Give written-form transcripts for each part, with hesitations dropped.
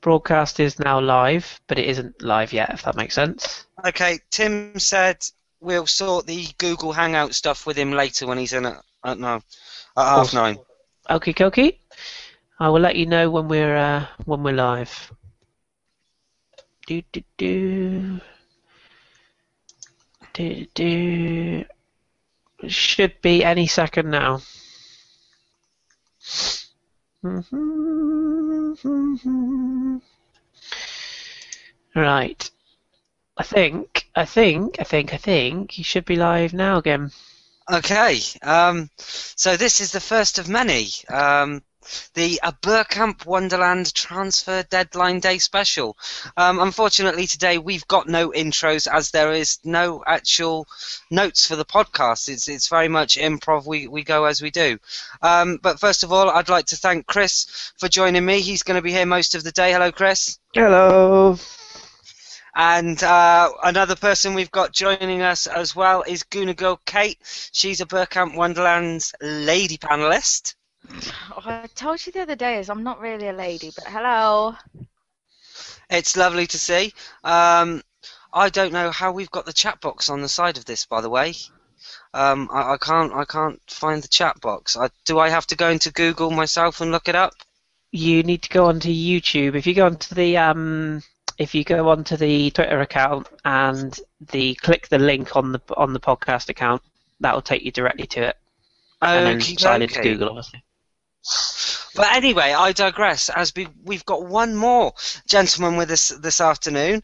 broadcast is now live, but it isn't live yet, if that makes sense. Okay, Tim said we'll sort the Google Hangout stuff with him later when he's in at 9:30. Okie dokie. I will let you know when we're live. Should be any second now. Right. I think you should be live now again. Okay, so this is the first of many. The Bergkamp Wonderland transfer deadline day special. Unfortunately today we've got no intros as there is no actual notes for the podcast. It's very much improv, we go as we do. But first of all I'd like to thank Kris for joining me. He's going to be here most of the day. Hello Kris. Hello. And another person we've got joining us as well is Goona Girl Kate. She's a Bergkamp Wonderland's lady panellist. Oh, I told you the other day I'm not really a lady, but hello. It's lovely to see. I don't know how we've got the chat box on the side of this, by the way. I can't find the chat box. Do I have to go into Google myself and look it up? You need to go onto YouTube. If you go onto the Twitter account and click the link on the podcast account, that will take you directly to it. And then sign into Google, obviously. But anyway, I digress. As we've got one more gentleman with us this afternoon.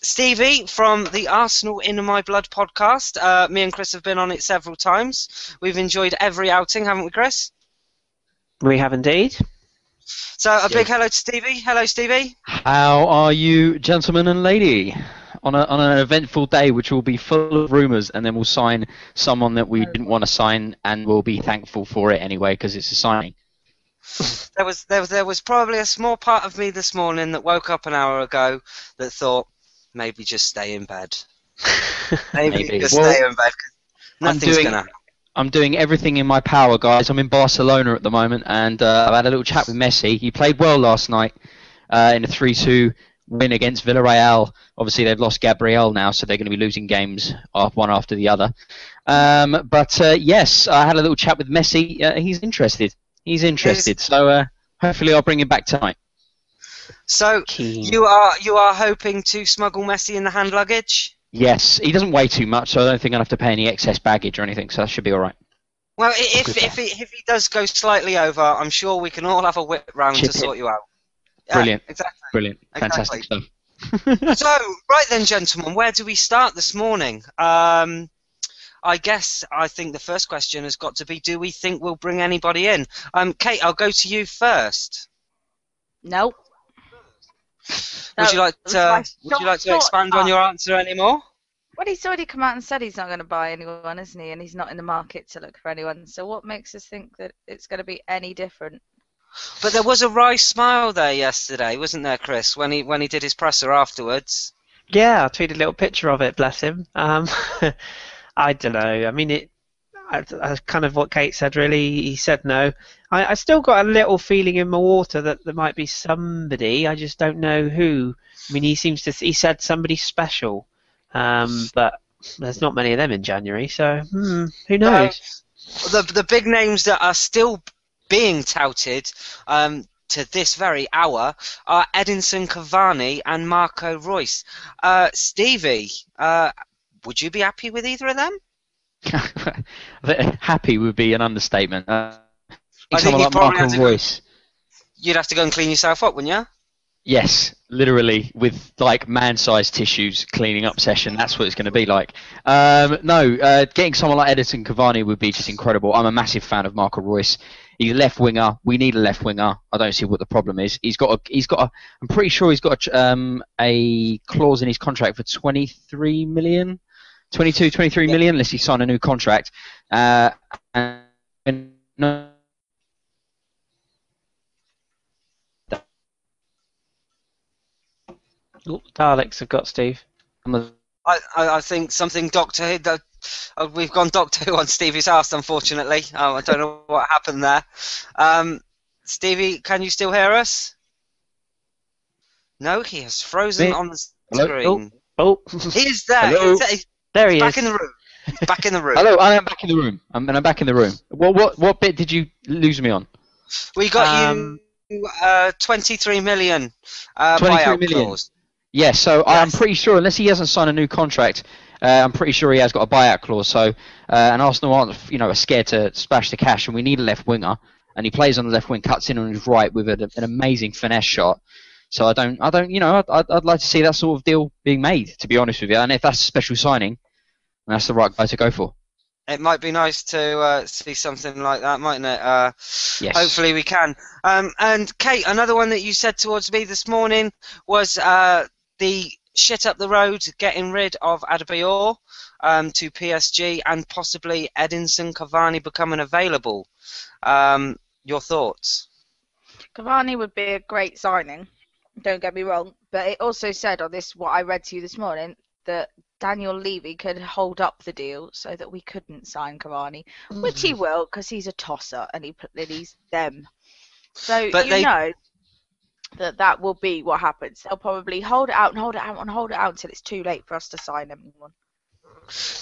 Stevie from the Arsenal In My Blood podcast. Me and Kris have been on it several times. We've enjoyed every outing, haven't we, Kris? We have indeed. So a big hello to Stevie. Hello, Stevie. How are you, gentlemen and lady? On an eventful day, which will be full of rumours, and then we'll sign someone that we didn't want to sign, and we'll be thankful for it anyway because it's a signing. There was probably a small part of me this morning that woke up an hour ago that thought maybe just stay in bed. Maybe. Just stay in bed. Nothing's gonna happen. I'm doing everything in my power, guys. I'm in Barcelona at the moment, and I've had a little chat with Messi. He played well last night in a 3-2 win against Villarreal. Obviously, they've lost Gabriel now, so they're going to be losing games one after the other. But yes, I had a little chat with Messi. He's interested. So hopefully I'll bring him back tonight. So you are hoping to smuggle Messi in the hand luggage? Yes, he doesn't weigh too much, so I don't think I'll have to pay any excess baggage or anything, so that should be all right. Well, if he does go slightly over, I'm sure we can all have a whip round to sort you out. Brilliant. Yeah, exactly. Brilliant. Exactly. Fantastic stuff. So, right then, gentlemen, where do we start this morning? I think the first question has got to be, do we think we'll bring anybody in? Kate, I'll go to you first. No. Would you like to expand on your answer anymore? Well, he's already come out and said he's not going to buy anyone, isn't he? And he's not in the market to look for anyone. So what makes us think that it's going to be any different? But there was a wry smile there yesterday, wasn't there, Kris, when he did his presser afterwards? Yeah, I tweeted a little picture of it, bless him. I don't know. I mean, I kind of what Kate said, really. He said no. I still got a little feeling in my water that there might be somebody. I just don't know who. I mean, he said somebody special. But there's not many of them in January, so who knows? The big names that are still being touted to this very hour are Edinson Cavani and Marco Reus. Stevie, would you be happy with either of them? Happy would be an understatement. I think like Marco Reus. You'd have to go and clean yourself up, wouldn't you? Yes, literally, with like man-sized tissues cleaning up session. That's what it's going to be like. Getting someone like Edinson Cavani would be just incredible. I'm a massive fan of Marco Reus. He's a left winger. We need a left winger. I don't see what the problem is. I'm pretty sure he's got a clause in his contract for 23 million, 22, 23 million, unless he sign a new contract. Daleks have got Steve. I think something Doctor Who. We've gone Doctor Who on Stevie's ass, unfortunately. I don't know what happened there. Stevie, can you still hear us? No, he has frozen Me? on the Hello? screen. Oh, He is there. Hello? He's there he back is. in the room. He's back in the room. Hello, I am back in the room. I'm back in the room. What bit did you lose me on? We got you 23 million 23 buyout million. clause. Yeah, so Yes. I'm pretty sure, unless he hasn't signed a new contract, I'm pretty sure he has got a buyout clause. So, and Arsenal aren't, are scared to splash the cash, and we need a left winger, and he plays on the left wing, cuts in on his right with an amazing finesse shot. So I'd like to see that sort of deal being made, to be honest with you. And if that's a special signing, that's the right guy to go for. It might be nice to see something like that, mightn't it? Yes. Hopefully we can. And Kate, another one that you said towards me this morning was the shit up the road, getting rid of Adebayor to PSG, and possibly Edinson Cavani becoming available. Your thoughts? Cavani would be a great signing, don't get me wrong, but it also said on this, what I read to you this morning, that Daniel Levy could hold up the deal so that we couldn't sign Cavani, which he will, because he's a tosser and he's them. So But know that will be what happens. They'll probably hold it out and hold it out and hold it out until it's too late for us to sign anyone.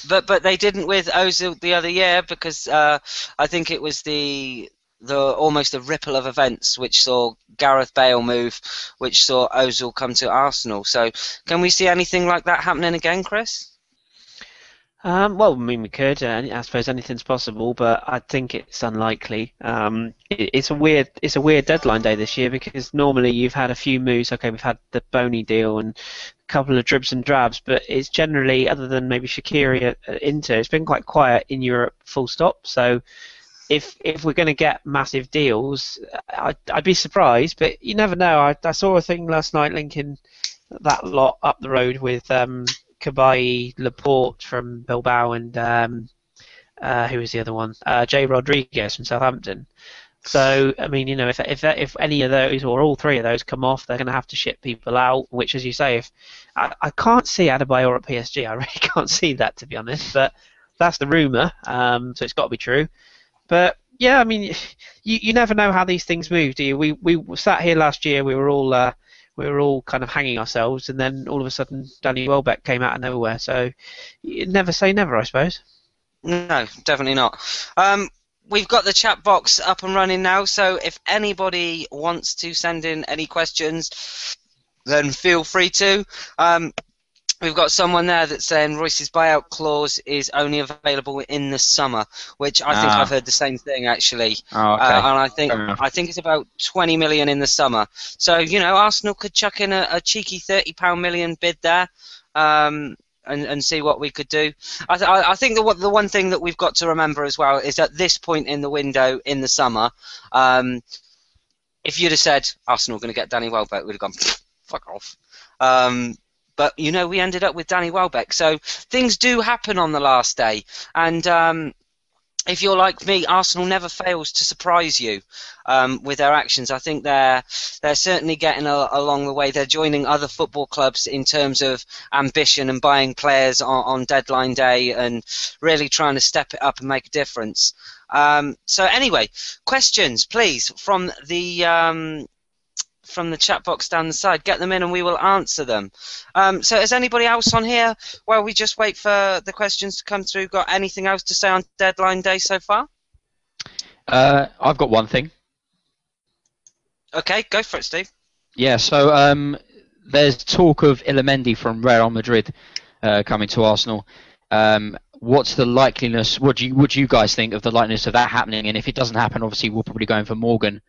But they didn't with Ozil the other year, because I think it was the almost the ripple of events which saw Gareth Bale move, which saw Ozil come to Arsenal. So can we see anything like that happening again, Kris? Well, I mean, we could. I suppose anything's possible, but I think it's unlikely. It's a weird deadline day this year, because normally you've had a few moves. Okay, we've had the Boney deal and a couple of dribs and drabs, but it's generally, other than maybe Shaqiri at Inter, it's been quite quiet in Europe. Full stop. So if we're going to get massive deals, I'd be surprised, but you never know. I saw a thing last night linking that lot up the road with Cabaye, Laporte from Bilbao, and who was the other one? Jay Rodriguez from Southampton. So I mean, if any of those or all three of those come off, they're going to have to ship people out. Which, as you say, if I can't see Adebayor at PSG, I really can't see that, to be honest. But that's the rumour, so it's got to be true. But yeah, I mean, you never know how these things move, do you? We sat here last year, we were all kind of hanging ourselves, and then all of a sudden Danny Welbeck came out of nowhere. So you never say never, I suppose. No, definitely not. We've got the chat box up and running now, so if anybody wants to send in any questions, then feel free to. We've got someone there that's saying Royce's buyout clause is only available in the summer, which I think I've heard the same thing, actually. Oh, okay. And I think it's about 20 million in the summer. So Arsenal could chuck in a cheeky £30 million bid there, and see what we could do. I think the one thing that we've got to remember as well is at this point in the window in the summer, if you'd have said Arsenal are going to get Danny Welbeck, we'd have gone fuck off. But we ended up with Danny Welbeck, so things do happen on the last day. And if you're like me, Arsenal never fails to surprise you with their actions. I think they're certainly getting along the way. They're joining other football clubs in terms of ambition and buying players on deadline day and really trying to step it up and make a difference. So anyway, questions, please, from the chat box down the side. Get them in and we will answer them. So is anybody else on here, while we just wait for the questions to come through, got anything else to say on deadline day so far? I've got one thing. Okay, go for it, Steve. Yeah, so there's talk of Ilamendi from Real Madrid coming to Arsenal. What's the likeliness? What do you guys think of the likeliness of that happening? And if it doesn't happen, obviously we'll probably go in for Morgan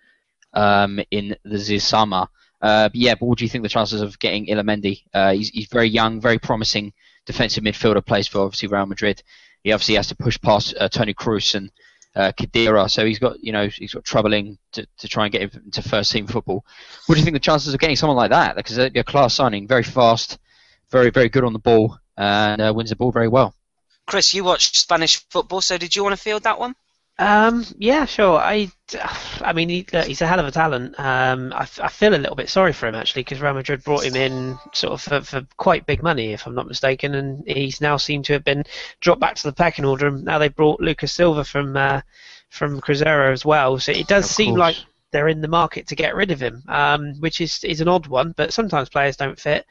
in the summer. But what do you think the chances of getting Ilamendi? He's very young, very promising defensive midfielder, plays for obviously Real Madrid. He obviously has to push past Toni Kroos and Khedira, so he's got troubling to try and get him into first team football. What do you think the chances of getting someone like that? Because they're a class signing, very fast, very very good on the ball, and wins the ball very well. Kris, you watched Spanish football, so did you want to field that one? Yeah, sure. I mean, he's a hell of a talent. I feel a little bit sorry for him, actually, because Real Madrid brought him in sort of for quite big money, if I'm not mistaken, and he's now seemed to have been dropped back to the pecking order. And now they brought Lucas Silva from Cruzeiro as well. So it does seem like they're in the market to get rid of him, which is an odd one. But sometimes players don't fit.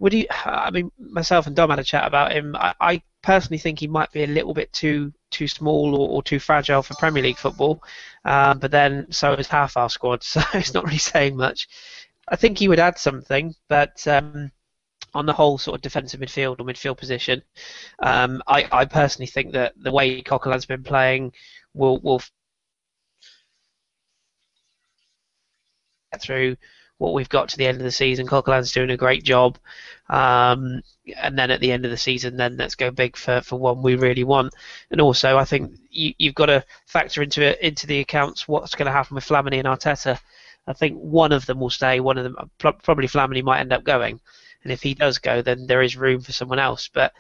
Would you? I mean, myself and Dom had a chat about him. I personally think he might be a little bit too small or too fragile for Premier League football. But then so is half our squad, so it's not really saying much. I think he would add something, but on the whole sort of defensive midfield or midfield position, I personally think that the way Coquelin's been playing will get through what we've got to the end of the season. Coquelin's doing a great job, and then at the end of the season, then let's go big for one we really want. And also, I think you've got to factor into the accounts what's going to happen with Flamini and Arteta. I think one of them will stay. One of them, probably Flamini, might end up going. And if he does go, then there is room for someone else. But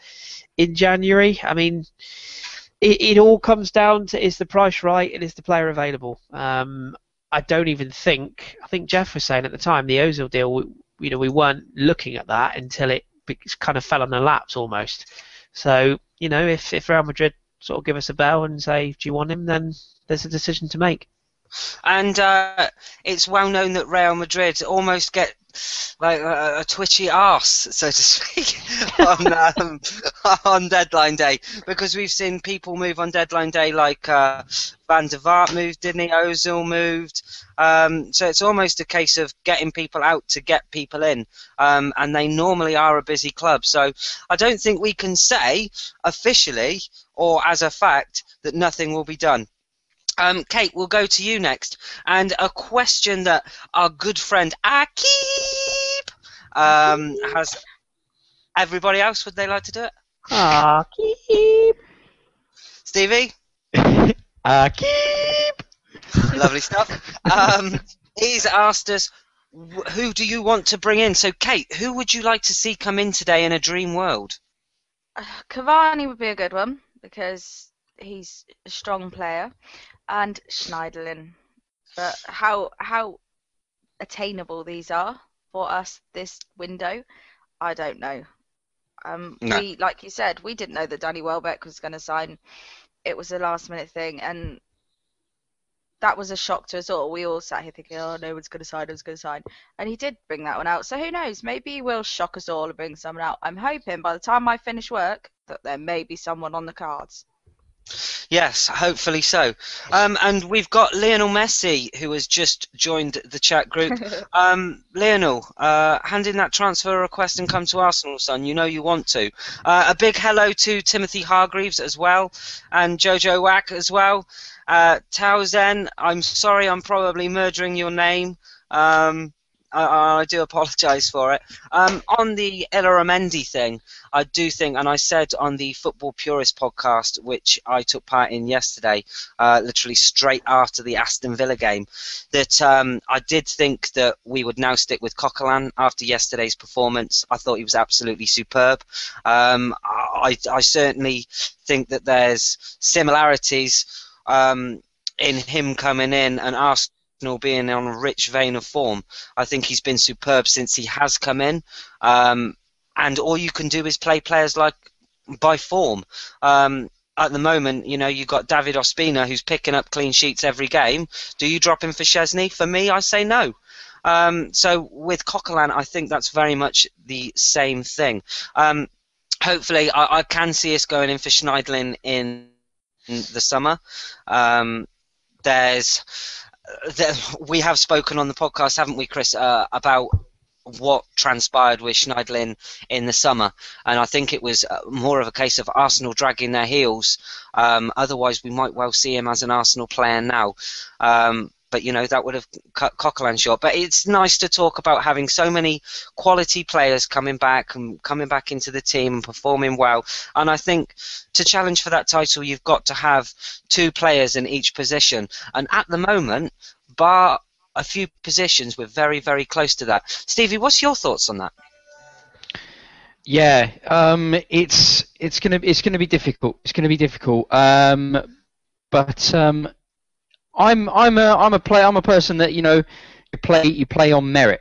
in January, I mean, it all comes down to, is the price right and is the player available? I don't even think. I think Geoff was saying at the time, the Ozil deal, we weren't looking at that until it kind of fell on our laps almost. So, if Real Madrid sort of give us a bell and say, do you want him, then there's a decision to make. And it's well known that Real Madrid almost get like a twitchy arse, so to speak, on deadline day, because we've seen people move on deadline day, like Van der Vaart moved, didn't he? Ozil moved. So it's almost a case of getting people out to get people in, and they normally are a busy club. So I don't think we can say officially or as a fact that nothing will be done. Kate, we'll go to you next, and a question that our good friend Akib has. Everybody else, would they like to do it? Akib. Stevie? Akib. Lovely stuff. He's asked us, who do you want to bring in? So, Kate, who would you like to see come in today in a dream world? Cavani would be a good one because he's a strong player. And Schneiderlin, but how attainable these are for us this window, I don't know. No. We, like you said, we didn't know that Danny Welbeck was going to sign. It was a last-minute thing, and that was a shock to us all. We all sat here thinking, oh, no one's going to sign, no one's going to sign. And he did bring that one out, so who knows? Maybe he will shock us all and bring someone out. I'm hoping by the time I finish work that there may be someone on the cards. Yes, hopefully so. And we've got Lionel Messi, who has just joined the chat group. Lionel, hand in that transfer request and come to Arsenal, son. You know you want to. A big hello to Timothy Hargreaves as well, and Jojo Wack as well. Towzen, I'm sorry, I'm probably murdering your name. I do apologise for it. On the Illaramendi thing, I do think, and I said on the Football Purist podcast, which I took part in yesterday, literally straight after the Aston Villa game, that I did think that we would now stick with Coquelin after yesterday's performance. I thought he was absolutely superb. I certainly think that there's similarities in him coming in and Arsenal being on a rich vein of form. I think he's been superb since he has come in, and all you can do is play players like by form. At the moment, you've got David Ospina who's picking up clean sheets every game. Do you drop him for Szczesny? For me, I say no. So with Coquelin, I think that's very much the same thing. Hopefully, I can see us going in for Schneiderlin in the summer. We have spoken on the podcast, haven't we, Kris, about what transpired with Schneiderlin in the summer, and I think it was more of a case of Arsenal dragging their heels. Otherwise, we might well see him as an Arsenal player now. But that would have cut Coquelin short. But it's nice to talk about having so many quality players coming back into the team and performing well. And I think to challenge for that title, you've got to have two players in each position. And at the moment, bar a few positions, we're very, very close to that. Stevie, what's your thoughts on that? Yeah, it's gonna be difficult. It's gonna be difficult. But I'm a person that you play on merit.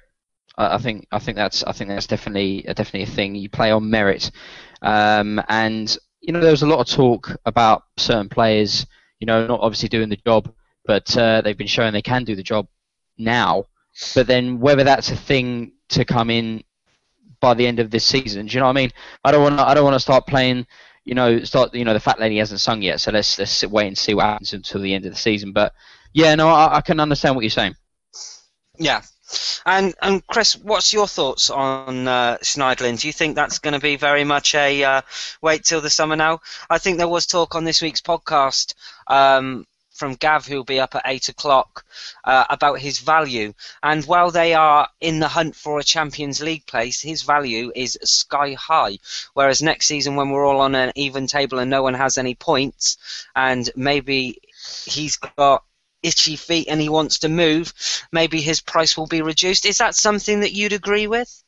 I think that's definitely a thing. You play on merit, and there was a lot of talk about certain players, not obviously doing the job but they've been showing they can do the job now. But then whether that's a thing to come in by the end of this season, do you know what I mean? I don't want to start playing. The fat lady hasn't sung yet, so let's wait and see what happens until the end of the season. But yeah, no, I can understand what you're saying. Yeah. And Kris, what's your thoughts on Schneiderlin? Do you think that's going to be very much a wait till the summer now? I think there was talk on this week's podcast from Gav, who'll be up at 8 o'clock, about his value. And while they are in the hunt for a Champions League place, his value is sky high. Whereas next season, when we're all on an even table and no one has any points, and maybe he's got itchy feet and he wants to move, maybe his price will be reduced. Is that something that you'd agree with?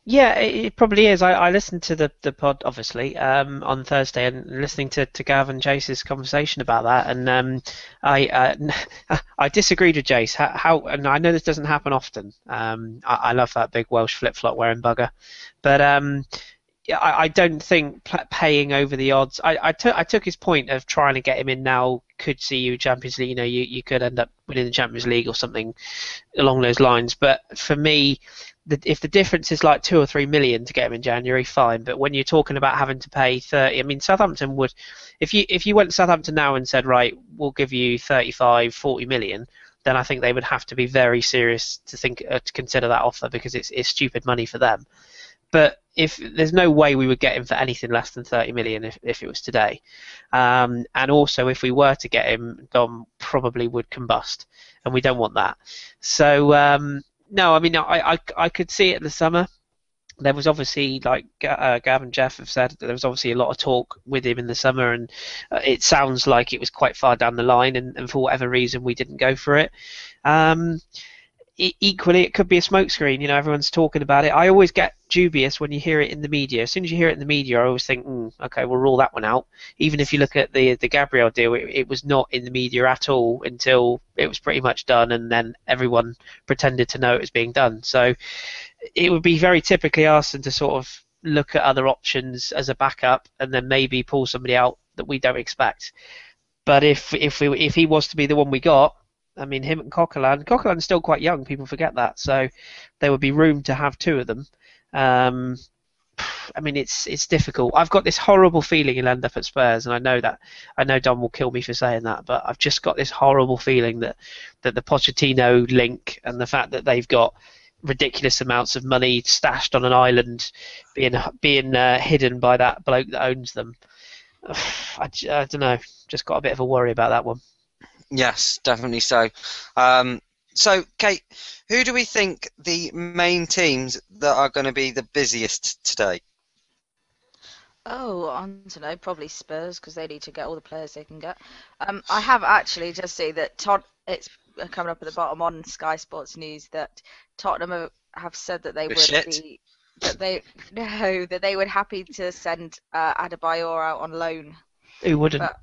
Yeah, it probably is. I listened to the pod, obviously, on Thursday, and listening to Gav and Jace's conversation about that, and I disagreed with Jace. And I know this doesn't happen often. I love that big Welsh flip-flop wearing bugger, but I don't think paying over the odds. I took his point of trying to get him in now could see you Champions League. You could end up winning the Champions League or something along those lines. But for me, if the difference is like 2 or 3 million to get him in January, fine. But when you're talking about having to pay 30, I mean, Southampton would, if you went to Southampton now and said, right, we'll give you 35, 40 million, then I think they would have to be very serious to consider that offer, because it's stupid money for them. But if there's no way we would get him for anything less than 30 million if it was today, and also if we were to get him, Dom probably would combust, and we don't want that. So no, I mean I could see it in the summer. There was obviously, like Gav and Geoff have said, there was obviously a lot of talk with him in the summer, and it sounds like it was quite far down the line, and for whatever reason we didn't go for it. Equally, it could be a smokescreen. Everyone's talking about it. I always get dubious when you hear it in the media. As soon as you hear it in the media, I always think, okay, we'll rule that one out. Even if you look at the Gabriel deal, it was not in the media at all until it was pretty much done, and then everyone pretended to know it was being done. So it would be very typically Arsenal to sort of look at other options as a backup, and then maybe pull somebody out that we don't expect. But if he was to be the one we got, I mean, him and Coquelin's still quite young, people forget that, so there would be room to have two of them. I mean, it's difficult. I've got this horrible feeling he'll end up at Spurs, and I know Don will kill me for saying that, but I've just got this horrible feeling that the Pochettino link, and the fact that they've got ridiculous amounts of money stashed on an island being hidden by that bloke that owns them. I don't know, just got a bit of a worry about that one. Yes, definitely so. So, Kate, who do we think the main teams that are going to be the busiest today? Oh, I don't know, probably Spurs, because they need to get all the players they can get. I have actually just seen that it's coming up at the bottom on Sky Sports News that Tottenham have said that they that they would happy to send Adebayor out on loan. Who wouldn't? But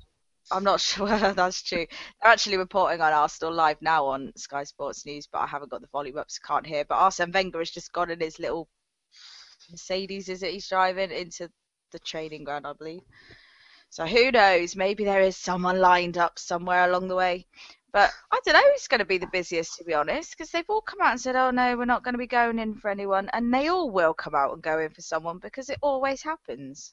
I'm not sure that's true. They're actually reporting on Arsenal Live now on Sky Sports News, but I haven't got the volume up, so can't hear. But Arsene Wenger has just gone in his little Mercedes, is it, he's driving into the training ground, I believe. So who knows? Maybe there is someone lined up somewhere along the way. But I don't know who's going to be the busiest, to be honest, because they've all come out and said, oh no, we're not going to be going in for anyone. And they all will come out and go in for someone, because it always happens.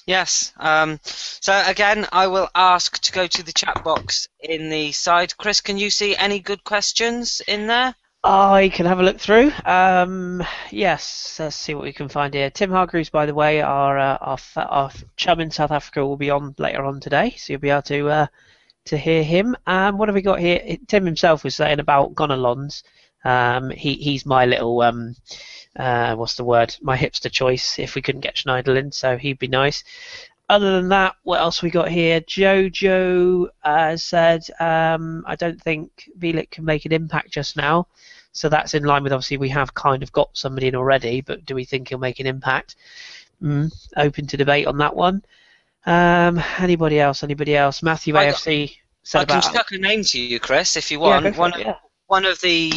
Yes. So again, I will ask to go to the chat box in the side. Kris, can you see any good questions in there? I can have a look through. Yes, let's see what we can find here. Tim Hargreaves, by the way, our chum in South Africa, will be on later on today, so you'll be able to hear him. What have we got here? Tim himself was saying about Gonalons. He's my little what's the word? My hipster choice if we couldn't get Schneiderlin, so he'd be nice. Other than that, what else we got here? Jojo said, I don't think Bielik can make an impact just now. So that's in line with, obviously, we have kind of got somebody in already, but do we think he'll make an impact? Open to debate on that one. Anybody else? Matthew AFC said I about... can chuck a name to you, Kris, if you want. Yeah, one of the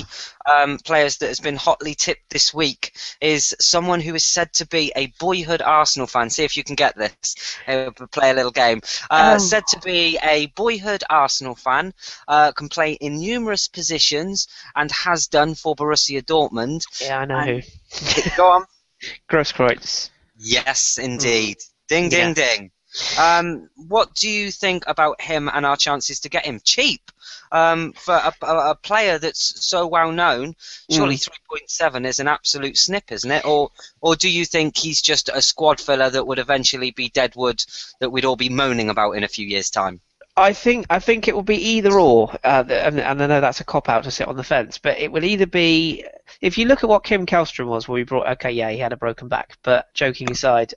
players that has been hotly tipped this week is someone who is said to be a boyhood Arsenal fan. See if you can get this. Play a little game. Said to be a boyhood Arsenal fan, can play in numerous positions and has done for Borussia Dortmund. Yeah, I know. Go on. Grosskreutz. Yes, indeed. Ding, ding, ding. What do you think about him and our chances to get him cheap? For a player that's so well known, surely 3.7 is an absolute snip, isn't it? Or do you think he's just a squad filler that would eventually be deadwood that we'd all be moaning about in a few years' time? I think it will be either or, and I know that's a cop out to sit on the fence, but it will either be, if you look at what Kim Kallstrom was when we brought, okay, yeah, he had a broken back, but joking aside,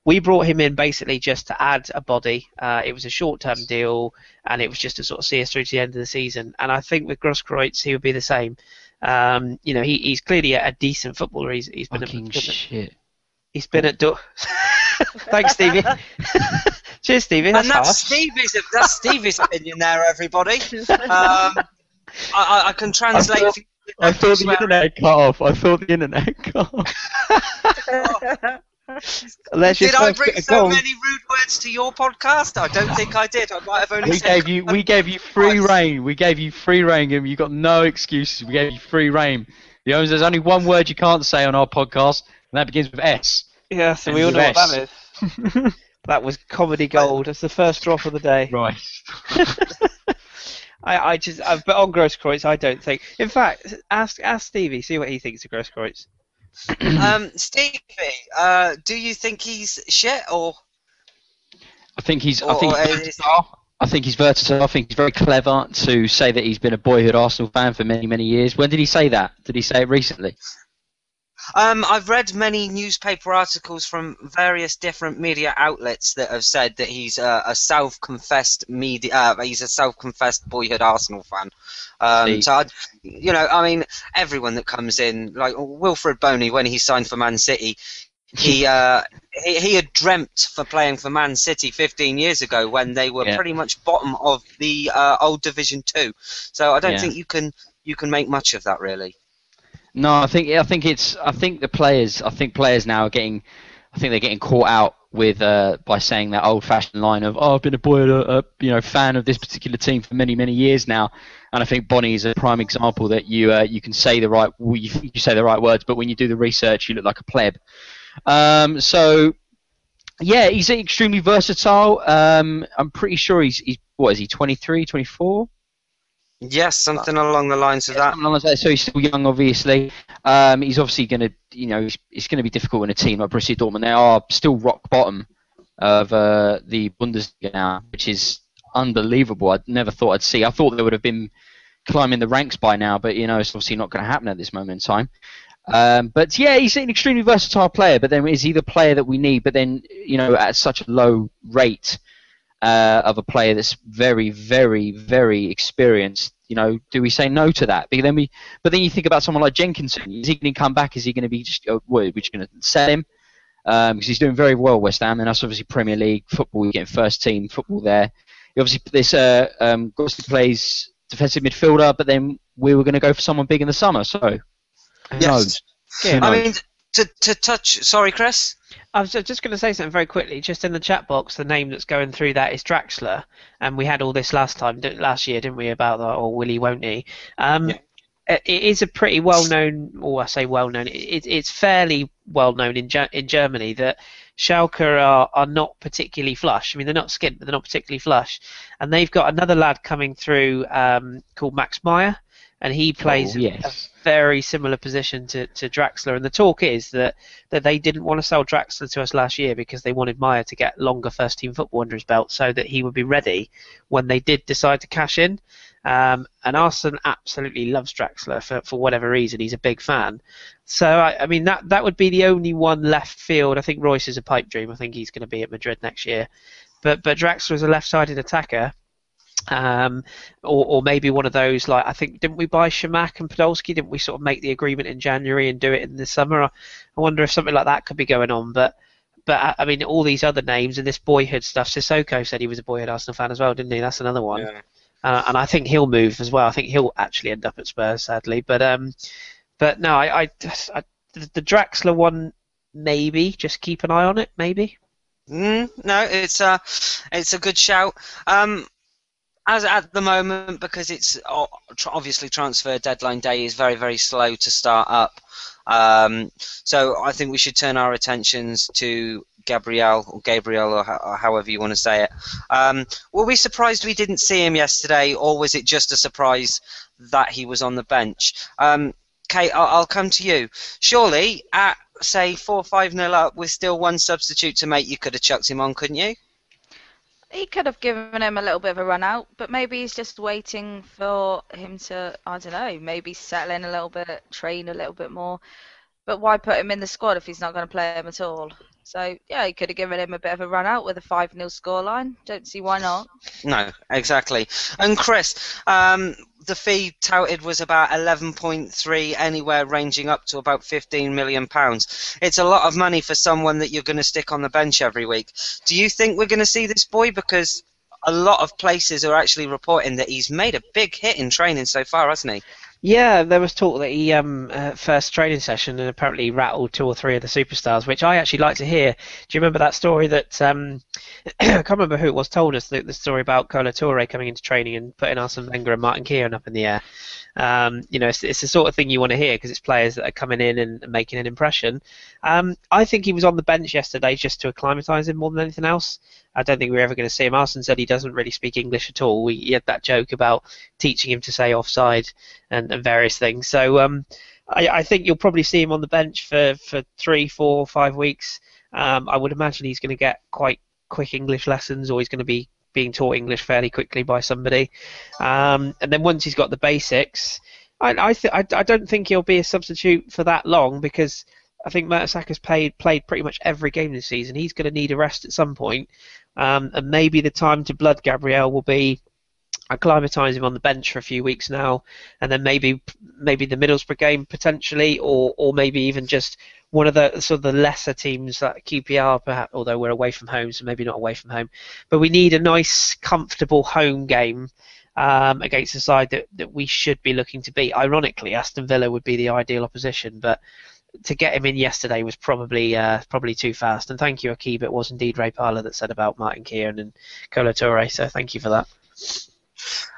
we brought him in basically just to add a body. It was a short-term deal, and it was just to sort of see us through to the end of the season. And I think with Grosskreutz, he would be the same. He's clearly a decent footballer. He's been shit. He's been at. Thanks, Stevie. Cheers, Stevie. That's Stevie's opinion there, everybody. I can translate. I thought the internet had cut off. Did I bring so many rude words to your podcast? I don't think I did. I might have only. We gave you free reign. We gave you free reign, and you got no excuses. We gave you free reign. There's only one word you can't say on our podcast, and that begins with S. Yeah, so we all know what that is. That was comedy gold. That's the first drop of the day. Right. But on Grosskreutz, I don't think. In fact, ask Stevie, see what he thinks of Grosskreutz. Stevie, do you think he's shit or? I think he's versatile. I think he's versatile. I think he's very clever to say that he's been a boyhood Arsenal fan for many, many years. When did he say that? Did he say it recently? I've read many newspaper articles from various different media outlets that have said that he's a self-confessed he's a self-confessed boyhood Arsenal fan. So everyone that comes in, like Wilfred Boney when he signed for Man City, he had dreamt for playing for Man City 15 years ago when they were pretty much bottom of the old Division 2. So I don't think you can make much of that really. No, I think the players now are getting, they're getting caught out with by saying that old-fashioned line of, I've been a boyhood fan of this particular team for many, many years now, and I think Bonnie is a prime example that you can say the right you say the right words, but when you do the research, you look like a pleb. So yeah, he's extremely versatile. I'm pretty sure he's what is he, 23, 24? Yes, something along the lines of that. So he's still young, obviously. He's obviously going to, it's going to be difficult in a team like Borussia Dortmund. They are still rock bottom of the Bundesliga now, which is unbelievable. I never thought I'd see. I thought they would have been climbing the ranks by now, but it's obviously not going to happen at this moment in time. But yeah, he's an extremely versatile player. But then is he the player that we need? But then at such a low rate. Of a player that's very, very, very experienced, do we say no to that? But then you think about someone like Jenkinson. Is he going to come back? Is he going to be we're just going to sell him? Because he's doing very well, West Ham, and that's obviously Premier League football. You're getting first team football there. Obviously, this Gosling plays defensive midfielder, but then we were going to go for someone big in the summer. So, who knows? Yeah, I mean, to touch. Sorry, Kris. I was just going to say something very quickly. Just in the chat box, the name that's going through that is Draxler, and we had all this last year, didn't we? About that, or will he, won't he? It is a pretty well-known, or I say well-known. It's fairly well-known in Germany that Schalke are not particularly flush. I mean, they're not skint, but they're not particularly flush, and they've got another lad coming through called Max Meyer. And he plays a very similar position to Draxler. And the talk is that they didn't want to sell Draxler to us last year because they wanted Meyer to get longer first-team football under his belt so that he would be ready when they did decide to cash in. And Arsene absolutely loves Draxler for whatever reason. He's a big fan. So, I mean, that would be the only one left field. I think Royce is a pipe dream. I think he's going to be at Madrid next year. But Draxler is a left-sided attacker. Or maybe one of those, like, I think, didn't we buy Shamak and Podolski? Didn't we sort of make the agreement in January and do it in the summer? I wonder if something like that could be going on. But I mean, all these other names and this boyhood stuff. Sissoko said he was a boyhood Arsenal fan as well, didn't he? That's another one. and I think he'll move as well. I think he'll actually end up at Spurs, sadly. But no, the Draxler one, maybe just keep an eye on it, maybe. No, it's a good shout. As at the moment, because it's obviously transfer deadline day is very, very slow to start up. So I think we should turn our attentions to Gabriel, or however you want to say it. Were we surprised we didn't see him yesterday, or was it just a surprise that he was on the bench? Kate, I'll come to you. Surely, at, say, 4-5-0 up with still one substitute to make, you could have chucked him on, couldn't you? He could have given him a little bit of a run out, but maybe he's just waiting for him to, I don't know, maybe settle in a little bit, train a little bit more. But why put him in the squad if he's not going to play him at all? So, yeah, he could have given him a bit of a run out with a 5-0 scoreline. Don't see why not. No, exactly. And Kris, the fee touted was about 11.3, anywhere ranging up to about £15 million. It's a lot of money for someone that you're going to stick on the bench every week. Do you think we're going to see this boy? Because a lot of places are actually reporting that he's made a big hit in training so far, hasn't he? Yeah, there was talk that he first training session and apparently rattled 2 or 3 of the superstars, which I actually like to hear. Do you remember that story that I can't remember who it was told us the story about Kolo Touré coming into training and putting Arsene Wenger and Martin Keown up in the air? It's the sort of thing you want to hear because it's players that are coming in and making an impression. I think he was on the bench yesterday just to acclimatise him more than anything else. I don't think we're ever going to see him. Arsene said he doesn't really speak English at all. He had that joke about teaching him to say offside and various things. So I think you'll probably see him on the bench for 3, 4, 5 weeks. I would imagine he's going to get quite quick English lessons, or he's going to be being taught English fairly quickly by somebody. And then once he's got the basics, I don't think he'll be a substitute for that long, because I think Mertesacker's played pretty much every game this season. He's going to need a rest at some point. And maybe the time to blood Gabriel will be acclimatise him on the bench for a few weeks now, and then maybe the Middlesbrough game potentially, or maybe even just one of the sort of the lesser teams like QPR, perhaps, although we're away from home, so maybe not away from home. But we need a nice, comfortable home game against a side that we should be looking to beat. Ironically, Aston Villa would be the ideal opposition, but to get him in yesterday was probably too fast. And thank you, Akib. It was indeed Ray Parlour that said about Martin Keown and Kolo Touré, so thank you for that.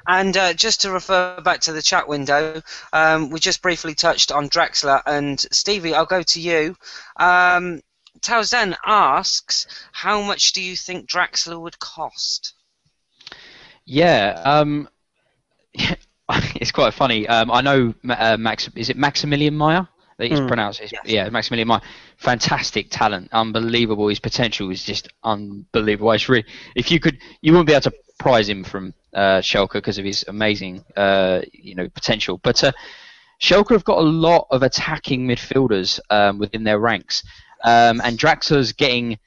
And just to refer back to the chat window, we just briefly touched on Draxler. And Stevie, I'll go to you. Towzen asks, how much do you think Draxler would cost? Yeah, it's quite funny. I know is it Maximilian Meyer? He's pronounced it. Yes. Yeah, Maximilian Meyer. Fantastic talent, unbelievable. His potential is just unbelievable. It's really, you wouldn't be able to prize him from Schalke because of his amazing, potential. But Schalke have got a lot of attacking midfielders within their ranks, and Draxler's getting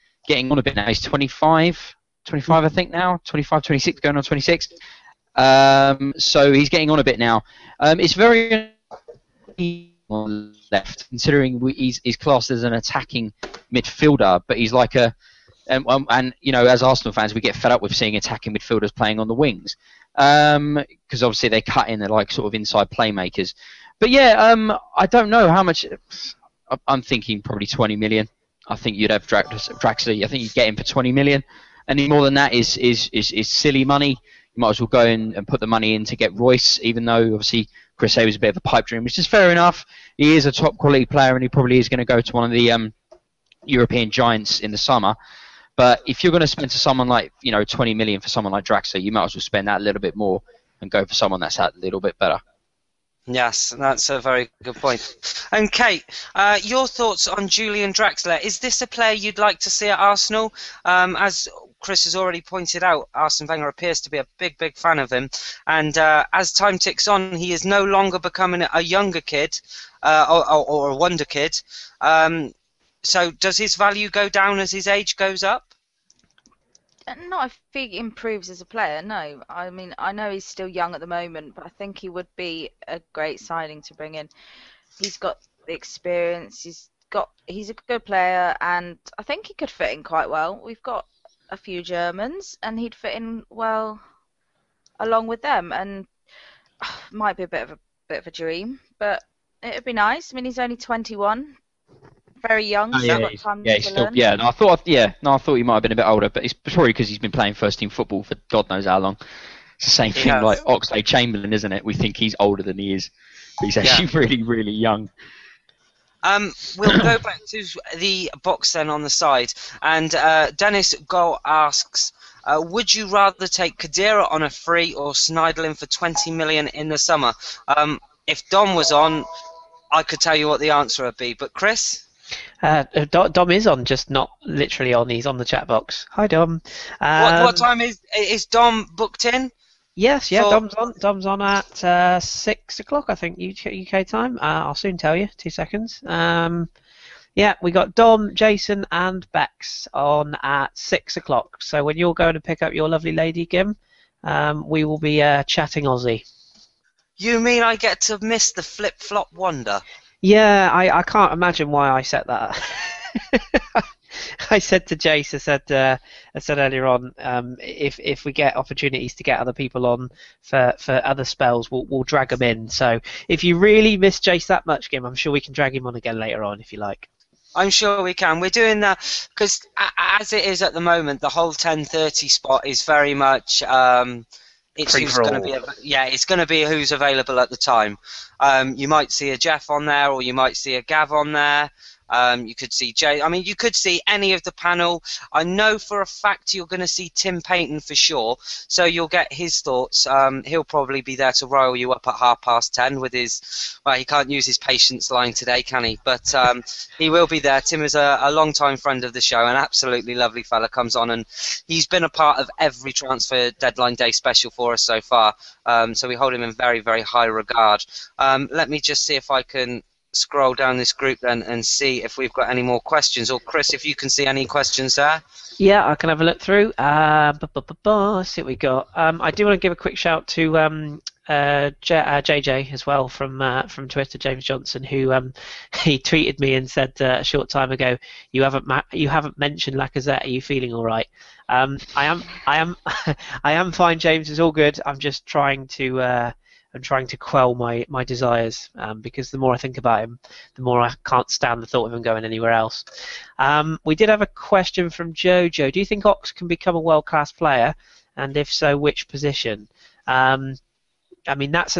on a bit now. He's 25 I think now, 25, 26, going on 26. So he's getting on a bit now. It's very on left, considering he's classed as an attacking midfielder, but he's like and as Arsenal fans, we get fed up with seeing attacking midfielders playing on the wings, because obviously they cut in, they're like sort of inside playmakers. But yeah, I don't know how much. I'm thinking probably 20 million. I think you'd have Draxler. I think you'd get him for 20 million. Any more than that is silly money. You might as well go in and put the money in to get Royce, even though obviously Chris A was a bit of a pipe dream, which is fair enough. He is a top quality player, and he probably is going to go to one of the European giants in the summer. But if you're going to spend to someone like 20 million for someone like Draxler, you might as well spend that a little bit more and go for someone that's a little bit better. Yes, that's a very good point. And Kate, your thoughts on Julian Draxler? Is this a player you'd like to see at Arsenal? As Chris has already pointed out, Arsene Wenger appears to be a big fan of him. And as time ticks on, he is no longer becoming a younger kid or a wonder kid. So does his value go down as his age goes up? Not if he improves as a player, no. I mean, I know he's still young at the moment, but I think he would be a great signing to bring in. He's got the experience, he's a good player, and I think he could fit in quite well. We've got a few Germans, and he'd fit in well along with them, and might be a bit of a dream, but it'd be nice. I mean, he's only 21, very young, Oh, still yeah, got time he's to still, learn. yeah. No, I thought he might have been a bit older, but it's probably because he's been playing first team football for God knows how long. It's the same He thing has. like Oxlade-Chamberlain, isn't it? We think he's older than he is, but he's actually really, really young. We'll go back to the box then on the side, and Dennis Goal asks, would you rather take Khedira on a free or Schneiderlin for 20 million in the summer? If Dom was on, I could tell you what the answer would be, but Kris? Dom is on, just not literally on. He's on the chat box. Hi, Dom. What time is Dom booked in? Yes, yeah, for- Dom's on. Dom's on at 6 o'clock, I think, UK time. I'll soon tell you. 2 seconds. Yeah, we got Dom, Jason, and Bex on at 6 o'clock. So when you're going to pick up your lovely lady, Gim, we will be chatting Aussie. You mean I get to miss the flip-flop wonder? Yeah, I can't imagine why I said that. I said to Jace, I said earlier on, if we get opportunities to get other people on for other spells, we'll drag them in. So if you really miss Jace that much, Gim, I'm sure we can drag him on again later on if you like. I'm sure we can. We're doing that because as it is at the moment, the whole 10:30 spot is very much it's who's going to be. It's going to be who's available at the time. You might see a Geoff on there, or you might see a Gav on there. You could see Jay. I mean, you could see any of the panel. I know for a fact you're going to see Tim Payton for sure. So you'll get his thoughts. He'll probably be there to rile you up at 10:30 with his. Well, he can't use his patience line today, can he? But he will be there. Tim is a long-time friend of the show, an absolutely lovely fella. Comes on and he's been a part of every transfer deadline day special for us so far. So we hold him in very, very high regard. Let me just see if I can scroll down this group then and see if we've got any more questions, or Kris, if you can see any questions there. Yeah, I can have a look through. Let's see what we got. I do want to give a quick shout to JJ as well from Twitter, James Johnson, who he tweeted me and said a short time ago, you haven't mentioned Lacazette. Are you feeling all right? I am I am fine, James. It's all good. I'm just trying to quell my desires, because the more I think about him, the more I can't stand the thought of him going anywhere else. We did have a question from Jojo. Do you think Ox can become a world-class player? And if so, which position? I mean, that's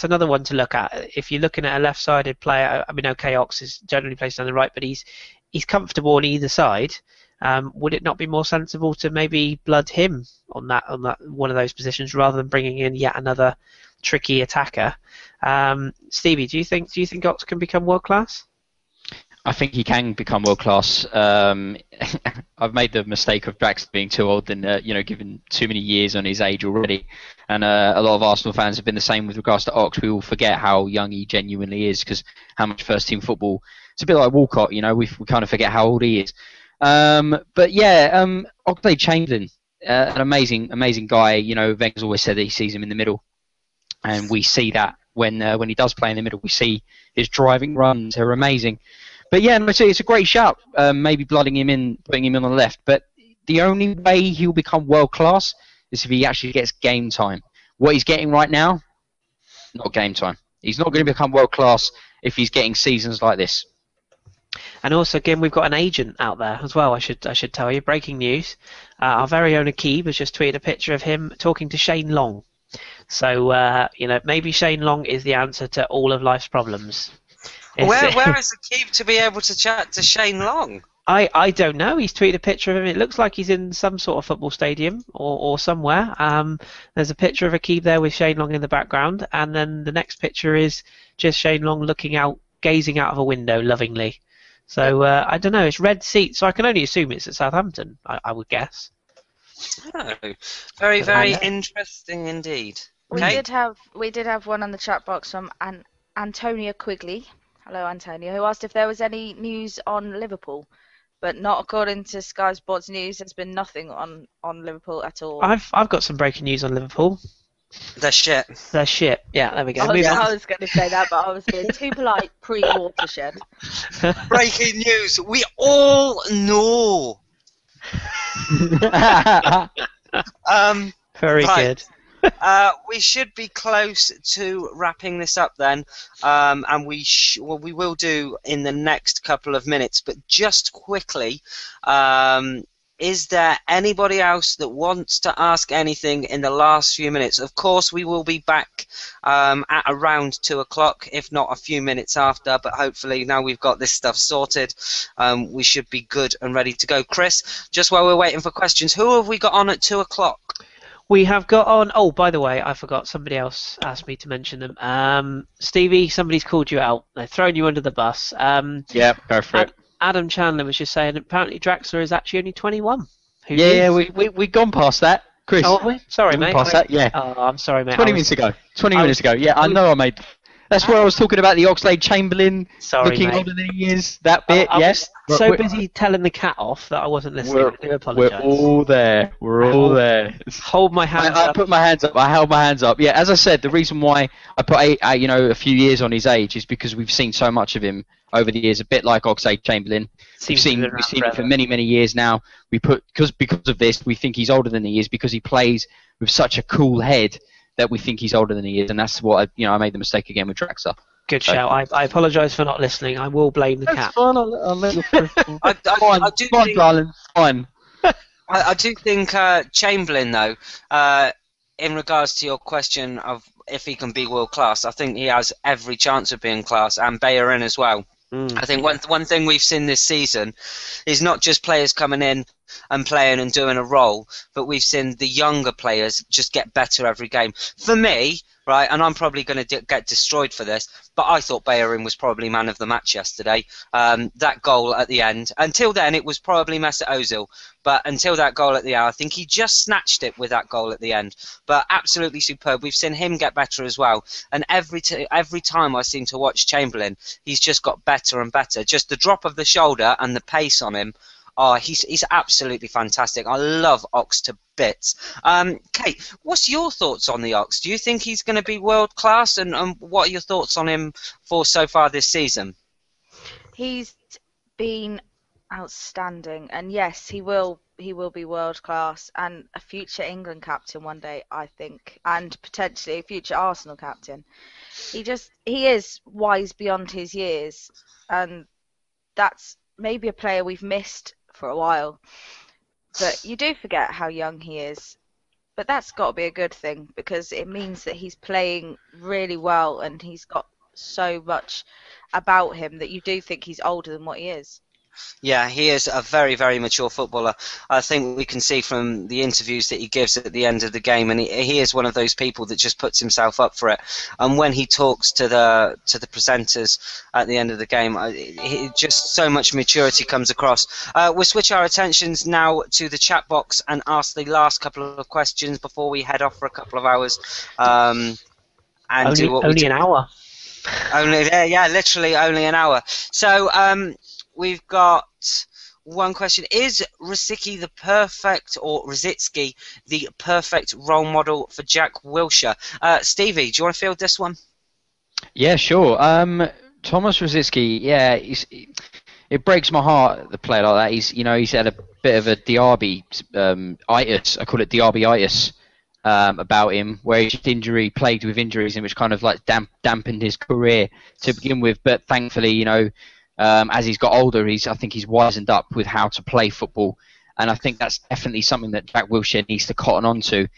another one to look at. If you're looking at a left-sided player, I mean, okay, Ox is generally placed on the right, but he's comfortable on either side. Would it not be more sensible to maybe blood him on that one of those positions rather than bringing in yet another tricky attacker? Stevie, do you think Ox can become world class? I think he can become world class. I've made the mistake of Braxton being too old and given too many years on his age already, and a lot of Arsenal fans have been the same with regards to Ox. We all forget how young he genuinely is because how much first team football. It's a bit like Walcott, we kind of forget how old he is. But yeah, Oxlade-Chamberlain, an amazing guy. Wenger's always said that he sees him in the middle, and we see that when he does play in the middle. We see his driving runs are amazing. But yeah, it's a great shout. Maybe blooding him in, putting him in on the left. But the only way he'll become world class is if he actually gets game time. What he's getting right now, not game time. He's not going to become world class if he's getting seasons like this. And also, again, we've got an agent out there as well. I should tell you. Breaking news: our very own Akib has just tweeted a picture of him talking to Shane Long. So maybe Shane Long is the answer to all of life's problems. Where is Akib to be able to chat to Shane Long? I don't know. He's tweeted a picture of him. It looks like he's in some sort of football stadium or somewhere. There's a picture of Akib there with Shane Long in the background, and then the next picture is just Shane Long looking out, gazing out of a window lovingly. So I don't know. It's red seats, so I can only assume it's at Southampton. I would guess. Oh, very, very interesting indeed. We Okay. did have one on the chat box from Antonia Quigley. Hello, Antonia, who asked if there was any news on Liverpool, but not according to Sky Sports News. There's been nothing on Liverpool at all. I've got some breaking news on Liverpool. They're shit. They're shit. Yeah, there we go. I Move on. was going to say that, but I was being too polite pre-watershed. Breaking news. We all know. Very Right. good. We should be close to wrapping this up then, and we will do in the next couple of minutes. But just quickly, is there anybody else that wants to ask anything in the last few minutes? Of course, we will be back at around 2 o'clock, if not a few minutes after, but hopefully now we've got this stuff sorted, we should be good and ready to go. Chris, just while we're waiting for questions, who have we got on at 2 o'clock? We have got on. Oh, by the way, I forgot. Somebody else asked me to mention them. Stevie, somebody's called you out. They've thrown you under the bus. Yeah, go for it. Adam Chandler was just saying apparently Draxler is actually only 21. Yeah, we've gone past that, Chris. Oh, have we? Sorry, mate. Past that, yeah. Oh, I'm sorry, mate. 20 minutes ago. 20 minutes ago. Yeah, I know I made. That's where I was talking about the Oxlade-Chamberlain looking older than he is. That bit, yes. So busy telling the cat off that I wasn't listening. I do apologise. We're all there. We're all there. Hold my hands up. I put my hands up. I held my hands up. Yeah, as I said, the reason why I put a few years on his age is because we've seen so much of him over the years. A bit like Oxlade-Chamberlain. We've seen him for many years now. Because of this, we think he's older than he is because he plays with such a cool head that we think he's older than he is, and that's what I made the mistake again with Draxler. Good shout. I apologise for not listening. I will blame the cat. That's fine. I'll let you. Fine, darling. Fine. I do think Chamberlain, though, in regards to your question of if he can be world class, I think he has every chance of being class, and Bellerin as well. I think one thing we've seen this season is not just players coming in and playing and doing a role, but we've seen the younger players just get better every game. For me, right, and I'm probably going to get destroyed for this, but I thought Bellerin was probably man of the match yesterday. That goal at the end, until then it was probably Mesut Ozil, but until that goal at the end, I think he just snatched it with that goal at the end. But absolutely superb. We've seen him get better as well, and every time I seem to watch Chamberlain, he's just got better and better. Just the drop of the shoulder and the pace on him. Oh, he's absolutely fantastic. I love Ox to bits. Kate, what's your thoughts on the Ox? Do you think he's going to be world class? And what are your thoughts on him for so far this season? He's been outstanding, and yes, he will be world class and a future England captain one day, I think, and potentially a future Arsenal captain. He is wise beyond his years, and that's maybe a player we've missed for a while, but you do forget how young he is. But that's got to be a good thing because it means that he's playing really well and he's got so much about him that you do think he's older than what he is. Yeah, he is a very, very mature footballer. I think we can see from the interviews that he gives at the end of the game, and he is one of those people that just puts himself up for it. And when he talks to the presenters at the end of the game, just so much maturity comes across. We'll switch our attentions now to the chat box and ask the last couple of questions before we head off for a couple of hours. And only an hour. Literally only an hour. So. We've got one question. Is Rosicky the perfect role model for Jack Wilshere? Stevie, do you want to field this one? Yeah, sure. Thomas Rosicky, yeah, it breaks my heart, the player like that. He's had a bit of a Diaby-itis. I call it Diaby-itis about him, where he's just plagued with injuries, and which kind of like dampened his career to begin with. But thankfully, as he's got older, I think he's wisened up with how to play football, and I think that's definitely something that Jack Wilshere needs to cotton on to.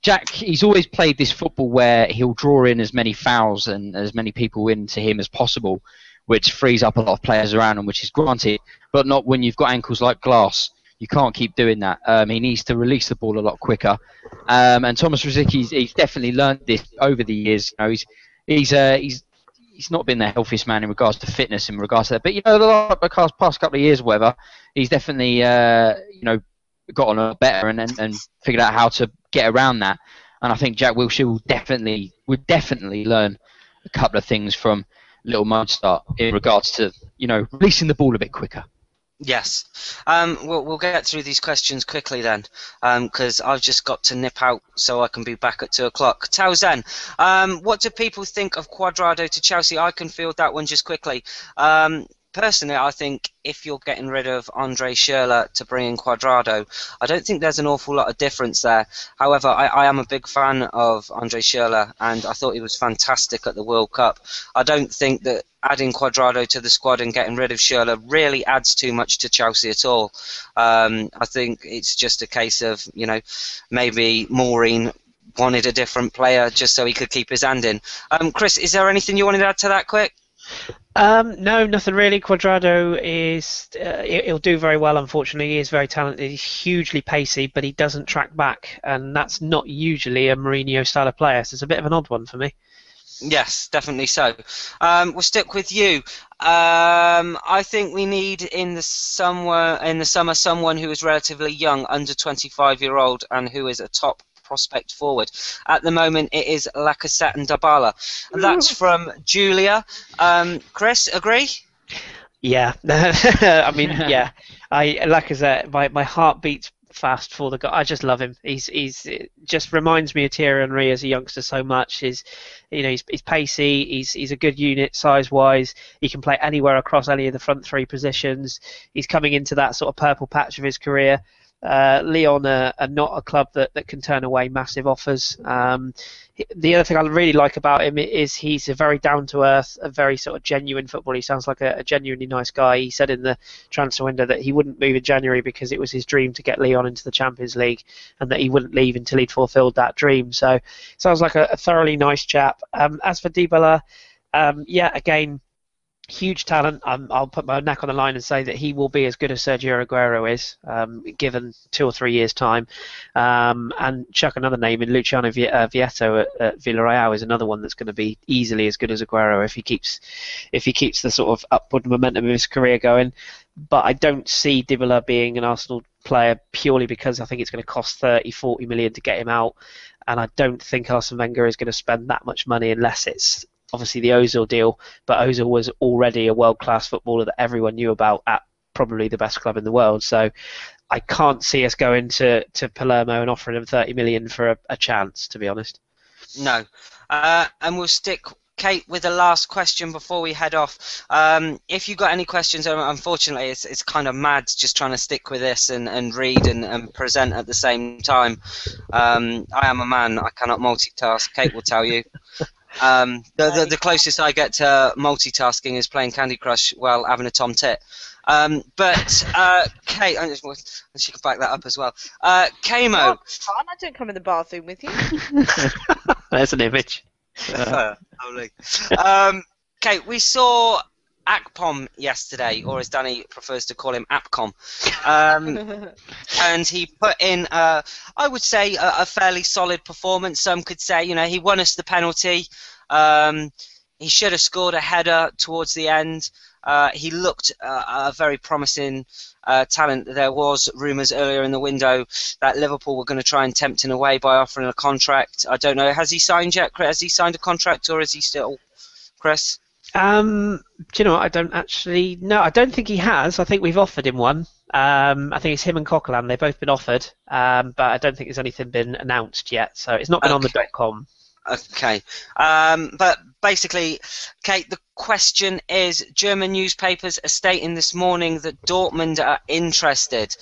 Jack, he's always played this football where he'll draw in as many fouls and as many people into him as possible, which frees up a lot of players around him, which is granted, but not when you've got ankles like glass. You can't keep doing that. He needs to release the ball a lot quicker. And Thomas Rosicky, he's definitely learned this over the years. He's not been the healthiest man in regards to fitness, in regards to that. But the past couple of years, or whatever, he's definitely got on a lot better and figured out how to get around that. And I think Jack Wilshere would definitely learn a couple of things from little Mozart in regards to releasing the ball a bit quicker. Yes. We'll get through these questions quickly then, because I've just got to nip out so I can be back at 2 o'clock. Tauzen, what do people think of Cuadrado to Chelsea? I can field that one just quickly. personally, I think if you're getting rid of Andre Schürrle to bring in Cuadrado, I don't think there's an awful lot of difference there. However, I am a big fan of Andre Schürrle, and I thought he was fantastic at the World Cup. I don't think that adding Cuadrado to the squad and getting rid of Schürrle really adds too much to Chelsea at all. I think it's just a case of, maybe Maureen wanted a different player just so he could keep his hand in. Kris, is there anything you wanted to add to that quick? No, nothing really. Cuadrado is he'll do very well. Unfortunately, he is very talented. He's hugely pacey, but he doesn't track back, and that's not usually a Mourinho style of player. So it's a bit of an odd one for me. Yes, definitely so. We'll stick with you. I think we need in the summer someone who is relatively young, under 25-year-old, and who is a top prospect forward. At the moment, it is Lacazette and Dybala. And that's from Julia. Kris, agree? Yeah, I mean, yeah. Lacazette, my heart beats fast for the guy. I just love him. He's just reminds me of Thierry Henry as a youngster so much. He's pacey. He's a good unit size wise. He can play anywhere across any of the front three positions. He's coming into that sort of purple patch of his career. Lyon are not a club that can turn away massive offers. The other thing I really like about him is he's a very down-to-earth, a very sort of genuine footballer. He sounds like a genuinely nice guy. He said in the transfer window that he wouldn't move in January because it was his dream to get Lyon into the Champions League, and that he wouldn't leave until he'd fulfilled that dream. So sounds like a thoroughly nice chap. As for Dybala, again, huge talent. I'll put my neck on the line and say that he will be as good as Sergio Aguero is, given 2 or 3 years' time. And chuck another name in, Luciano Vietto at Villarreal is another one that's going to be easily as good as Aguero if he keeps the sort of upward momentum of his career going. But I don't see Dybala being an Arsenal player purely because I think it's going to cost 30-40 million to get him out, and I don't think Arsene Wenger is going to spend that much money unless it's obviously the Ozil deal, but Ozil was already a world-class footballer that everyone knew about at probably the best club in the world. So I can't see us going to Palermo and offering him 30 million for a chance, to be honest. No. And we'll stick, Kate, with the last question before we head off. If you've got any questions, unfortunately it's kind of mad just trying to stick with this and read and present at the same time. I am a man, I cannot multitask, Kate will tell you. The closest I get to multitasking is playing Candy Crush while having a tom tit. But Kate, and she can back that up as well. Kamo. I don't come in the bathroom with you. There's an image. Lovely. Kate, we saw Akpom yesterday, or as Danny prefers to call him, Apcom. And he put in, I would say, a fairly solid performance. Some could say, he won us the penalty. He should have scored a header towards the end. He looked a very promising talent. There was rumours earlier in the window that Liverpool were going to try and tempt him away by offering a contract. I don't know. Has he signed yet? Has he signed a contract, or is he still, Kris? Do you know what? I don't actually know. I don't think he has. I think we've offered him one. I think it's him and Coquelin. They've both been offered, but I don't think there's anything been announced yet. So it's not been on the .com. Okay. But basically, Kate, the question is, German newspapers are stating this morning that Dortmund are interested.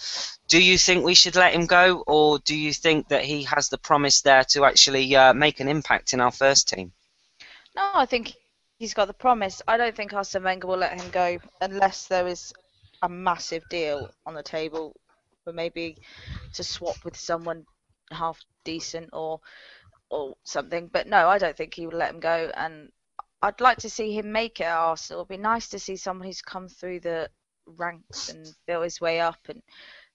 Do you think we should let him go, or do you think that he has the promise there to actually make an impact in our first team? No, I think he's got the promise. I don't think Arsene Wenger will let him go unless there is a massive deal on the table, for maybe to swap with someone half decent or something. But no, I don't think he would let him go, and I'd like to see him make it at Arsenal. It'd be nice to see someone who's come through the ranks and built his way up and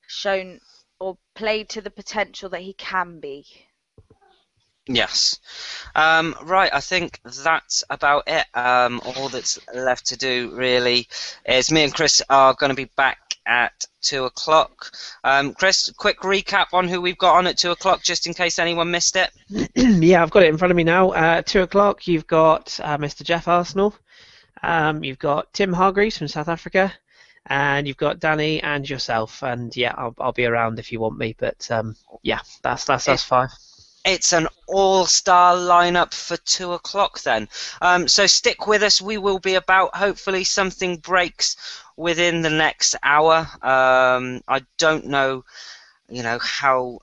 shown or played to the potential that he can be. Yes. Right, I think that's about it. All that's left to do, really, is me and Kris are going to be back at 2 o'clock. Kris, quick recap on who we've got on at 2 o'clock, just in case anyone missed it. Yeah, I've got it in front of me now. At 2 o'clock, you've got Mr. Geoff Arsenal. You've got Tim Hargreaves from South Africa. And you've got Danny and yourself. And yeah, I'll be around if you want me. But yeah, that's us 5. It's an all-star lineup for 2 o'clock then. So stick with us. We will be about. Hopefully something breaks within the next hour. I don't know, how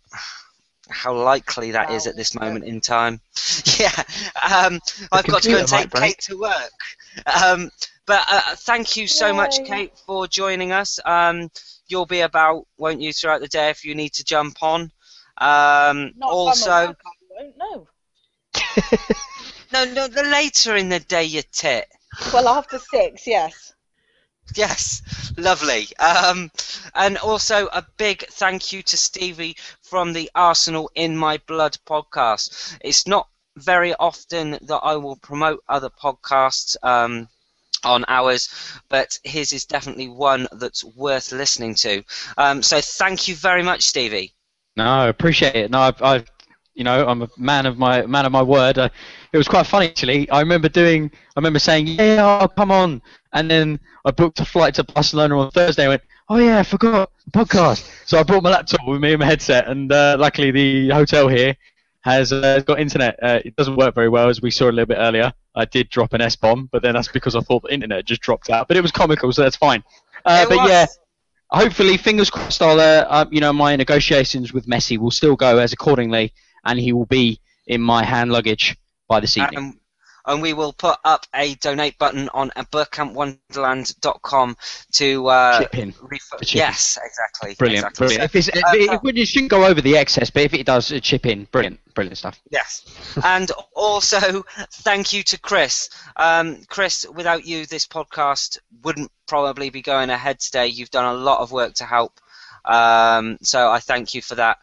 likely that is at this moment in time. Yeah, I've got to go and take Kate to work. But thank you so much, Kate, for joining us. You'll be about, won't you, throughout the day if you need to jump on. Also, no. no, the later in the day, you tit. Well, after 6, yes. Yes, lovely. And also a big thank you to Stevie from the Arsenal in My Blood podcast. It's not very often that I will promote other podcasts on ours, but his is definitely one that's worth listening to. So thank you very much, Stevie. No, I appreciate it. No, I'm a man of my word. It was quite funny actually. I remember saying, yeah, I'll come on, and then I booked a flight to Barcelona on Thursday. I went, oh yeah, I forgot the podcast. So I brought my laptop with me and my headset, and luckily the hotel here has got internet. It doesn't work very well, as we saw a little bit earlier. I did drop an S-bomb, but then that's because I thought the internet just dropped out. But it was comical, so that's fine. Yeah. Hopefully, fingers crossed, my negotiations with Messi will still go as accordingly, and he will be in my hand luggage by this evening. And we will put up a donate button on bergkampwonderland.com to chip in. Yes, exactly. Brilliant, exactly. brilliant. It shouldn't go over the excess, but if it does, chip in. Brilliant stuff. Yes. And also, thank you to Kris. Kris, without you, this podcast wouldn't probably be going ahead today. You've done a lot of work to help. So I thank you for that.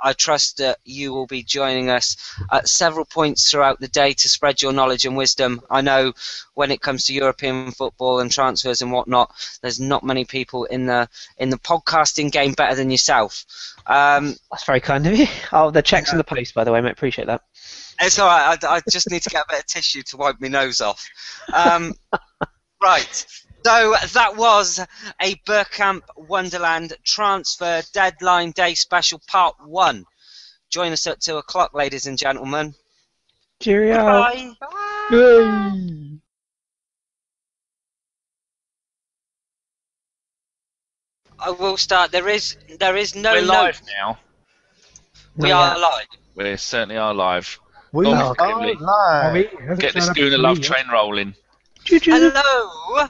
I trust that you will be joining us at several points throughout the day to spread your knowledge and wisdom. I know when it comes to European football and transfers and whatnot, there's not many people in the podcasting game better than yourself. That's very kind of you. Oh, the check's in the post, by the way, mate. Appreciate that. It's all right. I just need to get a bit of tissue to wipe my nose off. Right. So that was a Bergkamp Wonderland transfer deadline day special part 1. Join us at 2 o'clock, ladies and gentlemen. Cheerio. Bye. Bye. I will start. There is no. We're live now. We are live. We certainly are live. We are live. Get the schooner love train rolling. Hello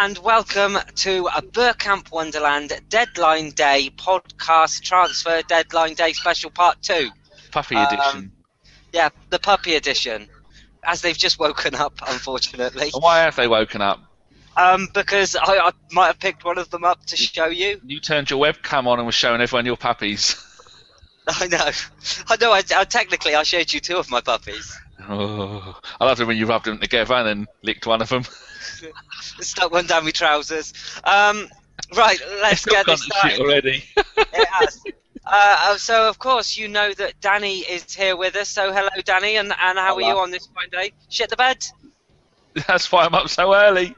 and welcome to a Bergkamp Wonderland Deadline Day podcast transfer deadline day special part 2. Puppy edition. Yeah, the puppy edition, as they've just woken up, unfortunately. And why have they woken up? Because I might have picked one of them up to show you. You turned your webcam on and was showing everyone your puppies. I know. I technically I showed you 2 of my puppies. Oh, I loved it when you rubbed them together and then licked one of them. Stuck one down my trousers. Right, let's get this started. Shit already. It has. So of course you know that Danny is here with us. So hello, Danny, and how are you on this fine day? Shit the bed. That's why I'm up so early.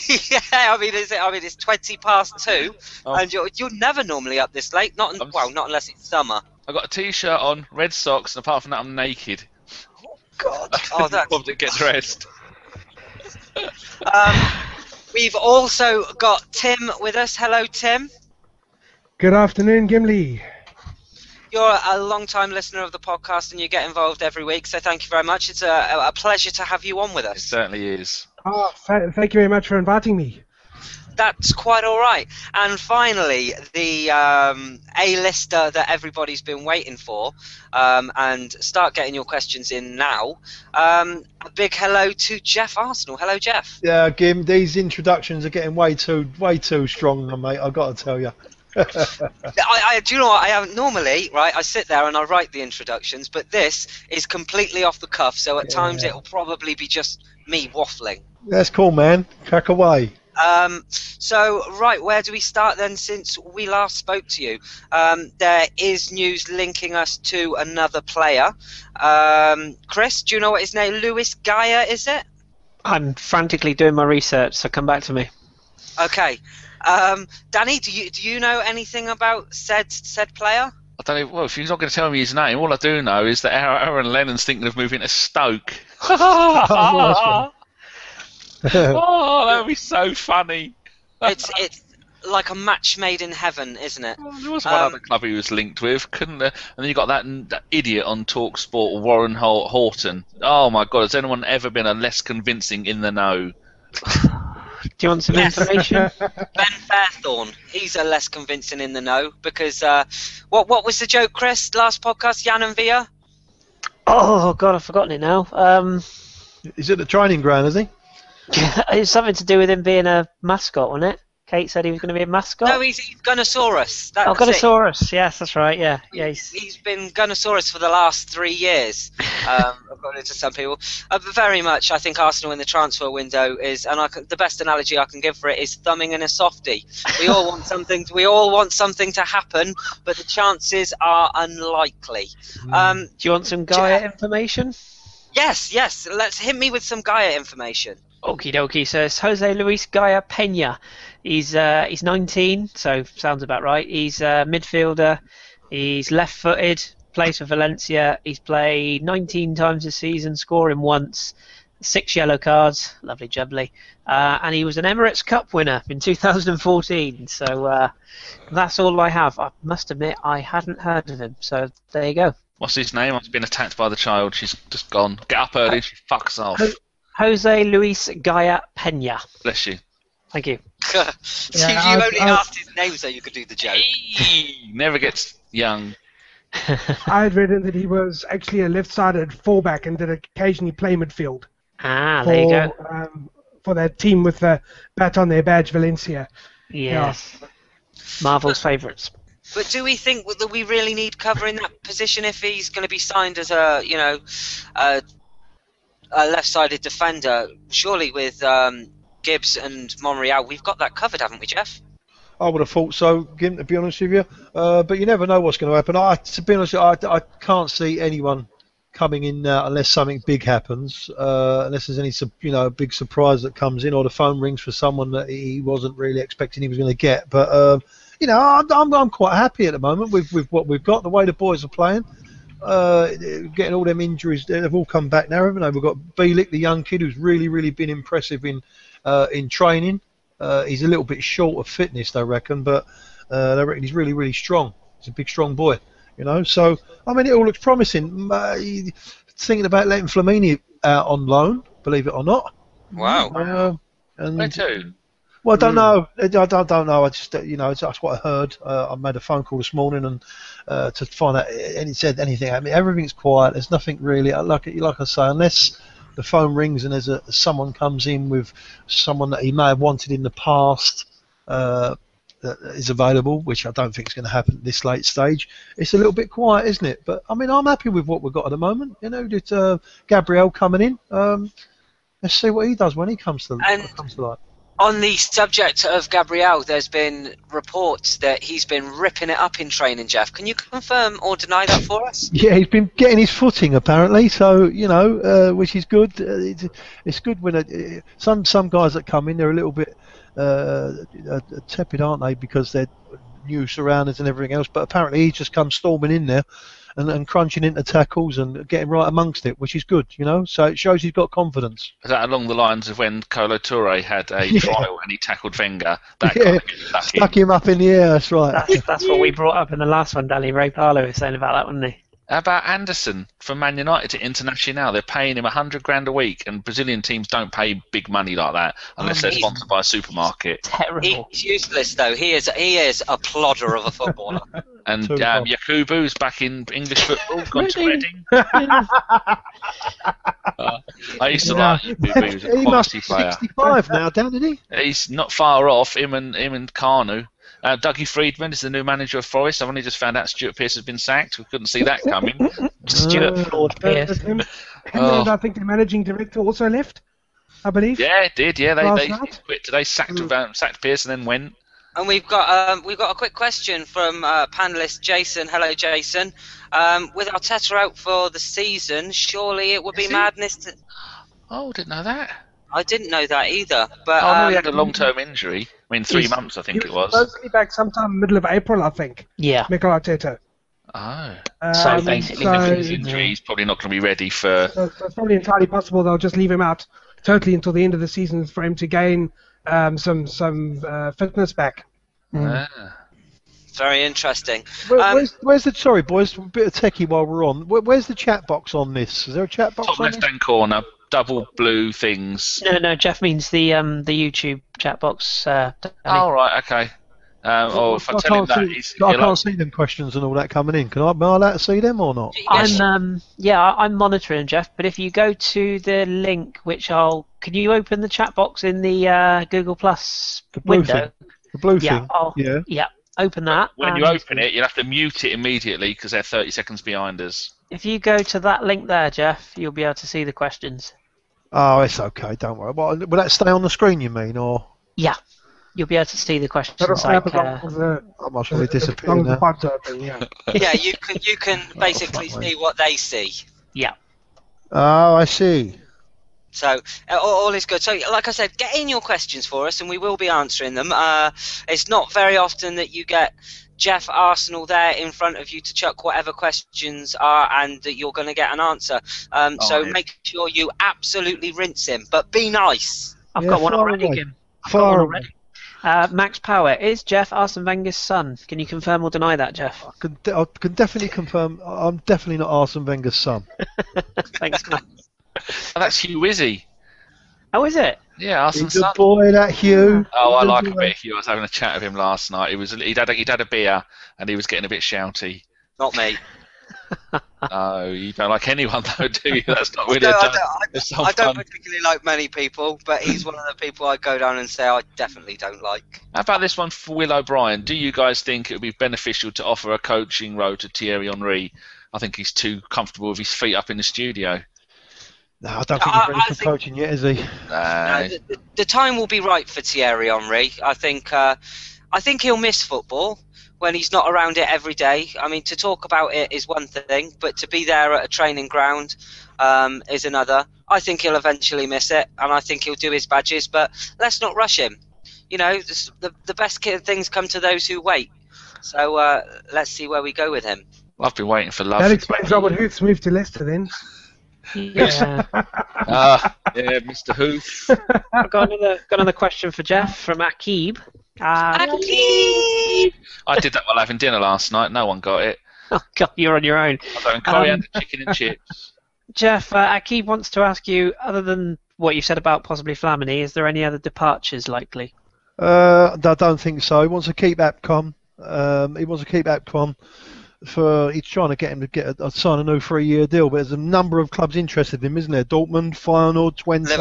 Yeah, I mean it's 20 past 2, and you're never normally up this late. Not unless it's summer. I've got a t-shirt on, red socks, and apart from that, I'm naked. God. To get dressed. We've also got Tim with us. Hello, Tim. Good afternoon, Gimli. You're a long-time listener of the podcast and you get involved every week, so thank you very much. It's a pleasure to have you on with us. It certainly is. Oh, thank you very much for inviting me. That's quite all right. And finally, the A-lister that everybody's been waiting for, and start getting your questions in now. A big hello to Geoff Arsenal. Hello, Geoff. Yeah, Gim, these introductions are getting way too strong, mate. I've got to tell you. Do you know what? I haven't normally, right? I sit there and I write the introductions, but this is completely off the cuff. So at times it'll probably be just me waffling. That's cool, man. Crack away. So, right, where do we start then since we last spoke to you? There is news linking us to another player. Kris, do you know what his name? Lewis Gaia, is it? I'm frantically doing my research, so come back to me. Okay. Danny, do you know anything about said player? I don't know. Well, if you're not going to tell me his name, all I do know is that Aaron Lennon's thinking of moving to Stoke. Oh, that would be so funny. It's like a match made in heaven, isn't it? Oh, there was one other club he was linked with, couldn't there? And then you got that idiot on TalkSport, Warren Horton. Oh my God, has anyone ever been a less convincing in the know? Do you want some information? Ben Fairthorne, he's a less convincing in the know because what was the joke, Kris? Last podcast, Jan and Via. Oh God, I've forgotten it now. Is it the training ground? Is he? It's something to do with him being a mascot, wasn't it? Kate said he was going to be a mascot. No, he's Gunnosaurus. That's Gunnosaurus. Yes, that's right. Yeah. He's been Gunnosaurus for the last 3 years, according to some people. Very much, I think Arsenal in the transfer window is, and the best analogy I can give for it is thumbing in a softie. We all want something. We all want something to happen, but the chances are unlikely. Do you want some Gaia information? Yes. Let's hit me with some Gaia information. Okie dokie. So it's Jose Luis Gaia Peña. He's 19, so sounds about right. He's a midfielder. He's left-footed. Plays for Valencia. He's played 19 times this season, scoring once. 6 yellow cards. Lovely jubbly. And he was an Emirates Cup winner in 2014. So that's all I have. I must admit I hadn't heard of him. So there you go. What's his name? I've been attacked by the child. She's just gone. Get up early. She fucks off. Jose Luis Gaia Peña. Bless you. Thank you. You only asked his name so you could do the joke. He never gets young. I had read that he was actually a left-sided fullback and did occasionally play midfield. There you go. For that team with the bat on their badge, Valencia. Yes. Yeah. Marvel's favourites. But do we think that we really need cover in that position if he's going to be signed as a left-sided defender? Surely with Gibbs and Monreal, we've got that covered, haven't we, Geoff? I would have thought so, Gim, to be honest with you. But you never know what's going to happen. To be honest, I can't see anyone coming in unless something big happens. Unless there's any big surprise that comes in, or the phone rings for someone that he wasn't really expecting he was going to get. But I'm quite happy at the moment with what we've got, the way the boys are playing. Getting all them injuries, they've all come back now, haven't they? We've got Bielik, the young kid, who's really been impressive in training. He's a little bit short of fitness, they reckon, but they reckon he's really strong. He's a big, strong boy, So, I mean, it all looks promising. Thinking about letting Flamini out on loan, believe it or not. Wow. Where to? Well, I don't know. I don't know. I just, that's what I heard. I made a phone call this morning and to find out, and it said anything. I mean, everything's quiet. There's nothing really. Like I say, unless the phone rings and there's someone comes in with someone that he may have wanted in the past that is available, which I don't think is going to happen at this late stage. It's a little bit quiet, isn't it? But I mean, I'm happy with what we've got at the moment. Gabriel coming in. Let's see what he does when he comes to light. On the subject of Gabriel, there's been reports that he's been ripping it up in training, Geoff. Can you confirm or deny that for us? Yeah, he's been getting his footing apparently, so which is good. It's good when some guys that come in, they're a little bit tepid, aren't they, because they're new surroundings and everything else. But apparently he just comes storming in there and crunching into tackles and getting right amongst it, which is good, So it shows he's got confidence. Is that along the lines of when Kolo Touré had a trial and he tackled Wenger? That stuck him up in the air, that's right. That's what we brought up in the last one, Danny. Ray Parlour was saying about that, wasn't he? How about Anderson from Man United to Internacional? They're paying him $100,000 a week, and Brazilian teams don't pay big money like that unless they're sponsored by a supermarket. Terrible. He's useless, though. He is a plodder of a footballer. And Yakubu's back in English football, gone to Reading. I used to like Yakubu. He was a quality player. 65 now, isn't he? He's not far off. Him and Kanu. Dougie Friedman is the new manager of Forest. I've only just found out Stuart Pearce has been sacked. We couldn't see that coming. Stuart Ford Pearce. And I think the managing director also left, I believe. Yeah, it did. Yeah, they quit today. Sacked Pearce and then went. And we've got a quick question from panelist Jason. Hello, Jason. With Arteta out for the season, surely it would be madness to... Oh, didn't know that. I didn't know that either. But I know he had a long-term injury. I mean, 3 months, I think it was. Supposedly back sometime middle of April, I think. Yeah. Mikel Arteta. Oh. So Um, basically, so, making His injury, he's probably not going to be ready for. so it's probably entirely possible they'll just leave him out totally until the end of the season for him to gain some fitness back. Ah. Very interesting. Where's the sorry boys? A bit of techie while we're on. Where's the chat box on this? Is there a chat box Top on this? left-hand corner, double blue things. No, Jeff means the YouTube chat box. Danny. Oh, right, okay. Or if I tell him that, I can't see them questions and all that coming in. Am I allowed to see them or not? I'm monitoring, Jeff. But if you go to the link, can you open the chat box in the Google Plus window? The blue thing. Yeah. Open that. When you open it, you'll have to mute it immediately because they're 30 seconds behind us. If you go to that link there, Jeff, you'll be able to see the questions. Oh, it's okay. Don't worry. Will that stay on the screen? You mean, or? Yeah. You'll be able to see the questions. I must really disappear now. Yeah, you can basically see what they see. Yeah. Oh, I see. So all is good. So like I said, get in your questions for us and we will be answering them. It's not very often that you get Geoff Arsenal there in front of you to chuck whatever questions are and that you're going to get an answer. Make sure you absolutely rinse him, but be nice. I've got one already, Kim. Max Power, is Geoff Arsene Wenger's son? Can you confirm or deny that, Geoff? I can definitely confirm. I'm definitely not Arsene Wenger's son. Thanks, Max. Oh, that's Hugh Wizzy. Oh, is it? Yeah, Arsene's Good son. boy, that Hugh. Oh, I like a bit of Hugh. I was having a chat with him last night. He'd had a beer and he was getting a bit shouty. Not me. Oh, you don't like anyone though, do you? That's not really. No, I don't particularly like many people, but he's one of the people I go down and say I definitely don't like. How about this one for Will O'Brien? Do you guys think it would be beneficial to offer a coaching role to Thierry Henry? I think he's too comfortable with his feet up in the studio. No, I don't think he's ready for coaching yet, is he? No, the time will be right for Thierry Henry. I think he'll miss football when he's not around it every day. I mean, to talk about it is one thing, but to be there at a training ground is another. I think he'll eventually miss it, and I think he'll do his badges, but let's not rush him. You know, the best things come to those who wait. So let's see where we go with him. I've been waiting for love. That explains Robert Huth's move to Leicester then. Yeah. Yeah, Mr. Hoof. I've got another question for Geoff from Akib. Akib! I did that while having dinner last night. No one got it. Oh God, you're on your own. I was having coriander chicken and chips. Geoff, Akib wants to ask you, other than what you said about possibly Flamini, is there any other departures likely? I don't think so. He wants to keep Apcom. He's trying to get him to sign a new 3-year deal, but there's a number of clubs interested in him, isn't there? Dortmund, Feyenoord, Twente,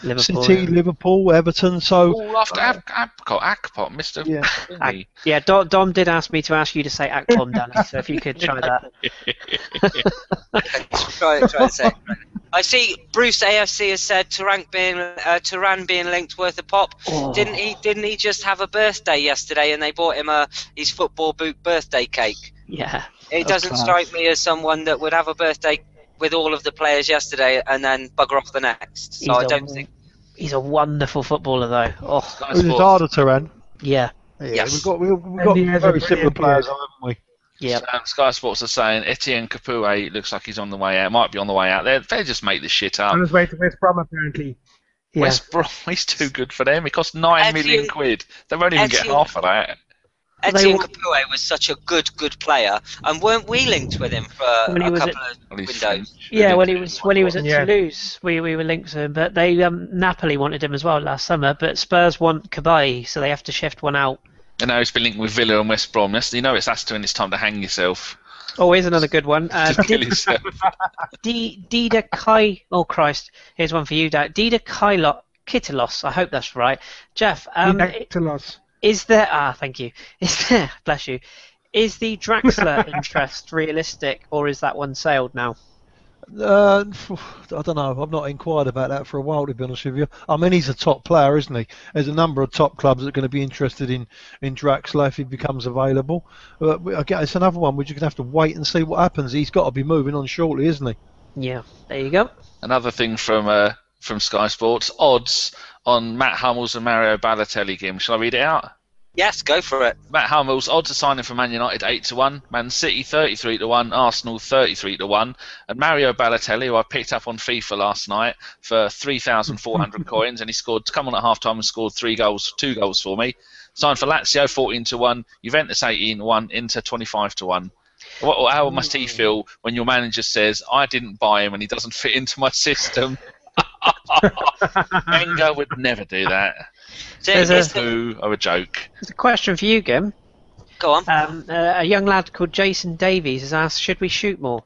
Liverpool, City, Liverpool, Everton. So all after Akpot, Mr. Yeah, Dom did ask me to ask you to say Akpom, Danny, so if you could try that. try and say it. I see Bruce AFC has said Turan being linked worth a pop. Oh. Didn't he just have a birthday yesterday and they bought him his football boot birthday cake? Yeah. It doesn't strike me as someone that would have a birthday with all of the players yesterday and then bugger off the next. So I don't think he's a wonderful footballer though. Oh, who's his harder Turan? Yeah. Yes. We've got very similar players, haven't we? Yeah. Sky Sports are saying Etienne Capoue looks like he's on the way out. Might be on the way out. They just make this shit up. On his way to West Brom, apparently. Yeah. West Brom, he's too good for them. It cost £9 million. They won't even get half of that. Etienne Capoue was such a good player, and weren't we linked with him for a couple of windows? Yeah, when he was at Toulouse, we were linked to him, but they Napoli wanted him as well last summer, but Spurs want Cabaye, so they have to shift one out. And now he's been linked with Villa and West Brom. You know it's Aston and it's time to hang yourself. Oh, here's another good one. Kill yourself. Dida Kai. Oh Christ! Here's one for you, Dad. Dida Kitilos. I hope that's right. Geoff. Kitilos. Is there? Thank you. Is there? Bless you. Is the Draxler interest realistic, or is that one sailed now? I don't know. I've not inquired about that for a while, to be honest with you. I mean, he's a top player, isn't he? There's a number of top clubs that are going to be interested in Draxler if he becomes available. But I guess it's another one. We're just going to have to wait and see what happens. He's got to be moving on shortly, isn't he? Yeah. There you go. Another thing from Sky Sports, odds on Matt Hummels and Mario Balotelli game. Shall I read it out? Yes, go for it. Matt Hummels, odds of signing for Man United 8-1, Man City 33-1, Arsenal 33-1, and Mario Balotelli, who I picked up on FIFA last night for 3,400 coins, and he scored, come on at half time and scored 2 goals for me. Signed for Lazio 14-1, Juventus 18-1, Inter 25-1. How must he feel when your manager says, I didn't buy him and he doesn't fit into my system? Wenger would never do that. There's a joke. There's a question for you, Gim. Go on. A young lad called Jason Davies has asked, should we shoot more?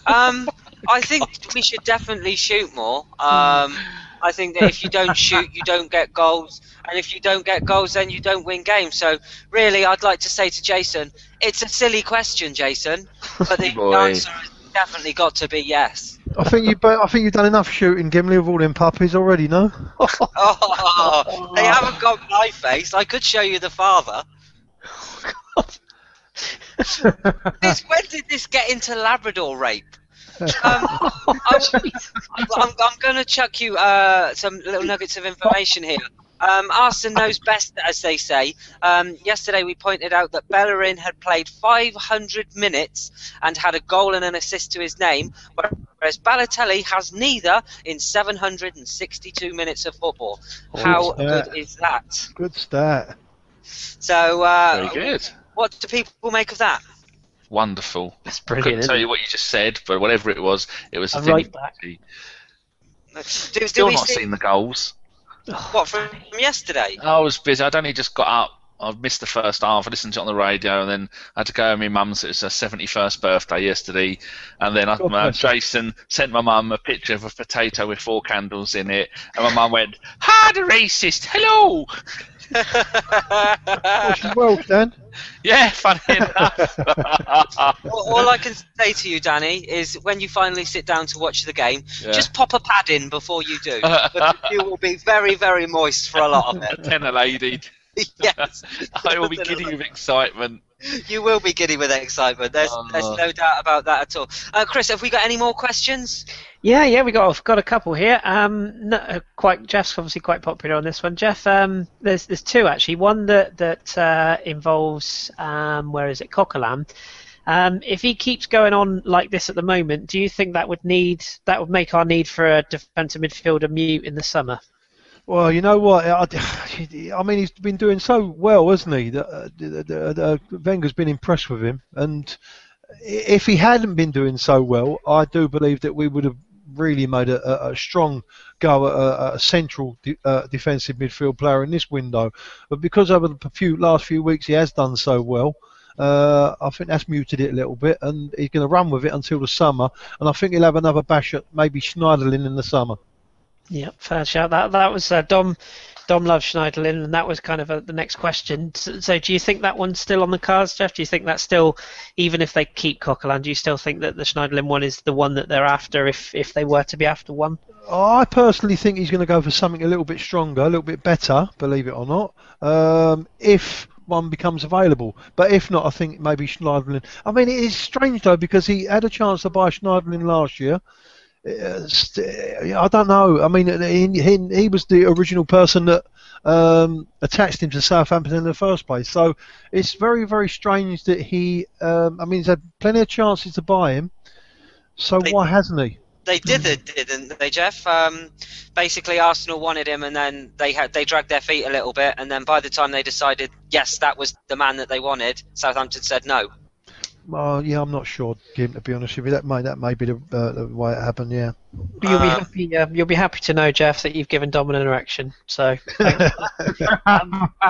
I think we should definitely shoot more. I think that if you don't shoot, you don't get goals. And if you don't get goals, then you don't win games. So, really, I'd like to say to Jason, it's a silly question, Jason. But the answer has definitely got to be yes. I think you've done enough shooting, Gimli, with all them puppies already, no? Oh, they haven't got my face. I could show you the father. When did this get into Labrador rape? I'm going to chuck you some little nuggets of information here. Arsene knows best, as they say. Yesterday we pointed out that Bellerin had played 500 minutes and had a goal and an assist to his name, whereas Balotelli has neither in 762 minutes of football. How good is that? Good stat. So, very good. What do people make of that? Wonderful. That's I brilliant. couldn't tell you what you just said, but whatever it was a thing. Right back. Still not seen the goals. What, from yesterday? I was busy. I'd only just got up. I've missed the first half. I listened to it on the radio, and then I had to go to my mum's. It was her 71st birthday yesterday, and then Jason sent my mum a picture of a potato with 4 candles in it, and my mum went, "Ha, the racist! Hello." She's Welsh, then. Yeah, funny enough. All I can say to you, Danny, is when you finally sit down to watch the game, just pop a pad in before you do. You will be very, very moist for a lot of it. A tenner lady. Yes. I will be giddy with excitement. You will be giddy with excitement. There's no doubt about that at all. Chris, have we got any more questions? Yeah, we've got a couple here. Geoff's obviously quite popular on this one. Geoff, there's 2 actually. One that involves Coquelin. If he keeps going on like this at the moment, do you think that would make our need for a defensive midfielder mute in the summer? Well, you know what? I mean, he's been doing so well, hasn't he? Wenger's been impressed with him, and if he hadn't been doing so well, I do believe that we would have really made a strong go at a central defensive midfield player in this window. But because over the last few weeks he has done so well, I think that's muted it a little bit, and he's going to run with it until the summer. And I think he'll have another bash at maybe Schneiderlin in the summer. Yeah, fair shout. That was Dom loves Schneiderlin, and that was kind of the next question. So do you think that one's still on the cards, Geoff? Do you think that's still, even if they keep Coquelin, do you still think that the Schneiderlin one is the one that they're after if they were to be after one? I personally think he's going to go for something a little bit stronger, a little bit better, believe it or not, if one becomes available. But if not, I think maybe Schneiderlin. I mean, it is strange though, because he had a chance to buy Schneiderlin last year. I don't know. I mean, he was the original person that attached him to Southampton in the first place. So it's very, very strange that he. I mean, he's had plenty of chances to buy him. So why hasn't he? They didn't they, Geoff? Basically, Arsenal wanted him, and then they dragged their feet a little bit, and then by the time they decided, yes, that was the man that they wanted, Southampton said no. Yeah, I'm not sure, Gim, to be honest with you. That may be the way it happened. Yeah. You'll be happy to know, Geoff, that you've given Dom an erection. So,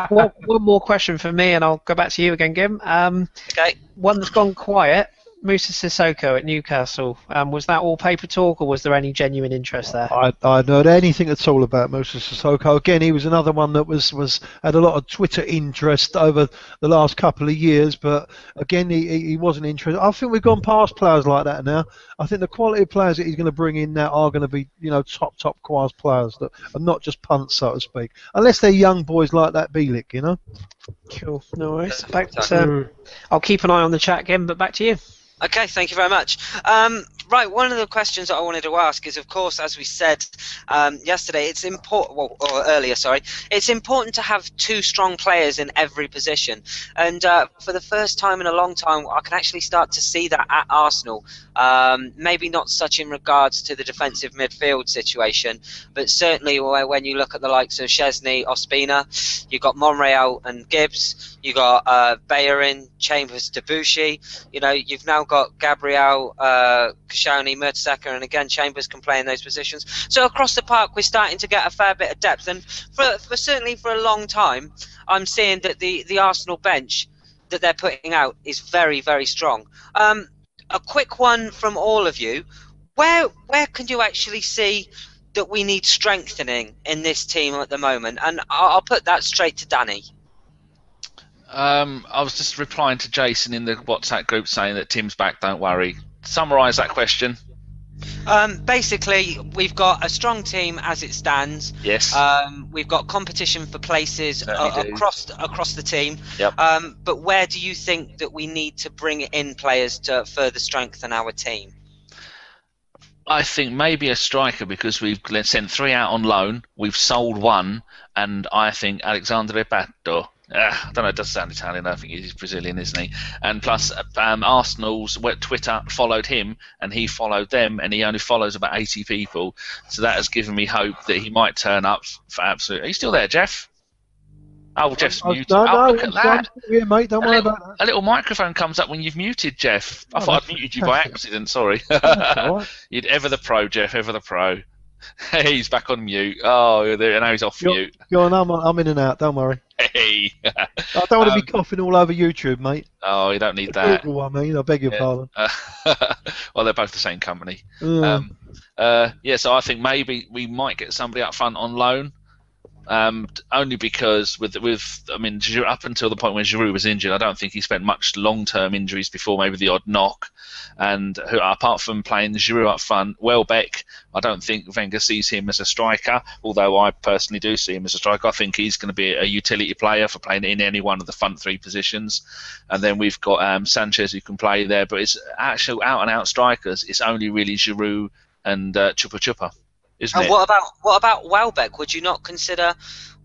one more question for me, and I'll go back to you again, Gim. Okay. One that's gone quiet. Musa Sissoko at Newcastle. Was that all paper talk, or was there any genuine interest there? I hadn't heard anything at all about Musa Sissoko. Again, he was another one that had a lot of Twitter interest over the last couple of years, but again, he wasn't interested. I think we've gone past players like that now. I think the quality of players that he's going to bring in now are going to be, top class players that are not just punts, so to speak. Unless they're young boys like that Bielik, Cool. No worries. I'll keep an eye on the chat again, but back to you. Okay, thank you very much. Right, one of the questions that I wanted to ask is, of course, as we said yesterday, it's important, or earlier, sorry, it's important to have two strong players in every position. And for the first time in a long time, I can actually start to see that at Arsenal. Maybe not such in regards to the defensive midfield situation, but certainly when you look at the likes of Szczesny, Ospina, you've got Monreal and Gibbs, you've got Bellerin, Chambers, Debussy, you know, you've now got Gabriel, Koscielny, Mertesacker, and again Chambers can play in those positions. So across the park we're starting to get a fair bit of depth, and for certainly for a long time I'm seeing that the Arsenal bench that they're putting out is very, very strong. A quick one from all of you: where can you actually see that we need strengthening in this team at the moment? And I'll put that straight to Danny. I was just replying to Jason in the WhatsApp group saying that Tim's back, don't worry. Summarise that question. Basically, we've got a strong team as it stands. Yes. We've got competition for places across the team. Yep. But where do you think that we need to bring in players to further strengthen our team? I think maybe a striker, because we've sent 3 out on loan, we've sold 1, and I think Alexandre Repato. I don't know, it does sound Italian, I think he's Brazilian, isn't he? And plus, Arsenal's Twitter followed him, and he followed them, and he only follows about 80 people. So that has given me hope that he might turn up for absolute... Are you still there, Geoff? Oh, Jeff's muted. No, look at that. Yeah, mate, don't worry about that. A little microphone comes up when you've muted, Geoff. I thought I'd muted you by accident, sorry. Right. You'd ever the pro, Geoff, ever the pro. He's back on mute. Oh, now he's off mute. Go on, I'm in and out, don't worry. Hey. I don't want to be coughing all over YouTube, mate. Oh, you don't need that. Google, I mean, I beg your pardon. Well, they're both the same company. Yeah. So I think maybe we might get somebody up front on loan. Only because Giroud, up until the point when Giroud was injured, I don't think he spent much long-term injuries before maybe the odd knock. And apart from playing Giroud up front, Welbeck, I don't think Wenger sees him as a striker, although I personally do see him as a striker. I think he's going to be a utility player for playing in any one of the front 3 positions. And then we've got Sanchez who can play there, but it's actual out-and-out strikers. It's only really Giroud and Chupa Chupa. And what about Welbeck? Would you not consider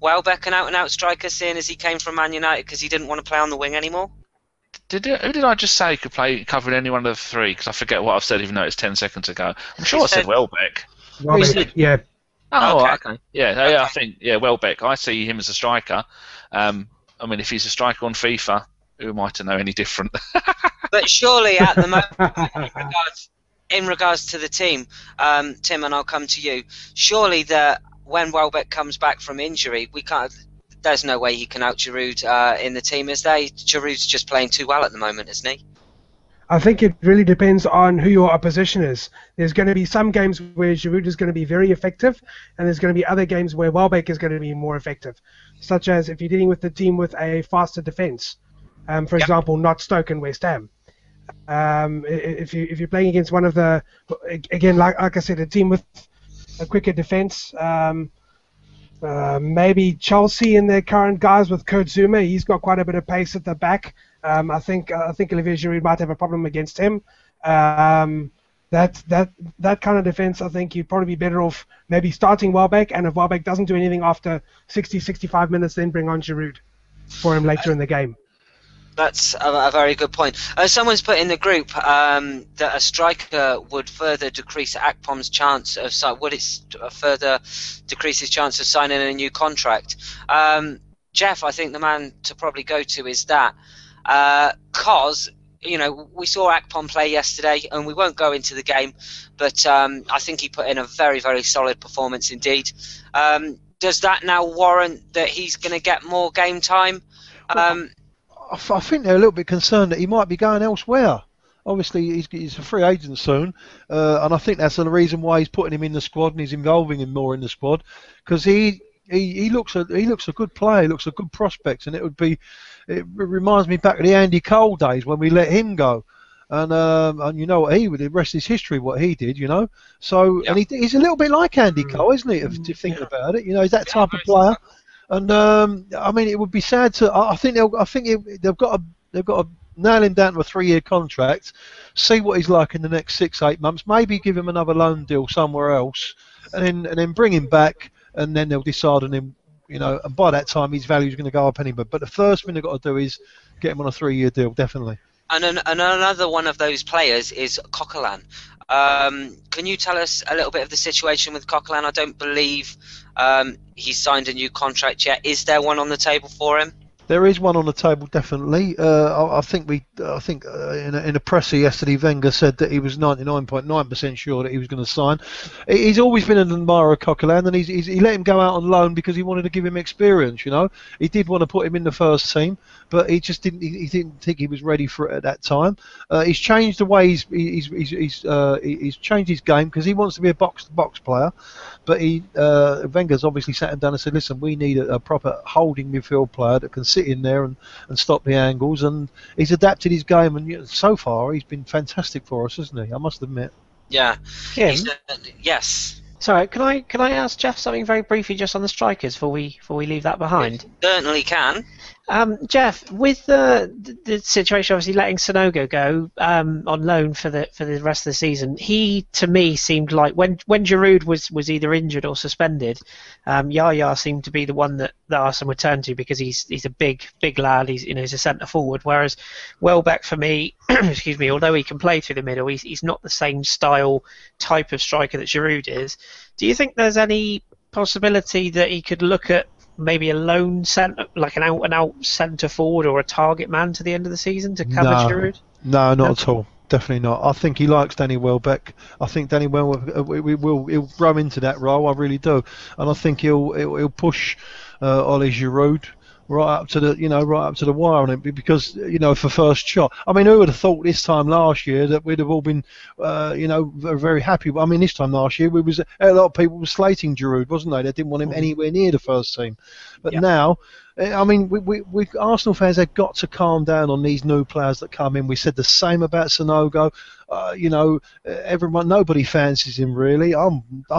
Welbeck an out-and-out striker, seeing as he came from Man United because he didn't want to play on the wing anymore? Who did I just say could play covering any one of the 3? Because I forget what I've said, even though it's 10 seconds ago. I'm sure I said Welbeck. Welbeck, yeah. Oh, okay. Yeah, I think Welbeck. I see him as a striker. If he's a striker on FIFA, who am I to know any different? But surely at the moment, in regards to the team, Tim, and I'll come to you. Surely that when Welbeck comes back from injury, we can't. There's no way he can out Giroud in the team, is there? Giroud's just playing too well at the moment, isn't he? I think it really depends on who your opposition is. There's going to be some games where Giroud is going to be very effective, and there's going to be other games where Welbeck is going to be more effective, such as if you're dealing with the team with a faster defence. For example, not Stoke and West Ham. If you're playing against one of the, again, like I said, a team with a quicker defence, maybe Chelsea in their current guys with Kurt Zouma, he's got quite a bit of pace at the back. I think Olivier Giroud might have a problem against him. That kind of defence, I think you'd probably be better off maybe starting Welbeck, and if Welbeck doesn't do anything after 60-65 minutes, then bring on Giroud for him later in the game. That's a very good point. Someone's put in the group that a striker would further decrease Akpom's chance of further decrease his chance of signing a new contract. Geoff, I think the man to probably go to is that, because we saw Akpom play yesterday, and we won't go into the game, but I think he put in a very, very solid performance indeed. Does that now warrant that he's going to get more game time? I think they're a little bit concerned that he might be going elsewhere. Obviously, he's a free agent soon, and I think that's the reason why he's putting him in the squad and he's involving him more in the squad, because he looks a good player, he looks a good prospect, and it reminds me back of the Andy Cole days when we let him go, and you know what the rest is history. What he did, So and he's a little bit like Andy Cole, isn't he? If you think about it, he's that type of player. And it would be sad to. I think they've got to nail him down to a 3-year contract, see what he's like in the next 6-8 months, maybe give him another loan deal somewhere else, and then bring him back, and then they'll decide on him, you know, and by that time his value is going to go up anyway. But the first thing they've got to do is get him on a 3-year deal, definitely. And another one of those players is Coquelin. Can you tell us a little bit of the situation with Coquelin? I don't believe he's signed a new contract yet. Is there one on the table for him? There is one on the table, definitely. I think in a presser yesterday, Wenger said that he was 99.9% sure that he was going to sign. He's always been an admirer of Coquelin, and he let him go out on loan because he wanted to give him experience. You know, he did want to put him in the first team, but he just didn't. He didn't think he was ready for it at that time. He's changed the way he's changed his game because he wants to be a box-to-box player. But Wenger's obviously sat him down and said, listen, we need a proper holding midfield player that can sit in there and stop the angles. And he's adapted his game, and so far he's been fantastic for us, hasn't he? I must admit. Yeah. Kim? Yes. Sorry, can I ask Geoff something very briefly just on the strikers before we leave that behind? Certainly can. Geoff, with the situation, obviously letting Sonogo go on loan for the rest of the season, he to me seemed like when Giroud was either injured or suspended, Yaya seemed to be the one that Arsenal would turn to because he's a big lad. He's a centre forward, whereas Welbeck for me, excuse me, although he can play through the middle, he's not the same type of striker that Giroud is. Do you think there's any possibility that he could look at maybe a lone centre, like an out-and-out centre forward or a target man to the end of the season to cover Giroud? No, not at all. Definitely not. I think he likes Danny Welbeck. I think Danny Welbeck he'll grow into that role. I really do, and I think he'll push Ollie Giroud right up to the wire on it because for first shot. I mean, who would have thought this time last year that we'd have all been very happy. I mean, this time last year a lot of people were slating Giroud, wasn't they? They didn't want him anywhere near the first team. But now, I mean, we Arsenal fans have got to calm down on these new players that come in. We said the same about Sonogo. Nobody fancies him really. I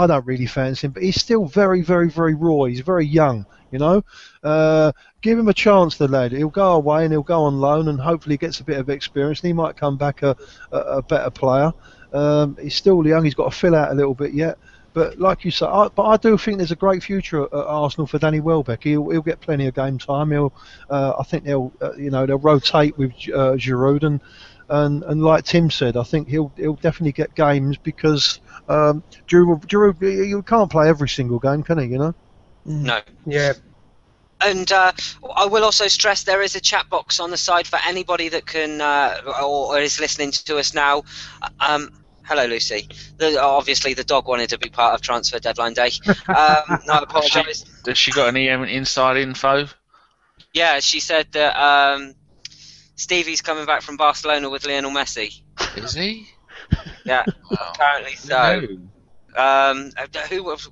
don't really fancy him, but he's still very, very, very raw. He's very young. Give him a chance, the lad. He'll go away and he'll go on loan, and hopefully he gets a bit of experience, and he might come back a better player. He's still young. He's got to fill out a little bit yet. But like you say, I do think there's a great future at Arsenal for Danny Welbeck. He'll get plenty of game time. I think they'll rotate with Giroud, and like Tim said, I think he'll definitely get games because Giroud you can't play every single game, can he? No. Yeah. And I will also stress there is a chat box on the side for anybody that can or is listening to us now. Hello, Lucy. Obviously, the dog wanted to be part of transfer deadline day. I apologise. Has she got any inside info? Yeah, she said that Stevie's coming back from Barcelona with Lionel Messi. Is he? Yeah, apparently so. Well,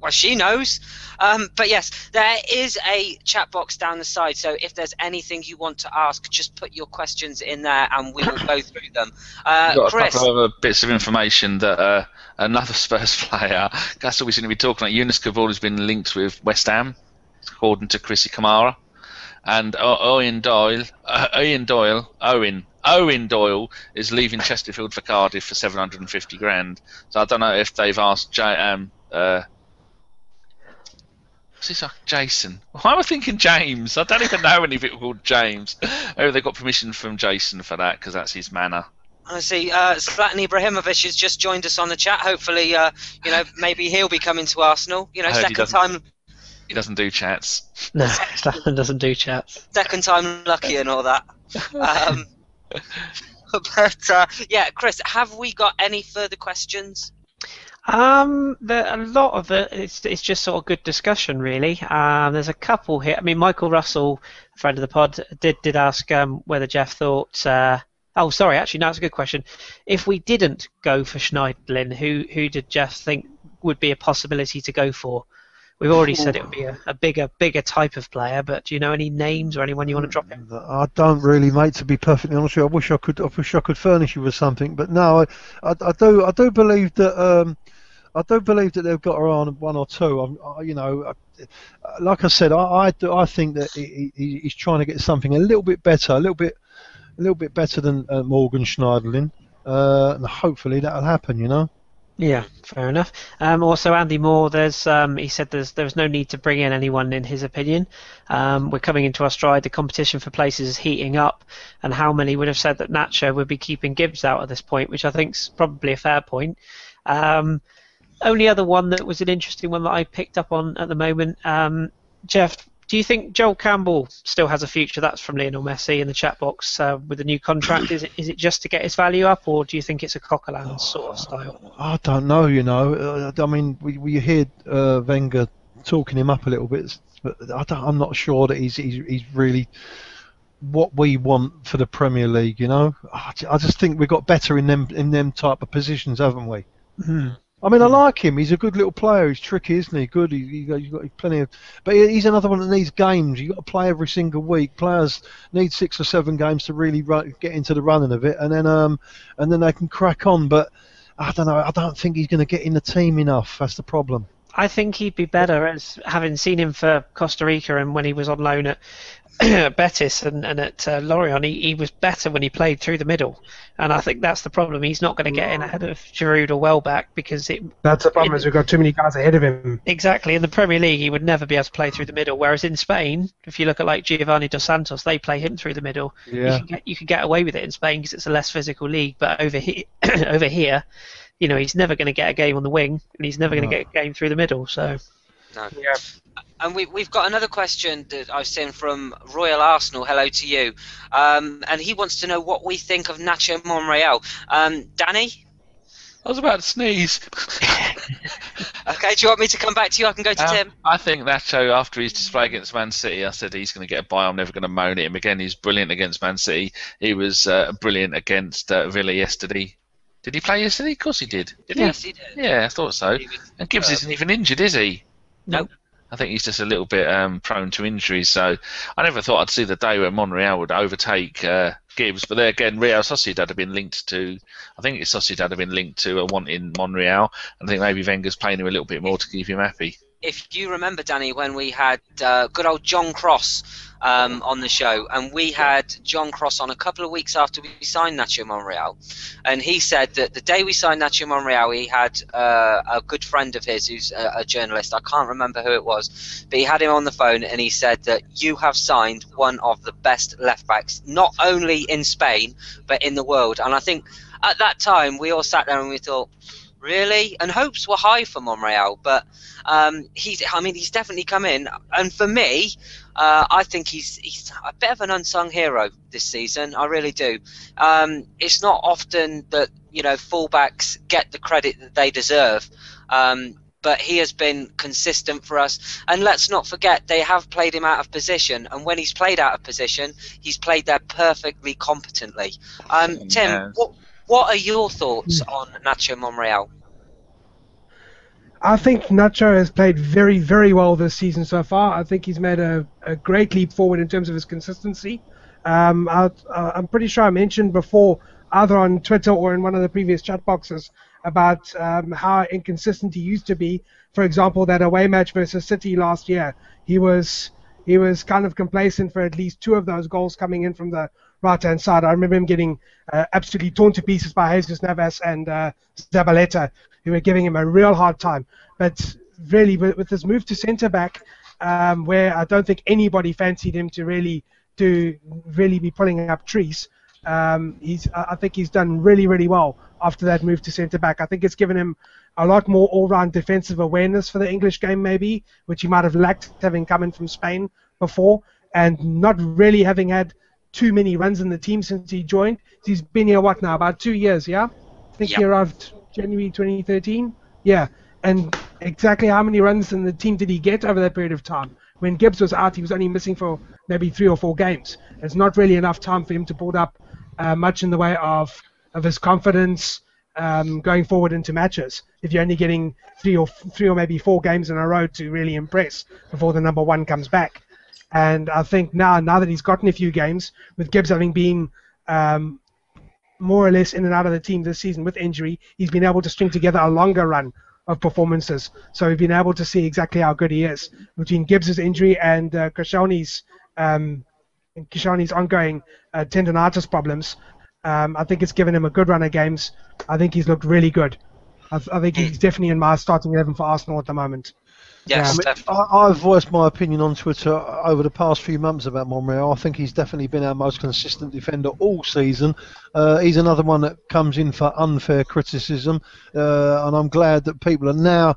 she knows. But yes, there is a chat box down the side, so if there's anything you want to ask, just put your questions in there and we will go through them. Got Kris, a couple of bits of information that another Spurs player, that's what we're going to be talking about. Yunus Cavall has been linked with West Ham, according to Chrissy Kamara. And Owen Doyle is leaving Chesterfield for Cardiff for 750 grand. So I don't know if they've asked Jason. Why am I thinking James? I don't even know any people called James. Maybe they got permission from Jason for that because that's his manner. I see. Zlatan Ibrahimovic has just joined us on the chat. Hopefully, maybe he'll be coming to Arsenal. Second time. He doesn't do chats. No, Zlatan doesn't do chats. Second time lucky and all that. But Kris, have we got any further questions? A lot of it, it's just sort of good discussion, really. There's a couple here. I mean, Michael Russell, a friend of the pod, did ask whether Geoff thought. Oh, sorry. Actually, no, it's a good question. If we didn't go for Schneiderlin, who did Geoff think would be a possibility to go for? We've already said it would be a bigger type of player, but do you know any names or anyone you want to drop in? I don't really, mate. To be perfectly honest with you, I wish I could furnish you with something, but no, I do believe that. I do believe that they've got around one or two. Like I said, I think that he's trying to get something a little bit better, a little bit. little bit better than Morgan Schneiderlin, and hopefully that'll happen. You know. Yeah, fair enough. Also, Andy Moore, he said there was no need to bring in anyone in his opinion. We're coming into our stride. The competition for places is heating up, and how many would have said that Nacho would be keeping Gibbs out at this point, which I think is probably a fair point. Only other one that was an interesting one that I picked up on at the moment, Geoff. Do you think Joel Campbell still has a future? That's from Lionel Messi in the chat box with the new contract. Is it just to get his value up, or do you think it's a Coquelin sort of style? I don't know. You know, I mean, we hear Wenger talking him up a little bit, but I'm not sure that he's really what we want for the Premier League. You know, I just think we've got better in them type of positions, haven't we? Mm-hmm. I mean, I like him. He's a good little player. He's tricky, isn't he? Good. He's got plenty of. But he's another one that needs games. You've got to play every single week. Players need 6 or 7 games to really get into the running of it, and then they can crack on. But I don't know. I don't think he's going to get in the team enough. That's the problem. I think he'd be better, as having seen him for Costa Rica and when he was on loan at Betis and at Lorient, he was better when he played through the middle. And I think that's the problem. He's not going to get in ahead of Giroud or Welbeck because that's the problem. Is we've got too many guys ahead of him. Exactly. In the Premier League, he would never be able to play through the middle. Whereas in Spain, if you look at like Giovanni Dos Santos, they play him through the middle. Yeah. You can get away with it in Spain because it's a less physical league. But over here, you know, he's never going to get a game on the wing, and he's never going to get a game through the middle. So, No. yeah. And we've got another question that I've seen from Royal Arsenal. Hello to you. And he wants to know what we think of Nacho Monreal. Danny? I was about to sneeze. Okay, do you want me to come back to you? I can go to Tim. I think Nacho, after his display against Man City, I said he's going to get a bye. I'm never going to moan at him again. He's brilliant against Man City. He was brilliant against Villa yesterday. Did he play yesterday? Of course he did. Yes, he did. Yeah, I thought so. And Gibbs isn't even injured, is he? Nope. I think he's just a little bit prone to injuries. So I never thought I'd see the day where Monreal would overtake Gibbs. But there again, Real Sociedad have been linked to. I think it's Sociedad have been linked to wanting Monreal. And I think maybe Wenger's paying him a little bit more to keep him happy. If you remember, Danny, when we had good old John Cross on the show, and we had John Cross on a couple of weeks after we signed Nacho Monreal, and he said that the day we signed Nacho Monreal, he had a good friend of his who's a journalist. I can't remember who it was, but he had him on the phone, and he said that you have signed one of the best left-backs, not only in Spain, but in the world. And I think at that time, we all sat there and we thought, really? And hopes were high for Monreal, but he's definitely come in. And for me, I think he's a bit of an unsung hero this season. I really do. It's not often that, you know, fullbacks get the credit that they deserve. But he has been consistent for us. And let's not forget, they have played him out of position. And when he's played out of position, he's played there perfectly competently. Tim, what are your thoughts on Nacho Monreal? I think Nacho has played very, very well this season so far. I think he's made a great leap forward in terms of his consistency. I'm pretty sure I mentioned before, either on Twitter or in one of the previous chat boxes, about how inconsistent he used to be. For example, that away match versus City last year, he was kind of complacent for at least 2 of those goals coming in from the right-hand side. I remember him getting absolutely torn to pieces by Jesus Navas and Zabaleta, who were giving him a real hard time. But really, with his move to centre-back, where I don't think anybody fancied him to really be pulling up trees, I think he's done really, really well after that move to centre-back. I think it's given him a lot more all-round defensive awareness for the English game, maybe, which he might have lacked having come in from Spain before, and not really having had too many runs in the team since he joined. He's been here, what now, about 2 years, yeah? I think he arrived January 2013. Yeah, and exactly how many runs in the team did he get over that period of time? When Gibbs was out, he was only missing for maybe 3 or 4 games. It's not really enough time for him to build up much in the way of his confidence going forward into matches. If you're only getting 3 or maybe 4 games in a row to really impress before the number 1 comes back. And I think now that he's gotten a few games, with Gibbs having been more or less in and out of the team this season with injury, he's been able to string together a longer run of performances. So we've been able to see exactly how good he is. Between Gibbs' injury and Koscielny's Kishani's ongoing tendonitis problems, I think it's given him a good run of games. I think he's looked really good. I think he's definitely in my starting 11 for Arsenal at the moment. Yes, Yeah. definitely. I've voiced my opinion on Twitter over the past few months about Monreal. I think he's definitely been our most consistent defender all season. He's another one that comes in for unfair criticism, and I'm glad that people are now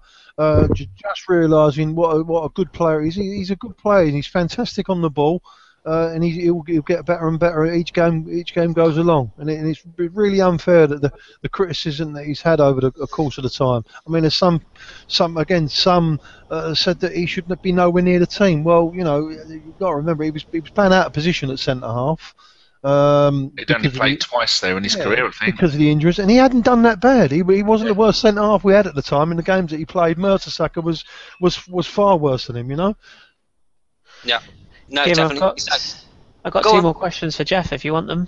just realising what a good player he is. He's a good player, and he's fantastic on the ball. And he'll get better and better each game goes along, and it's really unfair that the criticism that he's had over the course of the time. I mean, there's some said that he shouldn't be nowhere near the team. Well, you've got to remember he was playing out of position at centre half. He'd only played twice there in his career, I think, because of the injuries, and he hadn't done that bad. He wasn't the worst centre half we had at the time. In the games that he played, Mertesacker was far worse than him. Yeah. No, Kim, definitely. I've got Go two on. more questions for Geoff if you want them.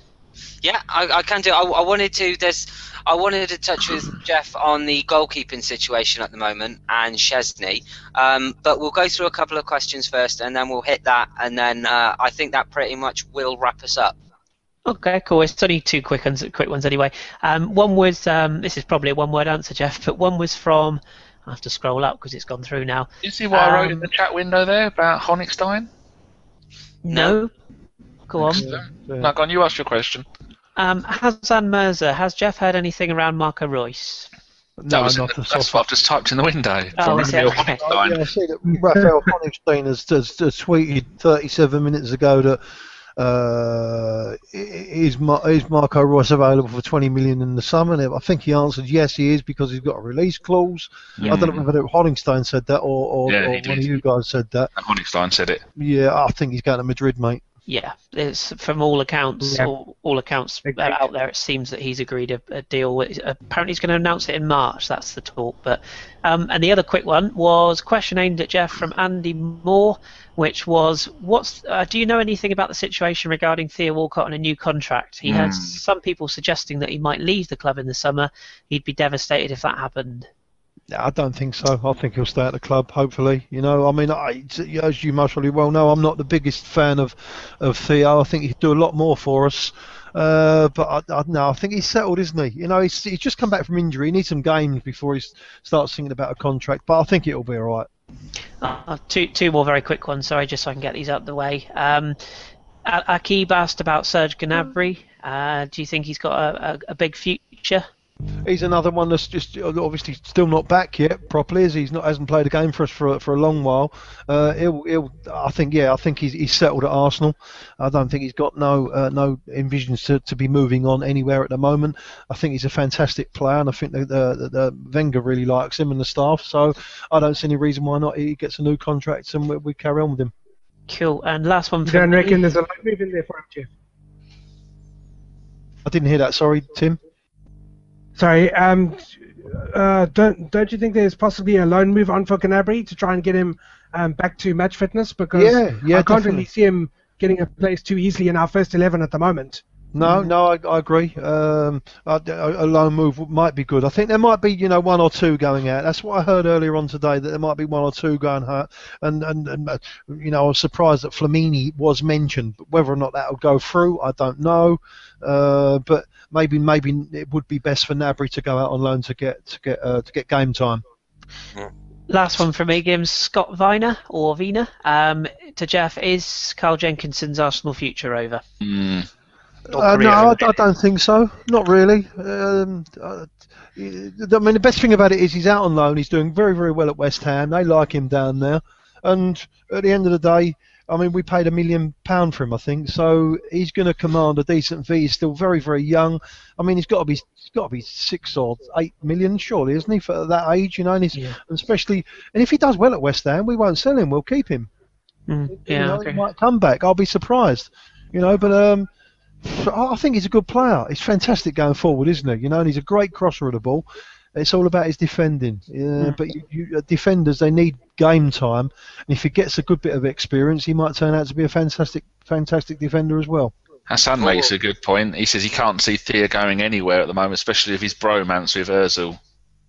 Yeah, I can do. I wanted to touch with Geoff on the goalkeeping situation at the moment and Chesney, but we'll go through a couple of questions first, and then we'll hit that, and then I think that pretty much will wrap us up. Okay, cool. It's only two quick ones anyway. One was this is probably a one-word answer, Geoff, but one was from. I have to scroll up because it's gone through now. You see what I wrote in the chat window there about Honigstein? No. Go on. No, go on, you ask your question. Hassan Mirza, has Geoff heard anything around Marco Reus? That's what I've just typed in the window. Oh, is it? Okay. Honigstein. I see that Raphael Honigstein has tweeted 37 minutes ago that is Marco Reus available for 20 million in the summer? And I think he answered yes, he is, because he's got a release clause. I don't know whether Honigstein said that or one of you guys said that. Honigstein said it. Yeah, I think he's going to Madrid, mate. Yeah, it's from all accounts. All accounts out there. It seems that he's agreed a deal. Apparently, he's going to announce it in March. That's the talk. But and the other quick one was a question aimed at Geoff from Andy Moore, which was, do you know anything about the situation regarding Theo Walcott and a new contract? He had some people suggesting that he might leave the club in the summer. He'd be devastated if that happened. I don't think so. I think he'll stay at the club, hopefully. I mean, as you most probably well know, I'm not the biggest fan of Theo. I think he'd do a lot more for us. But I think he's settled, isn't he? He's just come back from injury. He needs some games before he starts thinking about a contract. But I think it'll be all right. Two more very quick ones, sorry, just so I can get these out of the way. Akib asked about Serge Gnabry. Do you think he's got a big future? He's another one that's just obviously still not back yet properly, as hasn't played a game for us for a long while. I think he's settled at Arsenal. I don't think he's got no envisions to be moving on anywhere at the moment. I think he's a fantastic player, and I think the Wenger really likes him and the staff. So I don't see any reason why not he gets a new contract and we carry on with him. Cool. And last one. You don't reckon there's a loan move in there for him, Geoff? I didn't hear that. Sorry, Tim. Sorry, don't you think there's possibly a loan move on for Gnabry to try and get him back to match fitness? Because I can't really see him getting a place too easily in our first 11 at the moment. No, I agree. A loan move might be good. I think there might be, one or two going out. That's what I heard earlier on today, that there might be one or two going out. And I was surprised that Flamini was mentioned, but whether or not that will go through, I don't know. But maybe it would be best for Gnabry to go out on loan to get game time. Last one from me, Gims. Scott Viner to Geoff, is Carl Jenkinson's Arsenal future over? No, I don't think so. Not really. I mean, the best thing about it is he's out on loan. He's doing very, very well at West Ham. They like him down there. And at the end of the day, I mean, we paid £1 million for him, I think. So he's going to command a decent fee. He's still very, very young. I mean, he's got to be 6 or 8 million, surely, isn't he, for that age? And especially, and if he does well at West Ham, we won't sell him. We'll keep him. He might come back. I'll be surprised. But. I think he's a good player. He's fantastic going forward, isn't he? And he's a great crosser of the ball. It's all about his defending. But defenders, they need game time. And if he gets a good bit of experience, he might turn out to be a fantastic defender as well. Hassan makes a good point. He says he can't see Thea going anywhere at the moment, especially if he's bromance with Ozil.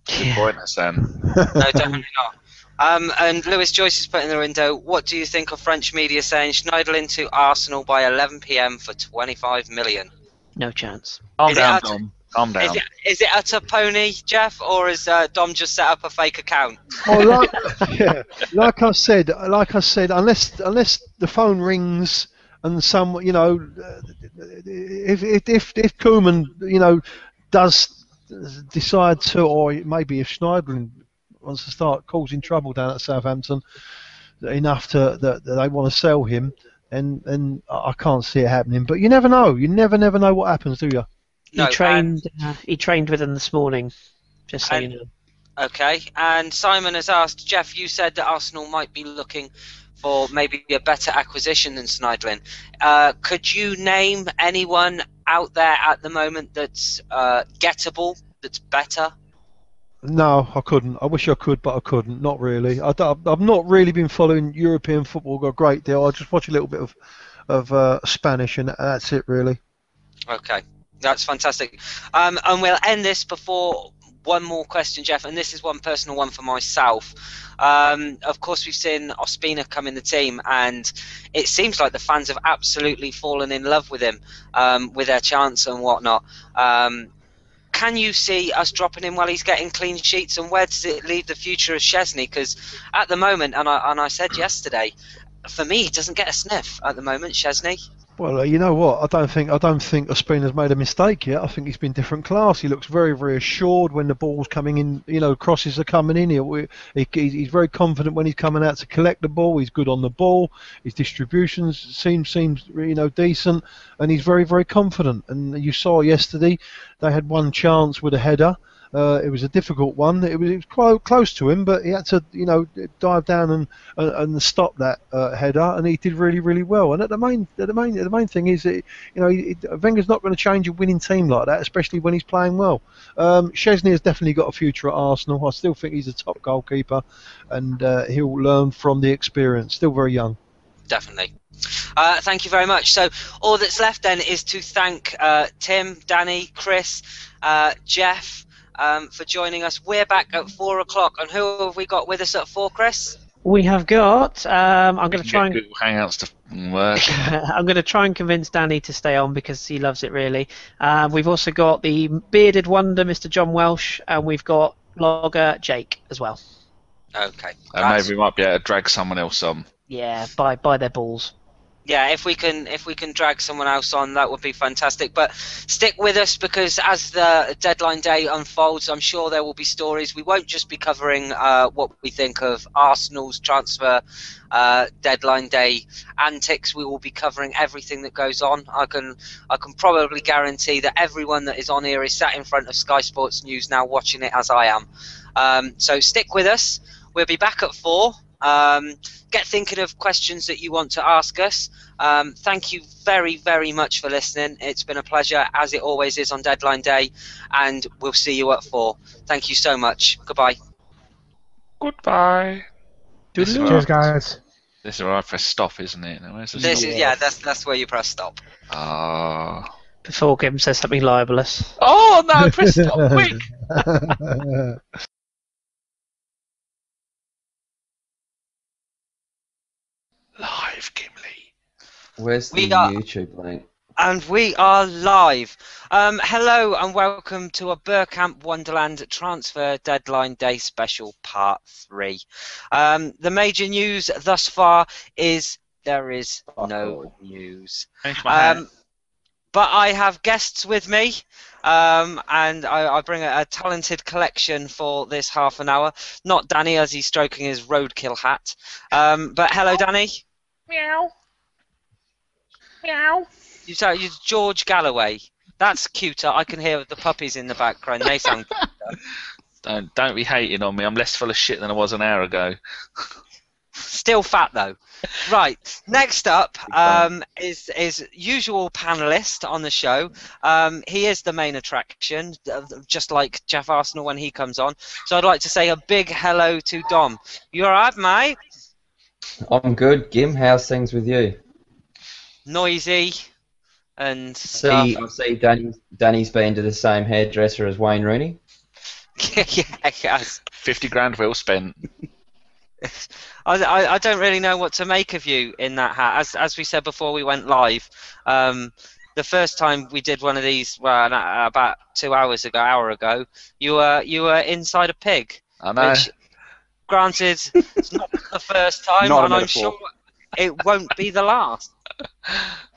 Good point, Hassan. No, definitely not. And Lewis Joyce has put in the window, what do you think of French media saying Schneiderlin to Arsenal by 11 p.m. for 25 million? No chance. Calm Is it down, utter- Dom. Calm down. Is it utter pony, Geoff, or has Dom just set up a fake account? Oh, like I said, unless the phone rings and if Koeman, does decide to, or maybe if Schneiderlin wants to start causing trouble down at Southampton enough that they want to sell him, and I can't see it happening. But you never know. You never know what happens, do you? No, He trained with them this morning, just so you know. Okay, and Simon has asked, Geoff, you said that Arsenal might be looking for maybe a better acquisition than Schneiderlin. Could you name anyone out there at the moment that's gettable, that's better? No, I couldn't. I wish I could, but I couldn't. Not really. I've not really been following European football a great deal. I just watch a little bit of Spanish, and that's it, really. Okay, that's fantastic. And we'll end this before one more question, Geoff, and this is one personal one for myself. Of course, we've seen Ospina come in the team, and it seems like the fans have absolutely fallen in love with him, with their chants and whatnot. Can you see us dropping him while he's getting clean sheets, and where does it leave the future of Szczesny? Because at the moment, and I said yesterday, for me, he doesn't get a sniff at the moment, Szczesny. Well, you know what? I don't think Ospina's made a mistake yet. I think he's been different class. He looks very, very assured when the ball's coming in. Crosses are coming in. He's very confident when he's coming out to collect the ball. He's good on the ball. His distributions seems decent, and he's very, very confident. And you saw yesterday they had one chance with a header. It was a difficult one. It was quite close to him, but he had to, dive down and stop that header, and he did really, really well. And the main thing is that, Wenger's not going to change a winning team like that, especially when he's playing well. Szczesny has definitely got a future at Arsenal. I still think he's a top goalkeeper, and he'll learn from the experience. Still very young. Definitely. Thank you very much. So all that's left then is to thank Tim, Danny, Kris, Geoff, for joining us. We're back at 4 o'clock, and who have we got with us at 4, Kris? We have got. I'm going to try and Google Hangouts to work. I'm going to try and convince Danny to stay on because he loves it really. We've also got the bearded wonder, Mr. John Welsh, and we've got blogger Jake as well. Okay. And maybe we might be able to drag someone else on. Yeah, buy their balls. Yeah, if we can drag someone else on, that would be fantastic. But stick with us, because as the deadline day unfolds, I'm sure there will be stories. We won't just be covering what we think of Arsenal's transfer deadline day antics. We will be covering everything that goes on. I can probably guarantee that everyone that is on here is sat in front of Sky Sports News now, watching it as I am. So stick with us. We'll be back at 4. Get thinking of questions that you want to ask us. Thank you very, very much for listening. It's been a pleasure, as it always is on deadline day, and we'll see you at 4. Thank you so much. Goodbye. Goodbye. Cheers, guys. This is where I press stop, isn't it? That's where you press stop. Before Kim says something libelous. Oh no! Press stop, quick! Live, Gimli. Where's the YouTube link? And we are live. Hello and welcome to a Bergkamp Wonderland transfer deadline day special part 3. The major news thus far is there is no news. But I have guests with me, and I bring a talented collection for this half an hour. Not Danny, as he's stroking his roadkill hat. But hello, Danny. Meow. Meow. You're George Galloway. That's cuter. I can hear the puppies in the background. They sound cuter. Don't be hating on me. I'm less full of shit than I was an hour ago. Still fat though. Right. Next up is usual panelist on the show. He is the main attraction, just like Geoff Arsenal when he comes on. So I'd like to say a big hello to Dom. You alright, mate? I'm good. Gim, how's things with you? Noisy and I see Danny's been to the same hairdresser as Wayne Rooney. Yeah, he has. 50 grand well spent. I don't really know what to make of you in that hat. As we said before we went live, the first time we did one of these, well, about 2 hours ago, you were inside a pig. I know. Which, granted, it's not the first time, Not a and I'm metaphor. sure it won't be the last.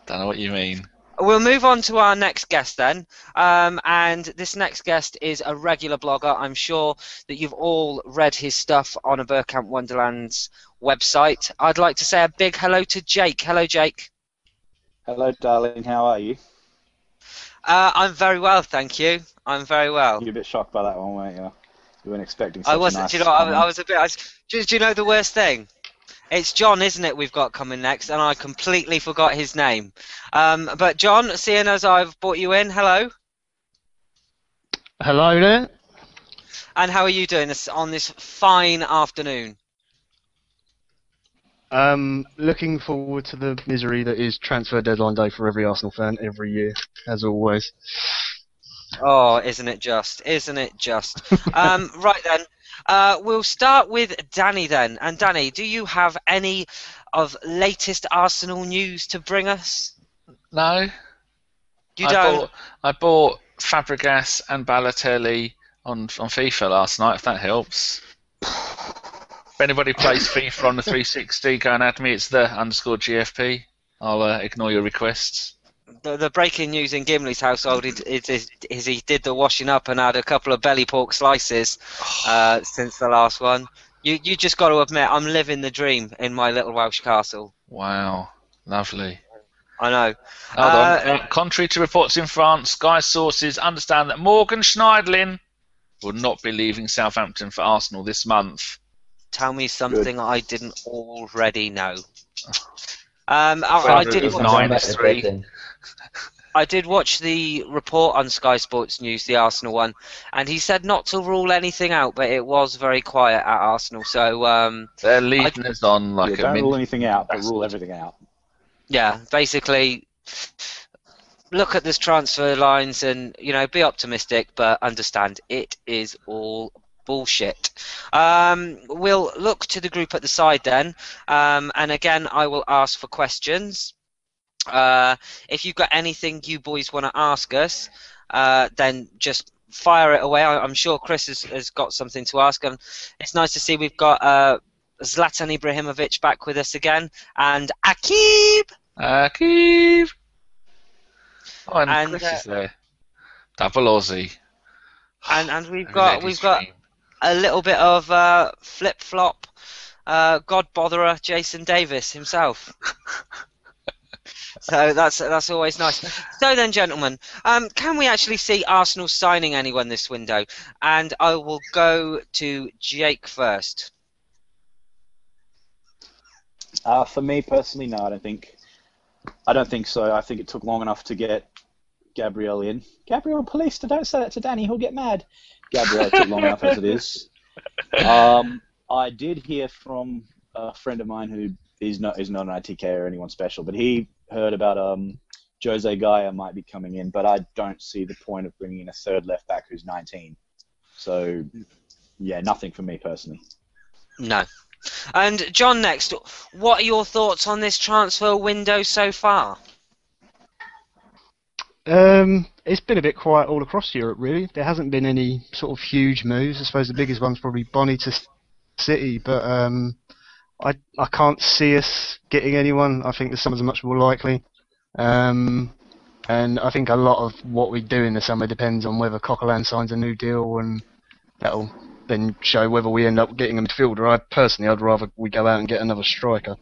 Don't know what you mean. We'll move on to our next guest then, and this next guest is a regular blogger. I'm sure that you've all read his stuff on a Bergkamp Wonderland's website. I'd like to say a big hello to Jake. Hello, Jake. Hello, darling. How are you? I'm very well, thank you. I'm very well. You're a bit shocked by that one, weren't you? You weren't expecting such I wasn't. a nice Do you know? I was a bit. Do you know the worst thing? It's John, isn't it? We've got coming next, and I completely forgot his name. But John, seeing as I've brought you in, hello. Hello there. And how are you doing on this fine afternoon? Looking forward to the misery that is transfer deadline day for every Arsenal fan every year, as always. Oh, isn't it just? Isn't it just? Right then. We'll start with Danny then. And Danny, do you have any of latest Arsenal news to bring us? No. You don't? I bought Fabregas and Balotelli on FIFA last night, if that helps. If anybody plays FIFA on the 360, go and add me. It's _GFP. I'll ignore your requests. The breaking news in Gimli's household is he did the washing up and had a couple of belly pork slices since the last one. You just got to admit, I'm living the dream in my little Welsh castle. Wow, lovely. I know. Hold on. Contrary to reports in France, Sky sources understand that Morgan Schneidlin will not be leaving Southampton for Arsenal this month. Tell me something I didn't already know. I did watch the report on Sky Sports News, the Arsenal one, and he said not to rule anything out, but it was very quiet at Arsenal. So they're leading us on like don't rule anything out, but rule everything out. Yeah, basically, look at this transfer lines and be optimistic, but understand it is all bullshit. We'll look to the group at the side then, and again I will ask for questions. If you've got anything you boys want to ask us, then just fire it away. I'm sure Kris has got something to ask. And it's nice to see we've got Zlatan Ibrahimovic back with us again, and Akib. Oh, and Kris is there. Double Aussie. And we've got a little bit of flip flop, God botherer Jason Davis himself. So that's always nice. So then, gentlemen, can we actually see Arsenal signing anyone this window? And I will go to Jake first. For me personally, no, I don't think so. I think it took long enough to get Gabriel in. Gabriel, police, don't say that to Danny, he'll get mad. Gabriel took long enough as it is. I did hear from a friend of mine who is not an ITK or anyone special, but he heard about Jose Gaia might be coming in, but I don't see the point of bringing in a third left back who's 19. So, yeah, nothing for me personally. No. And John, next, what are your thoughts on this transfer window so far? It's been a bit quiet all across Europe, really. There hasn't been any sort of huge moves. I suppose the biggest one's probably Bonnie to City, but I can't see us getting anyone. I think the summers are much more likely. And I think a lot of what we do in the summer depends on whether Coquelin signs a new deal, and that'll then show whether we end up getting a midfielder. I'd rather we go out and get another striker.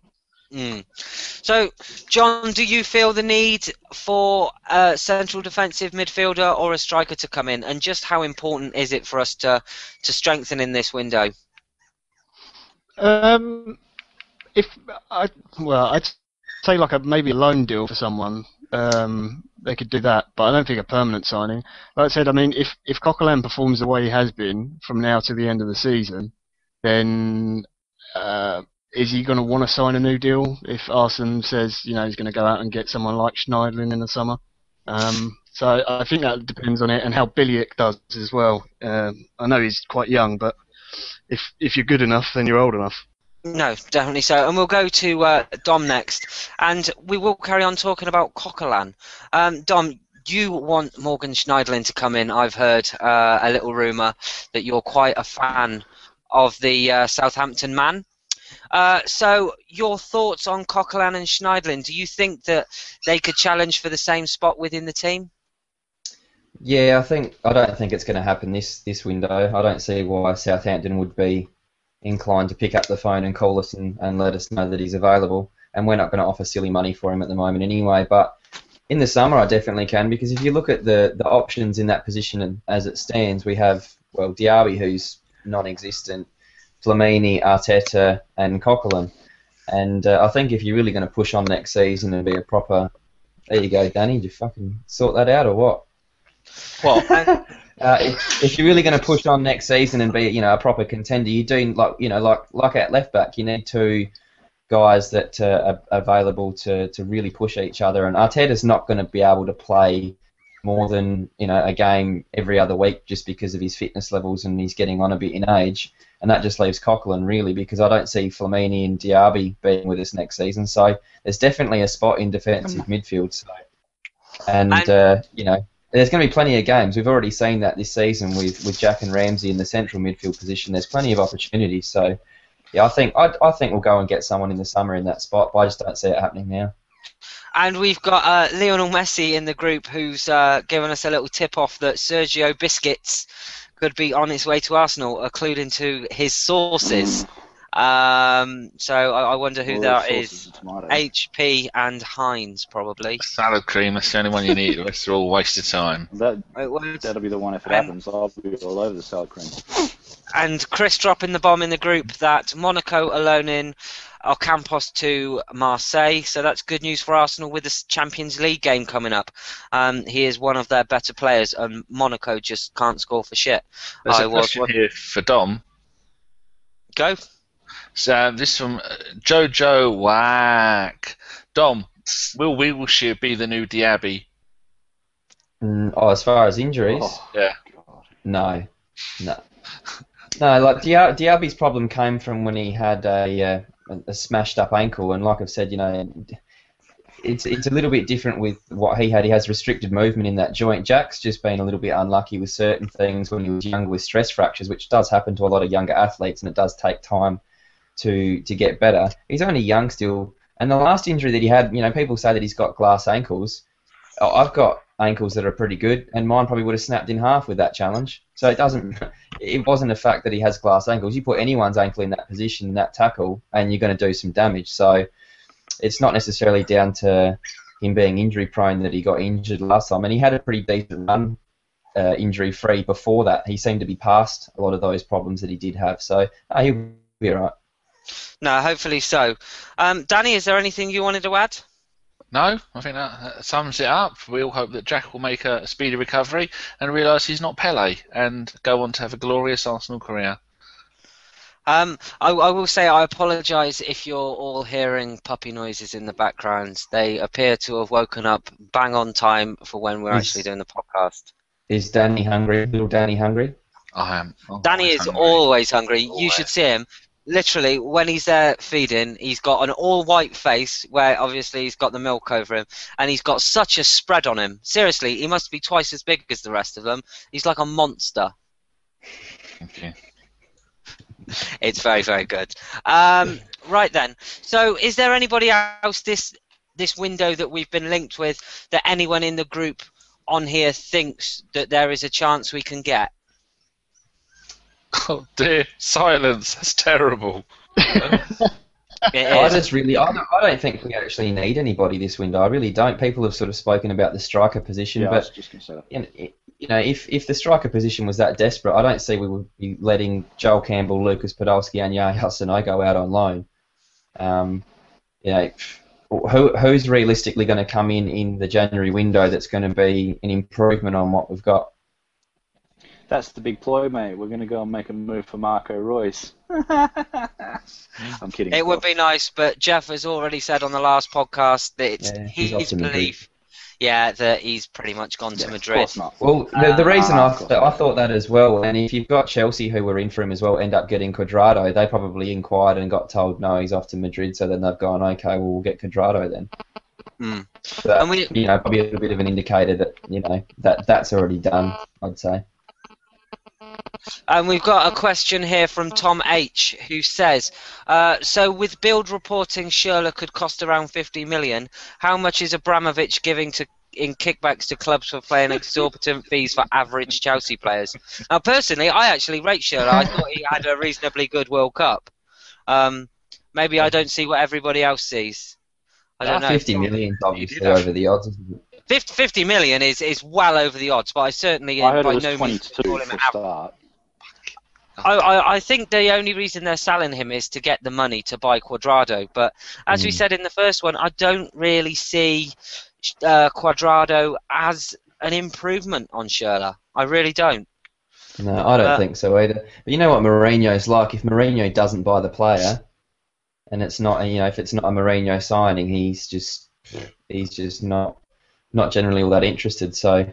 So, John, do you feel the need for a central defensive midfielder or a striker to come in? And just how important is it for us to strengthen in this window? I'd say maybe a loan deal for someone. They could do that, but I don't think a permanent signing. Like I said, I mean, if Coquelin performs the way he has been from now to the end of the season, then is he going to want to sign a new deal if Arsene says he's going to go out and get someone like Schneidlin in the summer? So I think that depends on it and how Bilic does as well. I know he's quite young, but if you're good enough, then you're old enough. No, definitely so. And we'll go to Dom next. And we will carry on talking about Coquelin. Dom, you want Morgan Schneiderlin to come in. I've heard a little rumour that you're quite a fan of the Southampton man. So your thoughts on Coquelin and Schneiderlin? Do you think that they could challenge for the same spot within the team? Yeah, I don't think it's going to happen this window. I don't see why Southampton would be inclined to pick up the phone and call us and let us know that he's available. And we're not going to offer silly money for him at the moment anyway. But in the summer, I definitely can, because if you look at the options in that position as it stands, we have, well, Diaby, who's non-existent, Flamini, Arteta, and Coquelin. And I think if you're really going to push on next season and be a proper... There you go, Danny. Did you fucking sort that out or what? What? If you're really going to push on next season and be, a proper contender, you do like at left back, you need two guys that are available to really push each other. And Arteta's not going to be able to play more than a game every other week just because of his fitness levels, and he's getting on a bit in age. And that just leaves Coquelin really, because I don't see Flamini and Diaby being with us next season. So there's definitely a spot in defensive midfield. So, and there's going to be plenty of games. We've already seen that this season with Jack and Ramsey in the central midfield position. There's plenty of opportunities. So, yeah, I think we'll go and get someone in the summer in that spot, but I just don't see it happening now. And we've got Lionel Messi in the group, who's given us a little tip-off that Sergio Busquets could be on his way to Arsenal, according to his sources. So I wonder who that is. HP and Heinz, probably. Salad cream, that's the only one you need. The rest are all waste of time. That'll be the one if it happens. I'll be all over the salad cream. And Kris dropping the bomb in the group that Monaco are loaning Ocampos to Marseille. So that's good news for Arsenal with the Champions League game coming up. He is one of their better players, and Monaco just can't score for shit. There's a question here for Dom. Go. So this is from Jojo Whack. Dom, will Wilshere be the new Diaby? As far as injuries? Yeah. No. Like Diaby's problem came from when he had a smashed up ankle, and like I've said, it's a little bit different with what he had. He has restricted movement in that joint. Jack's just been a little bit unlucky with certain things when he was younger with stress fractures, which does happen to a lot of younger athletes, and it does take time to get better. He's only young still, and the last injury that he had, people say that he's got glass ankles. I've got ankles that are pretty good, and mine probably would have snapped in half with that challenge. So it wasn't a fact that he has glass ankles. You put anyone's ankle in that position, in that tackle, and you're going to do some damage. So it's not necessarily down to him being injury prone that he got injured last time, and he had a pretty decent run injury free before that. He seemed to be past a lot of those problems that he did have. So he'll be all right. No, hopefully so. Danny, is there anything you wanted to add? No, I think that sums it up. We all hope that Jack will make a speedy recovery and realise he's not Pele and go on to have a glorious Arsenal career. I will say I apologise if you're all hearing puppy noises in the background. They appear to have woken up bang on time for when we're actually doing the podcast. Is Danny hungry? Little Danny hungry? I am. Danny is always hungry. You should see him. Literally, when he's there feeding, he's got an all-white face where obviously he's got the milk over him, and he's got such a spread on him. Seriously, he must be twice as big as the rest of them. He's like a monster. Okay. It's very, very good. Right then. So, is there anybody else this window that we've been linked with that anyone in the group on here thinks that there is a chance we can get? Oh dear, silence. That's terrible. I don't think we actually need anybody this window. I really don't. People have sort of spoken about the striker position, but I was just going to say that. If the striker position was that desperate, I don't see we would be letting Joel Campbell, Lucas Podolski, and Yaya Hassan go out on loan. Who's realistically going to come in the January window that's going to be an improvement on what we've got? That's the big ploy, mate. We're going to go and make a move for Marco Reus. I'm kidding. It would be nice, but Geoff has already said on the last podcast that it's his belief. yeah, that he's pretty much gone to Of Madrid. course not. Well, the reason I of course not. thought that as well, and if you've got Chelsea who were in for him as well, end up getting Cuadrado, they probably inquired and got told no, he's off to Madrid. So then they've gone, okay, well we'll get Cuadrado then. Mm. But And we, you know, probably a little bit of an indicator that you know that's already done. I'd say. And we've got a question here from Tom H, who says, so with Build reporting Schürrle could cost around 50 million, how much is Abramovich giving in kickbacks to clubs for playing exorbitant fees for average Chelsea players? Now, personally, I actually rate Schürrle. I thought he had a reasonably good World Cup. Maybe I don't see what everybody else sees. I don't know. 50 million obviously over the odds, isn't it? 50 million is well over the odds, but I certainly I heard by it was no means 22 call him for an a start. I think the only reason they're selling him is to get the money to buy Cuadrado. But as we said in the first one, I don't really see Cuadrado as an improvement on Schürrle. I really don't. No, I don't think so either. But you know what Mourinho's like. If Mourinho doesn't buy the player, and it's not, you know, if it's not a Mourinho signing, he's just not generally all that interested. So,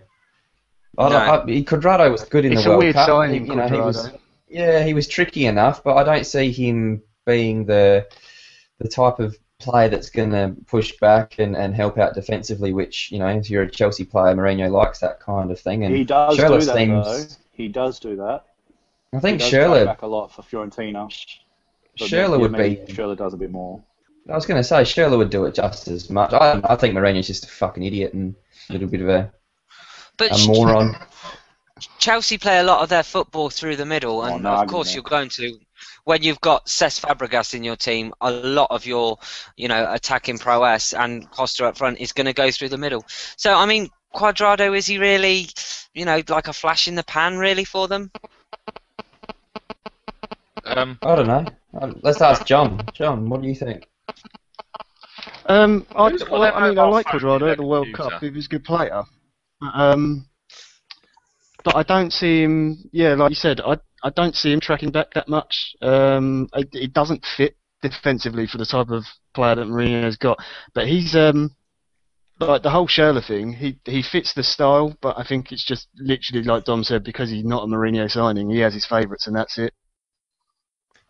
Cuadrado was good in the World Cup. Signing, you know, he was tricky enough, but I don't see him being the type of player that's going to push back and help out defensively. Which, you know, if you're a Chelsea player, Mourinho likes that kind of thing. And He does Schürrle do that, seems, though. He does do that. I think He does Schürrle back a lot for Fiorentina. But would maybe be. Schürrle does a bit more. I was going to say Schürrle would do it just as much. I think Mourinho's just a fucking idiot and a little bit of a moron. Chelsea play a lot of their football through the middle, and of course you're going to, when you've got Cesc Fabregas in your team, a lot of your, you know, attacking prowess and Costa up front is going to go through the middle. So I mean, Cuadrado, is he really, you know, like a flash in the pan really for them? I don't know. Let's ask John. John, what do you think? I like Cuadrado at the World Cup. He was a good player. But I don't see him. Yeah, like you said, I don't see him tracking back that much. It doesn't fit defensively for the type of player that Mourinho's got. But he's like the whole Schürrle thing. He fits the style, but I think it's just literally like Dom said, because he's not a Mourinho signing. He has his favourites, and that's it.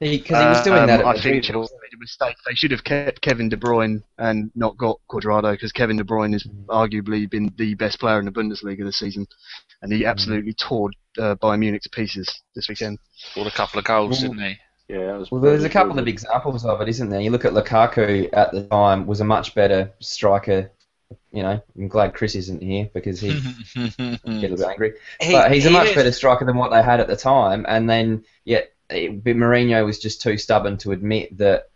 Because he was doing that at I Madrid. think Chelsea made a mistake. They should have kept Kevin De Bruyne and not got Cuadrado, because Kevin De Bruyne has arguably been the best player in the Bundesliga this season, and he absolutely tore Bayern Munich to pieces this weekend. Scored a couple of goals, didn't he? Yeah. Well, there's a couple of examples of it, isn't there? You look at Lukaku at the time, was a much better striker. You know, I'm glad Kris isn't here because he get a little bit angry. But he's a much better striker than what they had at the time, and then Mourinho was just too stubborn to admit that,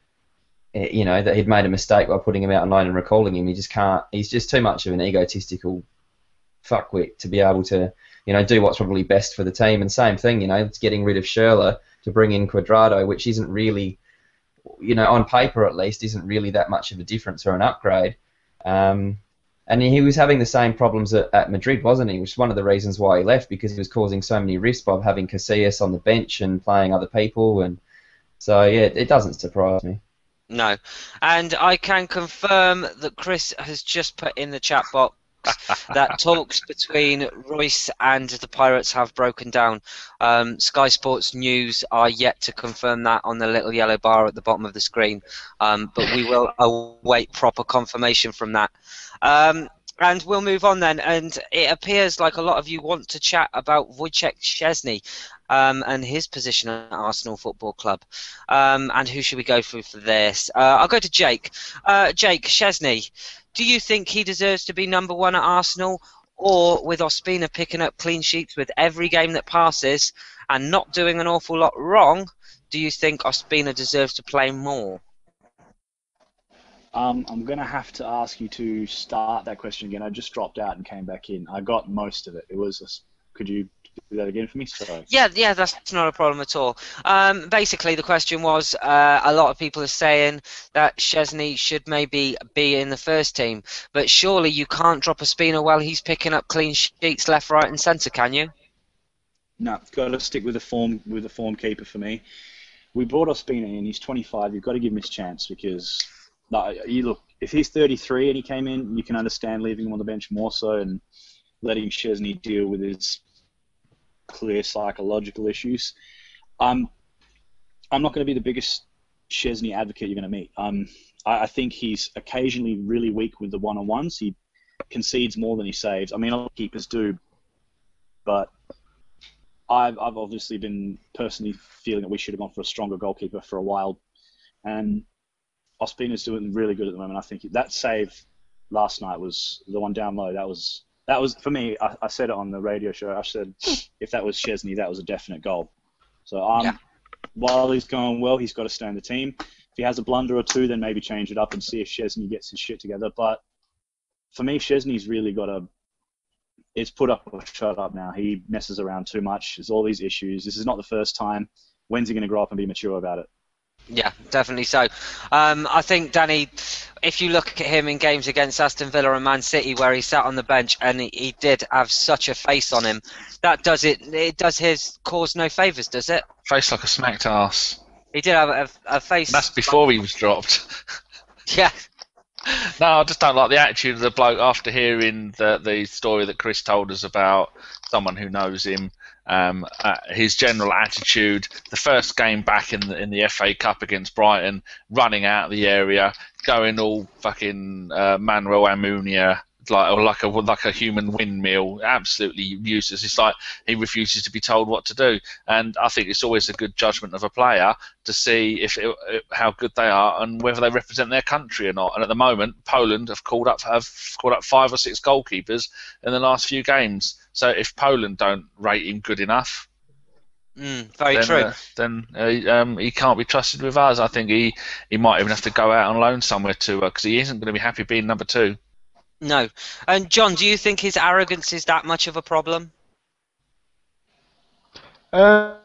you know, that he'd made a mistake by putting him out on loan and recalling him. He just can't. He's just too much of an egotistical fuckwit to be able to, you know, do what's probably best for the team. And same thing, you know, it's getting rid of Schürrle to bring in Cuadrado, which isn't really, you know, on paper at least, isn't really that much of a difference or an upgrade. And he was having the same problems at Madrid, wasn't he? Which is one of the reasons why he left, because he was causing so many risks by having Casillas on the bench and playing other people. And so, yeah, it doesn't surprise me. No. And I can confirm that Kris has just put in the chat box that talks between Royce and the Pirates have broken down. Sky Sports News are yet to confirm that on the little yellow bar at the bottom of the screen, but we will await proper confirmation from that. And we'll move on then, and it appears like a lot of you want to chat about Wojciech Szczesny and his position at Arsenal Football Club. And who should we go through for this? I'll go to Jake. Jake, Szczesny, do you think he deserves to be number one at Arsenal, or with Ospina picking up clean sheets with every game that passes and not doing an awful lot wrong, do you think Ospina deserves to play more? I'm going to have to ask you to start that question again. I just dropped out and came back in. I got most of it. Could you do that again for me? Sorry. Yeah, that's not a problem at all. Basically, the question was, a lot of people are saying that Szczesny should maybe be in the first team, but surely you can't drop Ospina while he's picking up clean sheets left, right, and centre, can you? No, got to stick with the form keeper for me. We brought Ospina in. He's 25. You've got to give him his chance because. No, if he's 33 and he came in, you can understand leaving him on the bench more so and letting Szczesny deal with his clear psychological issues. I'm not going to be the biggest Szczesny advocate you're going to meet. I think he's occasionally really weak with the one-on-ones. He concedes more than he saves. I mean, a lot of keepers do, but I've obviously been personally feeling that we should have gone for a stronger goalkeeper for a while, and Ospina's doing really good at the moment. I think that save last night was the one down low. That was for me. I said it on the radio show. I said if that was Szczesny, that was a definite goal. So while he's going well, he's got to stay in the team. If he has a blunder or two, then maybe change it up and see if Szczesny gets his shit together. But for me, Szczesny's really got to. It's put up or shut up now. He messes around too much. There's all these issues. This is not the first time. When's he going to grow up and be mature about it? Yeah, definitely so. I think, Danny, if you look at him in games against Aston Villa and Man City where he sat on the bench and he did have such a face on him, it does his cause no favours, does it? Face like a smacked ass. He did have a face... That's before he was dropped. Yeah. No, I just don't like the attitude of the bloke after hearing the story that Kris told us about someone who knows him. His general attitude, the first game back in the FA Cup against Brighton, running out of the area, going all fucking Manuel Almunia, like a human windmill, absolutely useless. It's like he refuses to be told what to do, and I think it's always a good judgment of a player to see how good they are and whether they represent their country or not. And at the moment, Poland have called up 5 or 6 goalkeepers in the last few games. So if Poland don't rate him good enough, very true. Then he can't be trusted with us. I think he might even have to go out on loan somewhere too, because he isn't going to be happy being number 2. No. And John, do you think his arrogance is that much of a problem? I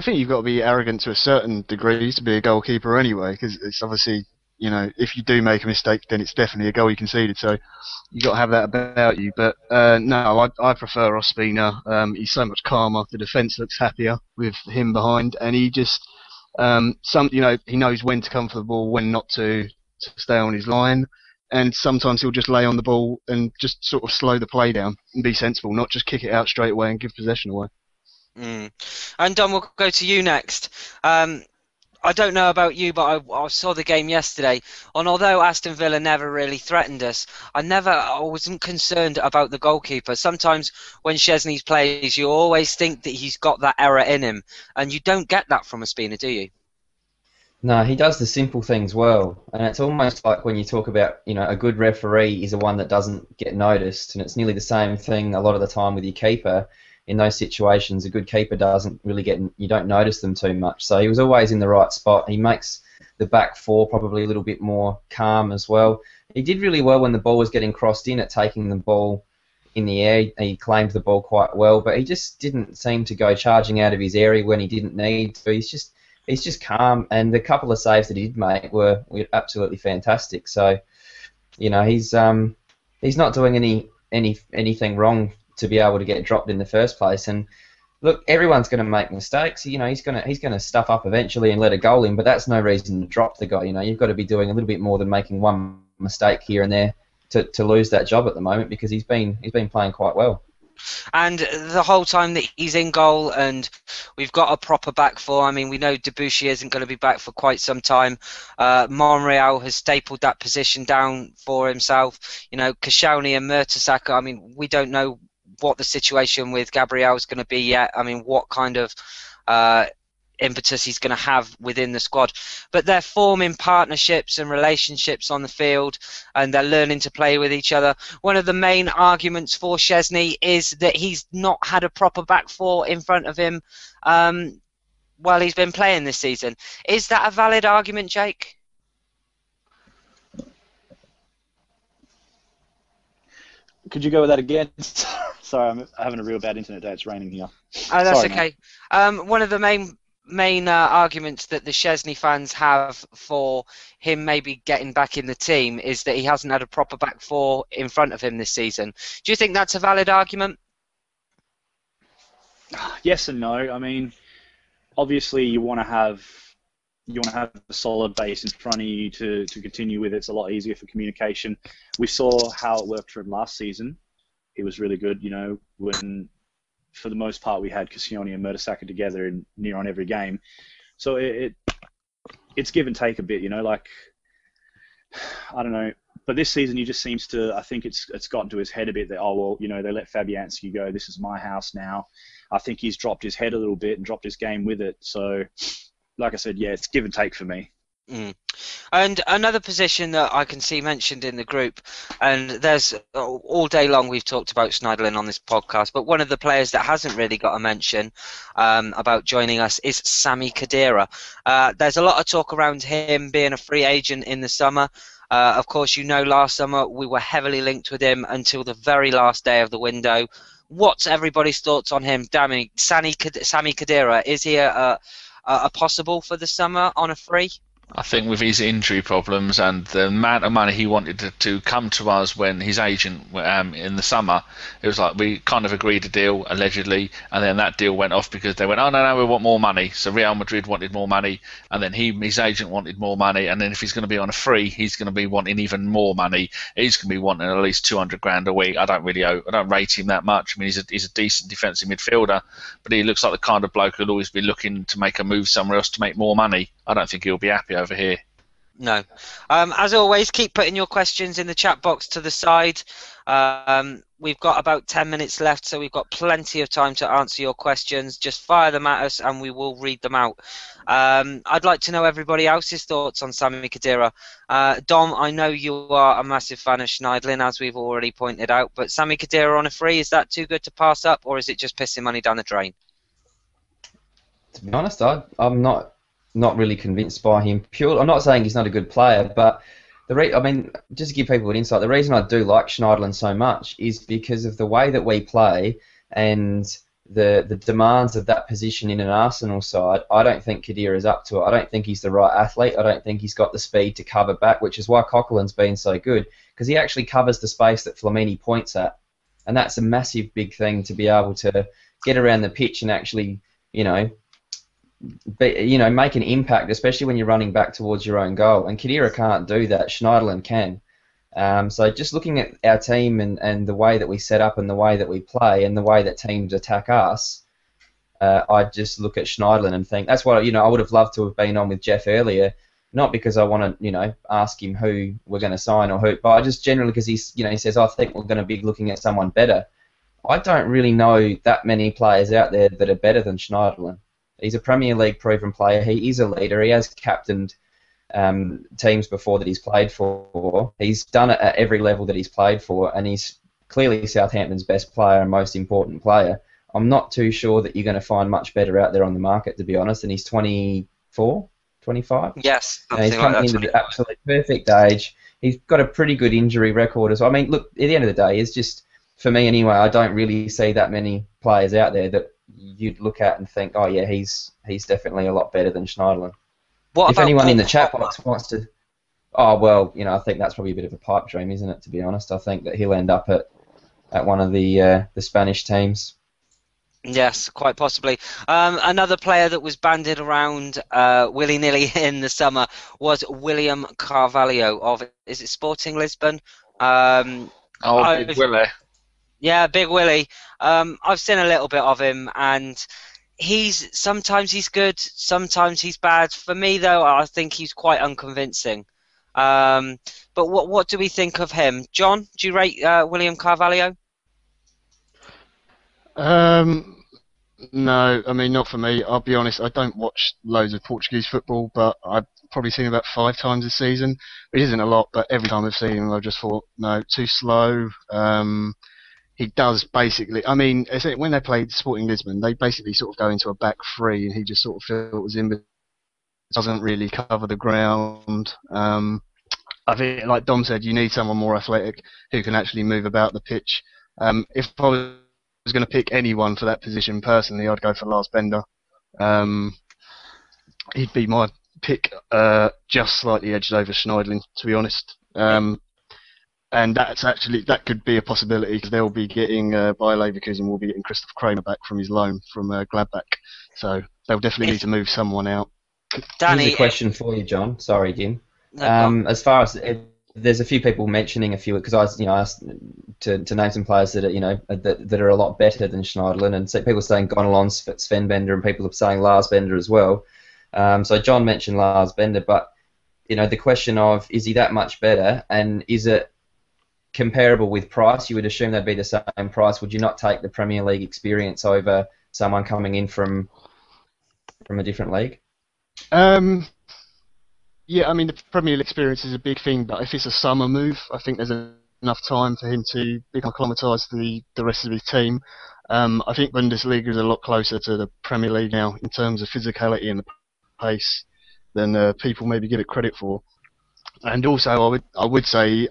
think you've got to be arrogant to a certain degree to be a goalkeeper anyway, because it's obviously, if you do make a mistake, then it's definitely a goal you conceded, so you've got to have that about you. But no, I prefer Ospina. He's so much calmer. The defence looks happier with him behind, and he just, he knows when to come for the ball, when not to stay on his line. And sometimes he'll just lay on the ball and just sort of slow the play down and be sensible, not just kick it out straight away and give possession away. And Don, we'll go to you next. I don't know about you, but I saw the game yesterday, and although Aston Villa never really threatened us, I wasn't concerned about the goalkeeper. Sometimes when Szczesny plays, you always think that he's got that error in him, and you don't get that from Ospina, do you? No, he does the simple things well, and it's almost like when you talk about, a good referee is the one that doesn't get noticed, and it's nearly the same thing a lot of the time with your keeper. In those situations, a good keeper doesn't really you don't notice them too much. So he was always in the right spot. He makes the back 4 probably a little bit more calm as well. He did really well when the ball was getting crossed in at taking the ball in the air. He claimed the ball quite well, but he just didn't seem to go charging out of his area when he didn't need to. He's just calm, and the couple of saves that he did make were absolutely fantastic. So, he's not doing anything wrong to be able to get dropped in the first place. And look, everyone's going to make mistakes. He's going to stuff up eventually and let a goal in, but that's no reason to drop the guy. You've got to be doing a little bit more than making one mistake here and there to lose that job at the moment, because he's been playing quite well. And the whole time that he's in goal, and we've got a proper back 4. I mean, we know Debussy isn't going to be back for quite some time. Monreal has stapled that position down for himself. Koscielny and Mertesacker, I mean, we don't know what the situation with Gabriel is going to be yet. I mean, what kind of impetus he's going to have within the squad. But they're forming partnerships and relationships on the field, and they're learning to play with each other. One of the main arguments for Szczesny is that he's not had a proper back 4 in front of him while he's been playing this season. Is that a valid argument, Jake? Could you go with that again? Sorry, I'm having a real bad internet day. It's raining here. Oh, that's Sorry, okay. One of the main arguments that the Szczesny fans have for him maybe getting back in the team is that he hasn't had a proper back 4 in front of him this season. Do you think that's a valid argument? Yes and no. I mean, obviously you want to have you want to have a solid base in front of you to continue with. It's a lot easier for communication. We saw how it worked for him last season. He was really good, when for the most part we had Cassioni and Mertesacker together in near on every game. So it's give and take a bit, like, I don't know. But this season he just seems to, I think it's gotten to his head a bit that, they let Fabianski go. This is my house now. I think he's dropped his head a little bit and dropped his game with it. So, like I said, yeah, it's give and take for me. And another position that I can see mentioned in the group, and there's all day long we've talked about Schneiderlin on this podcast, but one of the players that hasn't really got a mention about joining us is Sami Khedira. There's a lot of talk around him being a free agent in the summer. Of course, last summer we were heavily linked with him until the very last day of the window. What's everybody's thoughts on him? Sami Khedira, is he a possible for the summer on a free? I think with his injury problems and the amount of money he wanted to come to us when his agent in the summer, it was like we kind of agreed a deal allegedly, and then that deal went off because they went, oh no, we want more money. So Real Madrid wanted more money, and then his agent wanted more money, and then if he's going to be on a free, he's going to be wanting even more money. He's going to be wanting at least 200 grand a week. I don't rate him that much. I mean, he's a decent defensive midfielder, but he looks like the kind of bloke who'll always be looking to make a move somewhere else to make more money. I don't think he'll be happy over here. No. As always, keep putting your questions in the chat box to the side. We've got about 10 minutes left, so we've got plenty of time to answer your questions. Just fire them at us and we will read them out. I'd like to know everybody else's thoughts on Sami Khedira. Dom, I know you are a massive fan of Schneiderlin, as we've already pointed out, but Sami Khedira on a free, is that too good to pass up, or is it just pissing money down the drain? To be honest, I'm not really convinced by him. I'm not saying he's not a good player, but just to give people an insight, the reason I do like Schneiderlin so much is because of the way that we play and the demands of that position in an Arsenal side. I don't think Khedira is up to it. I don't think he's the right athlete. I don't think he's got the speed to cover back, which is why Coquelin's been so good, because he actually covers the space that Flamini points at, and that's a massive big thing to be able to get around the pitch and actually, make an impact, especially when you're running back towards your own goal. And Khedira can't do that. Schneiderlin can. So just looking at our team and the way that we set up and the way that we play and the way that teams attack us, I just look at Schneiderlin and think that's what I would have loved to have been on with Geoff earlier. Not because I want to ask him who we're going to sign or who, but I just generally because he says I think we're going to be looking at someone better. I don't really know that many players out there that are better than Schneiderlin. He's a Premier League proven player. He is a leader. He has captained teams before that he's played for. He's done it at every level that he's played for, and he's clearly Southampton's best player and most important player. I'm not too sure that you're going to find much better out there on the market, to be honest, and he's 24, 25? Yes, he's coming into the absolute perfect age. He's got a pretty good injury record as well. I mean, look, at the end of the day, it's just, for me anyway, I don't really see that many players out there that you'd look at and think, oh yeah, he's definitely a lot better than Schneiderlin. If anyone in the chat box wants to, I think that's probably a bit of a pipe dream, isn't it? To be honest, I think that he'll end up at one of the Spanish teams. Yes, quite possibly. Another player that was bandied around willy-nilly in the summer was William Carvalho of, is it Sporting Lisbon? Big Willie. Yeah, Big Willie. I've seen a little bit of him, and sometimes he's good, sometimes he's bad. For me, though, I think he's quite unconvincing. But what do we think of him? John, do you rate William Carvalho? No, I mean, not for me. I'll be honest, I don't watch loads of Portuguese football, but I've probably seen him about 5 times this season. It isn't a lot, but every time I've seen him, I've just thought, no, too slow. He does basically, I mean, when they played Sporting Lisbon, they basically sort of go into a back three, and he just sort of filters in, but doesn't really cover the ground. I think, like Dom said, you need someone more athletic who can actually move about the pitch. If I was going to pick anyone for that position personally, I'd go for Lars Bender. He'd be my pick, just slightly edged over Schneiderlin, to be honest. And that could be a possibility, because they'll be getting Bayer Leverkusen will be getting Christoph Kramer back from his loan from Gladbach. So they'll definitely need to move someone out. Danny, Here's a question for you, John. Sorry, Jim. No, go on. As far as there's a few people mentioning a few, because I asked to name some players that are that are a lot better than Schneiderlin, and so people are saying Gonalon, Sven Bender, and people are saying Lars Bender as well. So John mentioned Lars Bender, but the question of is he that much better, and is it comparable with price? You would assume they'd be the same price. Would you not take the Premier League experience over someone coming in from a different league? Yeah, I mean, the Premier League experience is a big thing, but if it's a summer move, I think there's enough time for him to become acclimatised to the rest of his team. I think Bundesliga is a lot closer to the Premier League now in terms of physicality and the pace than people maybe give it credit for. And also, I would say,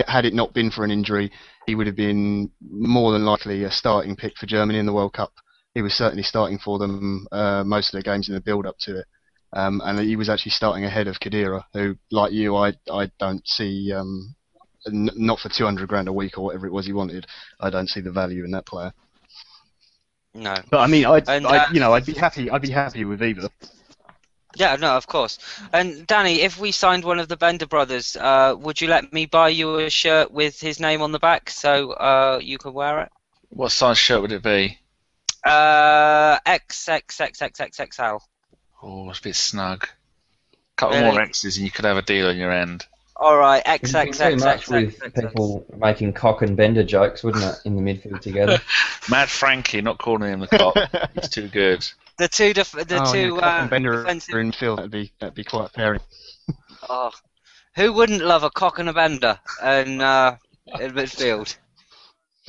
had it not been for an injury, he would have been more than likely a starting pick for Germany in the World Cup. He was certainly starting for them most of their games in the build-up to it. And he was actually starting ahead of Khedira, who, like you, I don't see, not for 200 grand a week or whatever it was he wanted. I don't see the value in that player. No. But I mean, I'd be happy with either. Yeah, no, of course. And Danny, if we signed one of the Bender brothers, would you let me buy you a shirt with his name on the back so you could wear it? What size shirt would it be? XXXXXXL. Oh, it's a bit snug. Couple Really? more X's and you could have a deal on your end. All right, It'd be too much with people making Cock and Bender jokes, wouldn't it, in the midfield together? Mad Frankie, not calling him the Cock. He's too good. The two Cock and Bender defensive. in field, that'd be quite pairing. Oh, who wouldn't love a Cock and a Bender in midfield?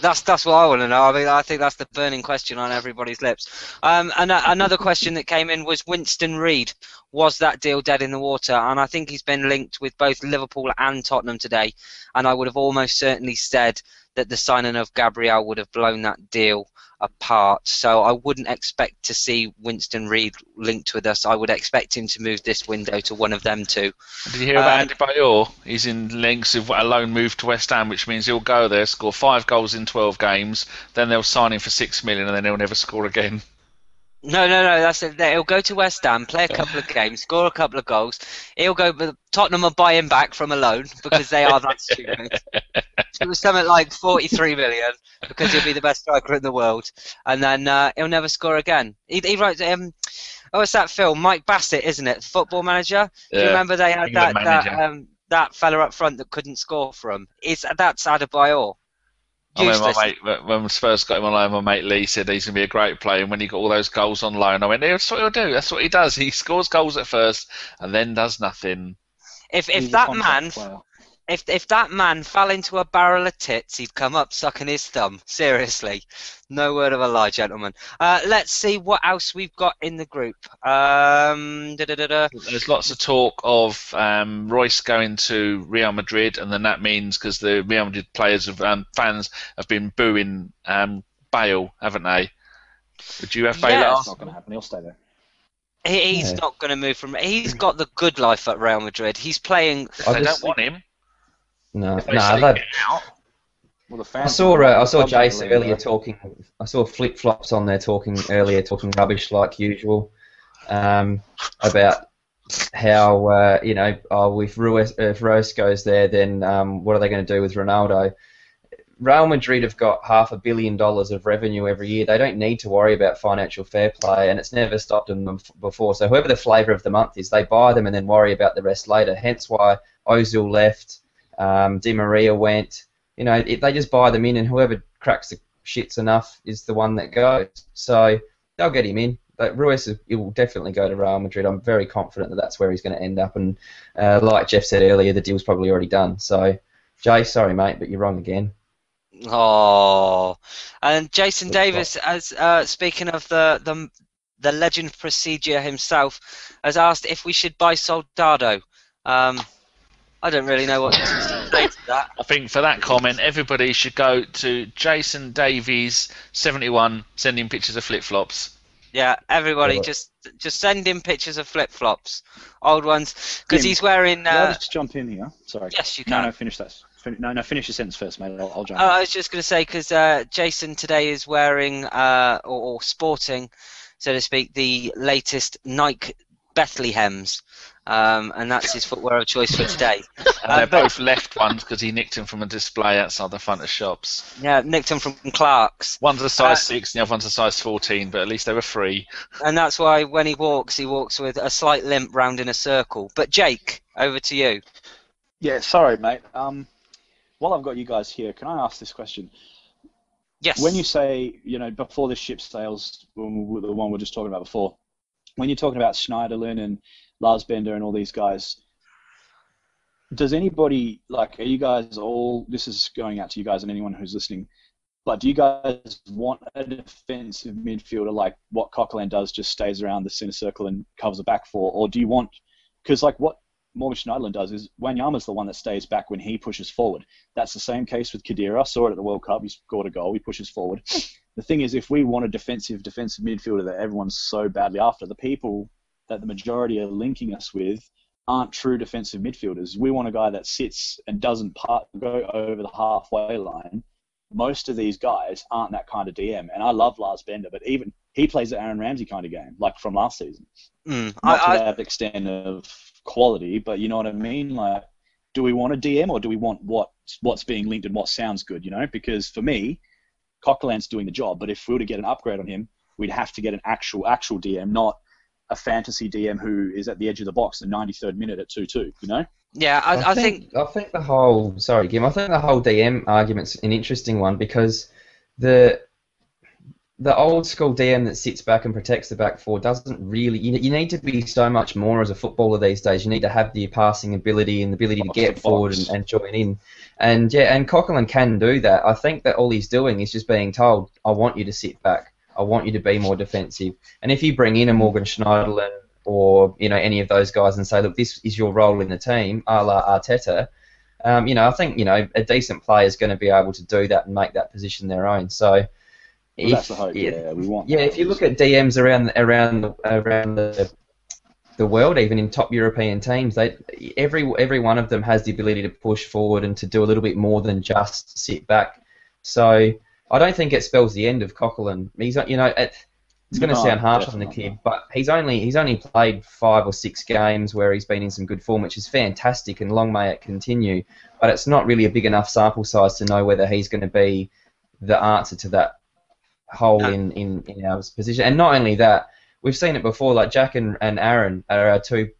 That's what I want to know. I mean, I think that's the burning question on everybody's lips. Another question that came in was Winston Reid. Was that deal dead in the water? And I think he's been linked with both Liverpool and Tottenham today. And I would have almost certainly said that the signing of Gabriel would have blown that deal apart. So I wouldn't expect to see Winston Reid linked with us. I would expect him to move this window to one of them two. Did you hear about Andy Bayor? He's in links with a loan move to West Ham, which means he'll go there, score 5 goals in 12 games, then they'll sign him for 6 million, and then he'll never score again. No, that's it. He'll go to West Ham, play a couple of games, score a couple of goals. He'll go, but Tottenham will buy him back from a loan because they are that stupid. It was something like 43 million because he'll be the best striker in the world, and then he'll never score again. He wrote, it's that film, Mike Bassett, isn't it? Football Manager. Do you remember they had that fella up front that couldn't score for him? That's Adebayor. I remember when Spurs got him on loan, my mate Lee said he's going to be a great player, and when he got all those goals on loan, I went, that's what he'll do. That's what he does. He scores goals at first and then does nothing. If that man fell into a barrel of tits, he'd come up sucking his thumb. Seriously. No word of a lie, gentlemen. Let's see what else we've got in the group. There's lots of talk of Royce going to Real Madrid, and then that means, because the Real Madrid fans have been booing Bale, haven't they? Would you have Bale? Yeah, it's not going to happen. He'll stay there. He's not going to move from... He's got the good life at Real Madrid. He's playing... They don't want him. No. Well, the I fans saw probably Jace earlier talking. I saw Flip Flops on there talking rubbish like usual, about how if Ruiz goes there, then what are they going to do with Ronaldo? Real Madrid have got $500 million of revenue every year. They don't need to worry about financial fair play, and it's never stopped them before. So whoever the flavour of the month is, they buy them and then worry about the rest later. Hence why Ozil left, Di Maria went. They just buy them in, and whoever cracks the shits enough is the one that goes. So they'll get him in. But Ruiz will definitely go to Real Madrid. I'm very confident that that's where he's going to end up. And like Geoff said earlier, the deal's probably already done. So, Jay, sorry, mate, but you're wrong again. Oh, and Jason Davis, as speaking of the legend procedure himself, has asked if we should buy Soldado. I don't really know what to say to that. I think for that comment, everybody should go to Jason Davies 71, sending pictures of flip flops. Yeah, everybody just send him pictures of flip flops, old ones, because he's wearing. Can I just jump in here? Sorry. Yes, you can. No, finish that. No, finish your sentence first, mate. I'll jump. I was just going to say, because Jason today is wearing or sporting, so to speak, the latest Nike Bethlehems, and that's his footwear of choice for today. And they're both left ones because he nicked them from a display outside the front of shops. Yeah, nicked them from Clark's. One's a size 6 and the other one's a size 14, but at least they were free. And that's why when he walks with a slight limp round in a circle. But Jake, over to you. Yeah, sorry, mate. While I've got you guys here, can I ask this question? Yes. When you say, before the ship sails, the one we were just talking about before, when you're talking about Schneiderlin and Lars Bender and all these guys, does anybody, are you guys all, this is going out to you guys and anyone who's listening, but do you guys want a defensive midfielder like what Coquelin does, just stays around the centre circle and covers the back four, or do you want, because what Morgan Schneiderlin does is Wanyama's the one that stays back when he pushes forward. That's the same case with Khedira. I saw it at the World Cup. He scored a goal. He pushes forward. The thing is, if we want a defensive midfielder that everyone's so badly after, the people that the majority are linking us with aren't true defensive midfielders. We want a guy that sits and doesn't go over the halfway line. Most of these guys aren't that kind of DM. And I love Lars Bender, but even he plays the Aaron Ramsey kind of game, like from last season. Not to that extent of quality, but you know what I mean? Do we want a DM or do we want what's being linked and what sounds good, Because for me, Coquelin's doing the job, but if we were to get an upgrade on him, we'd have to get an actual DM, not a fantasy DM who is at the edge of the box the 93rd minute at 2-2, Yeah, I think the whole Gim, I think the whole DM argument's an interesting one because the old school DM that sits back and protects the back four doesn't really. You need to be so much more as a footballer these days. You need to have the passing ability and the ability to get forward and join in. And and Coquelin can do that. I think that all he's doing is just being told, "I want you to sit back. I want you to be more defensive." And if you bring in a Morgan Schneiderlin or any of those guys and say, "Look, this is your role in the team," a la Arteta, I think a decent player is going to be able to do that and make that position their own. So. That's the hope. Yeah, we want. Yeah, if you look at DMs around the world, even in top European teams, every one of them has the ability to push forward and to do a little bit more than just sit back. So I don't think it spells the end of Coquelin. He's it's going to sound harsh on the kid, but he's only played 5 or 6 games where he's been in some good form, which is fantastic, and long may it continue. But it's not really a big enough sample size to know whether he's going to be the answer to that hole in our position. And not only that, we've seen it before, like Jack and Aaron are our 2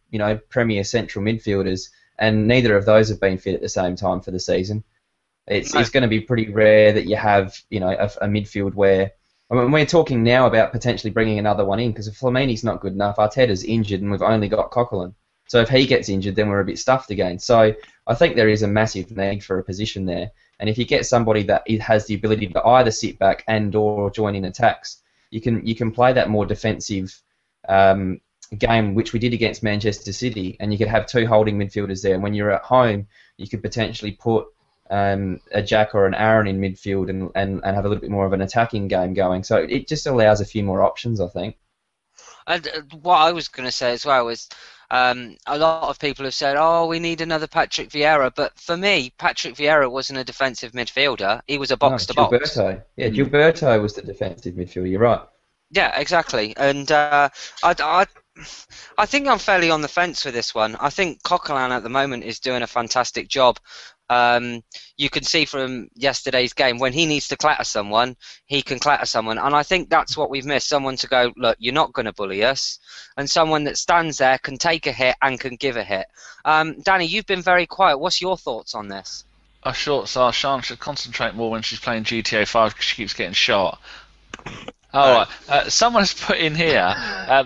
premier central midfielders, and neither of those have been fit at the same time for the season. It's going to be pretty rare that you have a midfield where we're talking now about potentially bringing another one in because if Flamini's not good enough, Arteta's injured and we've only got Coquelin. So if he gets injured, then we're a bit stuffed again. So I think there is a massive need for a position there. And if you get somebody that has the ability to either sit back and or join in attacks, you can play that more defensive game, which we did against Manchester City, and you could have 2 holding midfielders there. And when you're at home, you could potentially put a Jack or an Aaron in midfield and have a little bit more of an attacking game going. So it just allows a few more options, I think. And what I was going to say as well is a lot of people have said, oh, we need another Patrick Vieira. But for me, Patrick Vieira wasn't a defensive midfielder. He was a box-to-box. Yeah, Gilberto was the defensive midfielder. You're right. Yeah, exactly. And I think I'm fairly on the fence with this one. I think Coquelin at the moment is doing a fantastic job. You can see from yesterday's game, when he needs to clatter someone, he can clatter someone. And I think that's what we've missed. Someone to go, look, you're not going to bully us. And someone that stands there, can take a hit and can give a hit. Danny, you've been very quiet. What's your thoughts on this? I thought Sarshan should concentrate more when she's playing GTA 5 because she keeps getting shot. All right. Someone's put in here,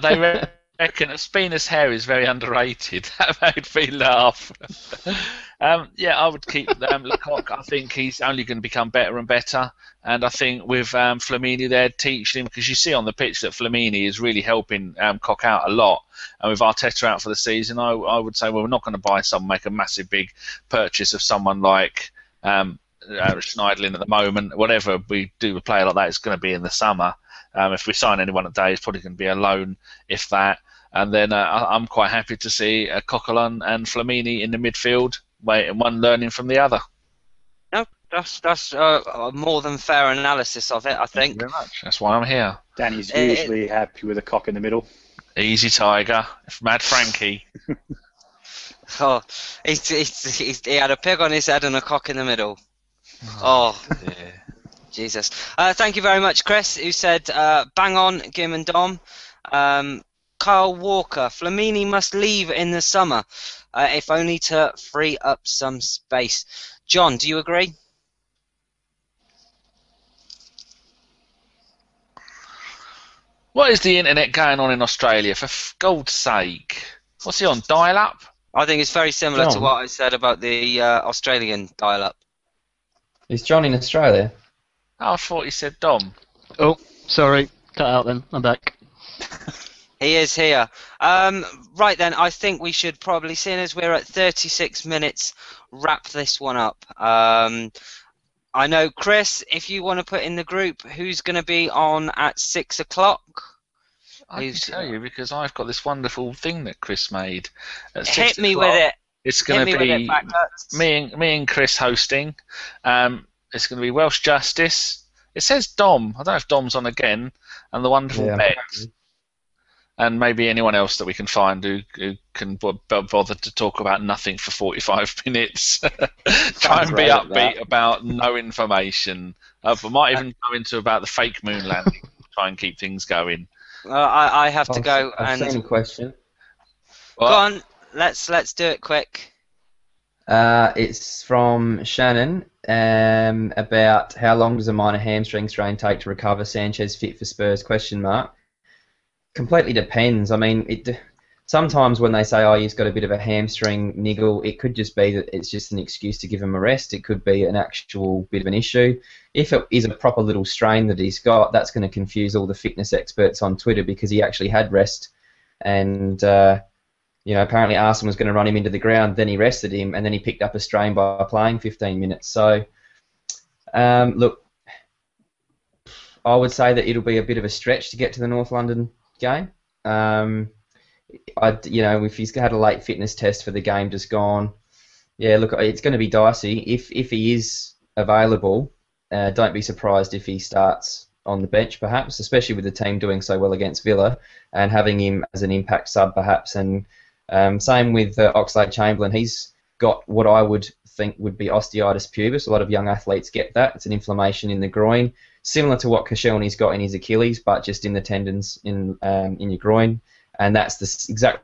they reckon Spina's hair is very underrated. That made me laugh. Yeah, I would keep Lecoq. I think he's only going to become better and better. And I think with Flamini there teaching him, because you see on the pitch that Flamini is really helping Koch out a lot. And with Arteta out for the season, I would say, well, we're not going to buy make a massive big purchase of someone like Schneiderlin at the moment. Whatever we do with a player like that, it's going to be in the summer. If we sign anyone today, it's probably going to be a loan, if that. And then I'm quite happy to see Coquelin and Flamini in the midfield, one learning from the other. No, that's a more than fair analysis of it, I think. Thank you very much. That's why I'm here. Danny's usually happy with a cock in the middle. Easy, Tiger. Mad Frankie. Oh, he had a pig on his head and a cock in the middle. Oh, dear. Jesus. Thank you very much, Chris, who said, bang on, Gim and Dom. Kyle Walker, Flamini must leave in the summer, if only to free up some space. John, do you agree? What is the internet going on in Australia, for God's sake? What's he on, dial-up? I think it's very similar to John? what I said about the Australian dial-up. Is John in Australia? Oh, I thought he said Dom. Oh, sorry. Cut out then. I'm back. He is here. Right then, I think we should probably, seeing as we're at 36 minutes, wrap this one up. I know, Chris, if you want to put in the group who's going to be on at 6 o'clock. I can tell you because I've got this wonderful thing that Chris made. At Hit 6 me o'clock. with it. It's going to be me and Chris hosting. It's going to be Welsh Justice. It says Dom. I don't know if Dom's on again. And the wonderful Bet. And maybe anyone else that we can find who can bother to talk about nothing for 45 minutes. Try and be upbeat about no information. But might even go into about the fake moon landing. Try and keep things going. I have to go. I've seen a question. Go on, let's do it quick. It's from Shannon about how long does a minor hamstring strain take to recover? Sanchez fit for Spurs? ? Completely depends. I mean, sometimes when they say, oh, he's got a bit of a hamstring niggle, it could just be that it's just an excuse to give him a rest. It could be an actual bit of an issue. If it is a proper little strain that he's got, that's going to confuse all the fitness experts on Twitter because he actually had rest and, apparently Arsenal was going to run him into the ground, then he rested him, and then he picked up a strain by playing 15 minutes. So, look, I would say that it'll be a bit of a stretch to get to the North London game. If he's had a late fitness test for the game just gone, yeah, look, it's going to be dicey. If he is available, don't be surprised if he starts on the bench, perhaps, especially with the team doing so well against Villa and having him as an impact sub, perhaps. And same with Oxlade-Chamberlain. He's got what I would think would be osteitis pubis. A lot of young athletes get that. It's an inflammation in the groin, similar to what Koscielny's got in his Achilles, but just in the tendons in your groin. And that's exactly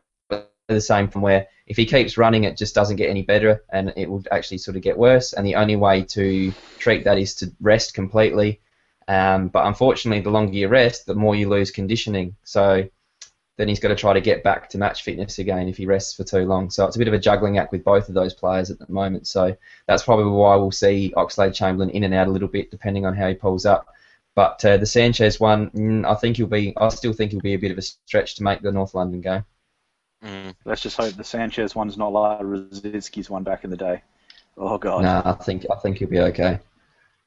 the same from where if he keeps running, it just doesn't get any better, and it will actually sort of get worse. And the only way to treat that is to rest completely. But unfortunately, the longer you rest, the more you lose conditioning. So then he's got to try to get back to match fitness again if he rests for too long. So it's a bit of a juggling act with both of those players at the moment. So that's probably why we'll see Oxlade-Chamberlain in and out a little bit, depending on how he pulls up. But the Sanchez one, I still think he'll be a bit of a stretch to make the North London game. Let's just hope the Sanchez one's not like Rosicki's one back in the day. Oh God. No, I think he'll be okay.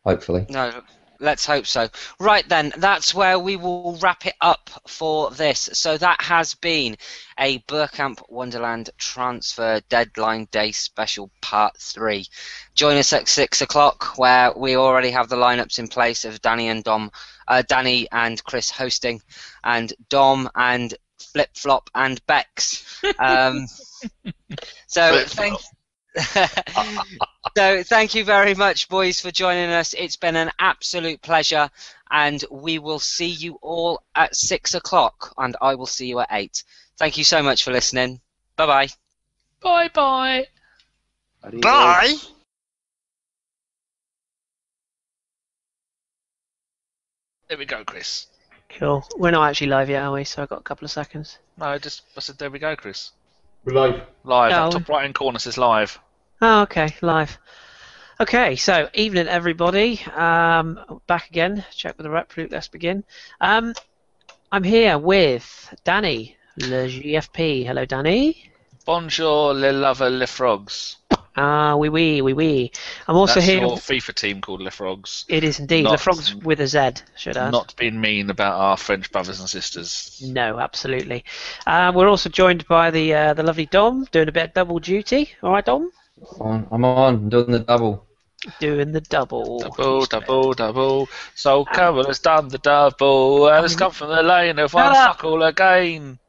Hopefully. No, let's hope so. Right then, that's where we will wrap it up for this. So that has been a Bergkamp Wonderland transfer deadline day special part 3. Join us at 6 o'clock where we already have the lineups in place of Danny and Chris hosting, and Dom and Flip Flop and Bex. So thank you very much, boys, for joining us. It's been an absolute pleasure, and we will see you all at 6 o'clock, and I will see you at 8. Thank you so much for listening. Bye-bye. Bye-bye. Bye. There we go, Chris. Cool. We're not actually live yet, are we? So I've got a couple of seconds. No, I said there we go, Chris. We're live. Live. Oh. Up top right hand corner says live. Oh, okay, live. Okay, so evening everybody. Back again. Check with the rep flute. Let's begin. I'm here with Danny, le GFP. Hello, Danny. Bonjour, le lover, le frogs. Oui. I'm also That's here. your FIFA team called Le Frogs. It is indeed. Le Frogs with a Z, should I? Not being mean about our French brothers and sisters. No, absolutely. We're also joined by the lovely Dom, doing a bit of double duty. All right, Dom? I'm doing the double. Doing the double. Double. So Carol has done the double, and has come from the lane of one fuck all again.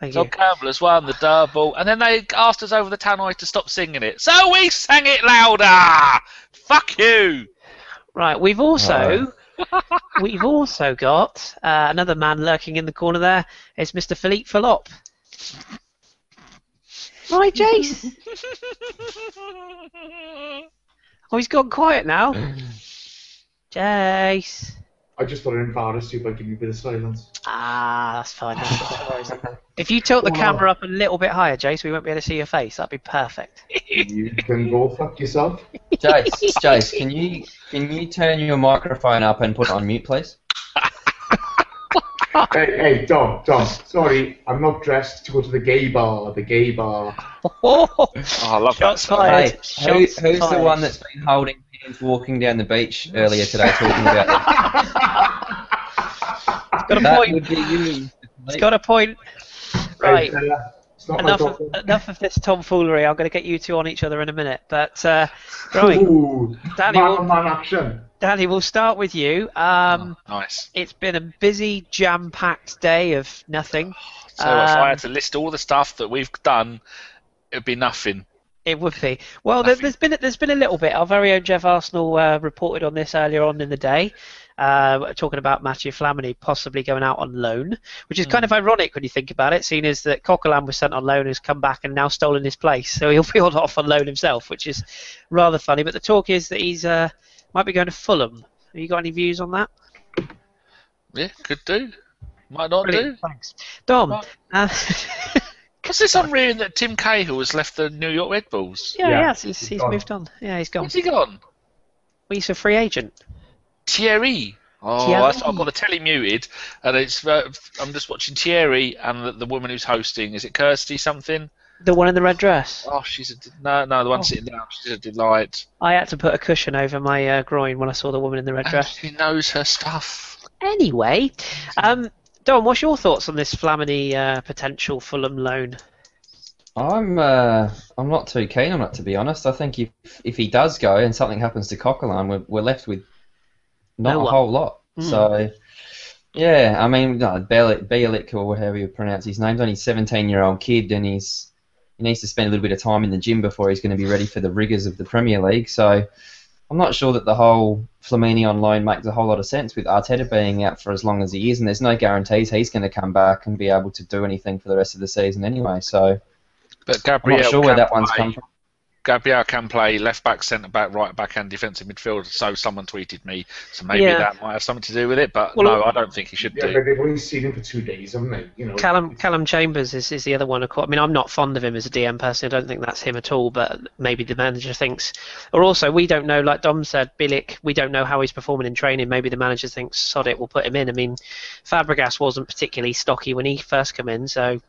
Thank Tom you. Campbell has won the double, and then they asked us over the tannoy to stop singing it, so we sang it louder. Fuck you. Right, we've also got another man lurking in the corner there. It's Mr. Philippe Philop. Right, Jace. Oh, he's gone quiet now. Jace. I just thought I'd embarrass you by giving you a bit of silence. Ah, that's fine. If you tilt the camera up a little bit higher, Jace, we won't be able to see your face. That'd be perfect. You can go fuck yourself. Jace, can you turn your microphone up and put it on mute, please? Hey, Dom. Sorry, I'm not dressed to go to the gay bar. The gay bar. Oh, I love Shots that. fired. Hey, who's the one that's been holding hands walking down the beach earlier today talking about Got a that? point. Would be you. He's got a point. Right. Hey, it's not my problem. Enough of this tomfoolery. I'm going to get you two on each other in a minute. But right, Ooh, Danny, man action. Danny, we'll start with you. Nice. It's been a busy, jam-packed day of nothing. So if I had to list all the stuff that we've done, it'd be nothing. It would be. Well, there's been a little bit. Our very own Geoff Arsenal reported on this earlier on in the day, talking about Mathieu Flamini possibly going out on loan, which is kind of ironic when you think about it, seeing as that Coquelin was sent on loan, has come back and now stolen his place, so he'll be off on loan himself, which is rather funny. But the talk is that he's might be going to Fulham. Have you got any views on that? Yeah, could do. Might not Brilliant, do. thanks. Dom. What's this I'm reading that Tim Cahill has left the New York Red Bulls? Yeah, he's moved on. Yeah, he's gone. Where's he gone? Well, he's a free agent. Thierry. Oh, Thierry. I've got the telly muted, and it's I'm just watching Thierry and the woman who's hosting. Is it Kirsty something? The one in the red dress. Oh, she's no, the one sitting down. She's a delight. I had to put a cushion over my groin when I saw the woman in the red dress. She knows her stuff. Anyway, Don, what's your thoughts on this Flamini potential Fulham loan? I'm not too keen on it, to be honest. I think if he does go and something happens to Coquelin, we're left with not a whole lot. So yeah, I mean, no, Bielik or whatever you pronounce his name, only 17-year-old kid, and he needs to spend a little bit of time in the gym before he's going to be ready for the rigours of the Premier League. So I'm not sure that the whole Flamini on loan makes a whole lot of sense with Arteta being out for as long as he is, and there's no guarantees he's going to come back and be able to do anything for the rest of the season anyway. So But I'm Gabriel not sure where that one's come from. Gabriel can play left back, centre back, right back, and defensive midfield. So someone tweeted me, so maybe that might have something to do with it. But no, I don't think he should do. But they've only seen him for 2 days, haven't they? You know. Callum Chambers is the other one. I mean, I'm not fond of him as a DM person. I don't think that's him at all. But maybe the manager thinks, or also we don't know. Like Dom said, Bielik, we don't know how he's performing in training. Maybe the manager thinks, sod it, we'll put him in. I mean, Fabregas wasn't particularly stocky when he first came in, so.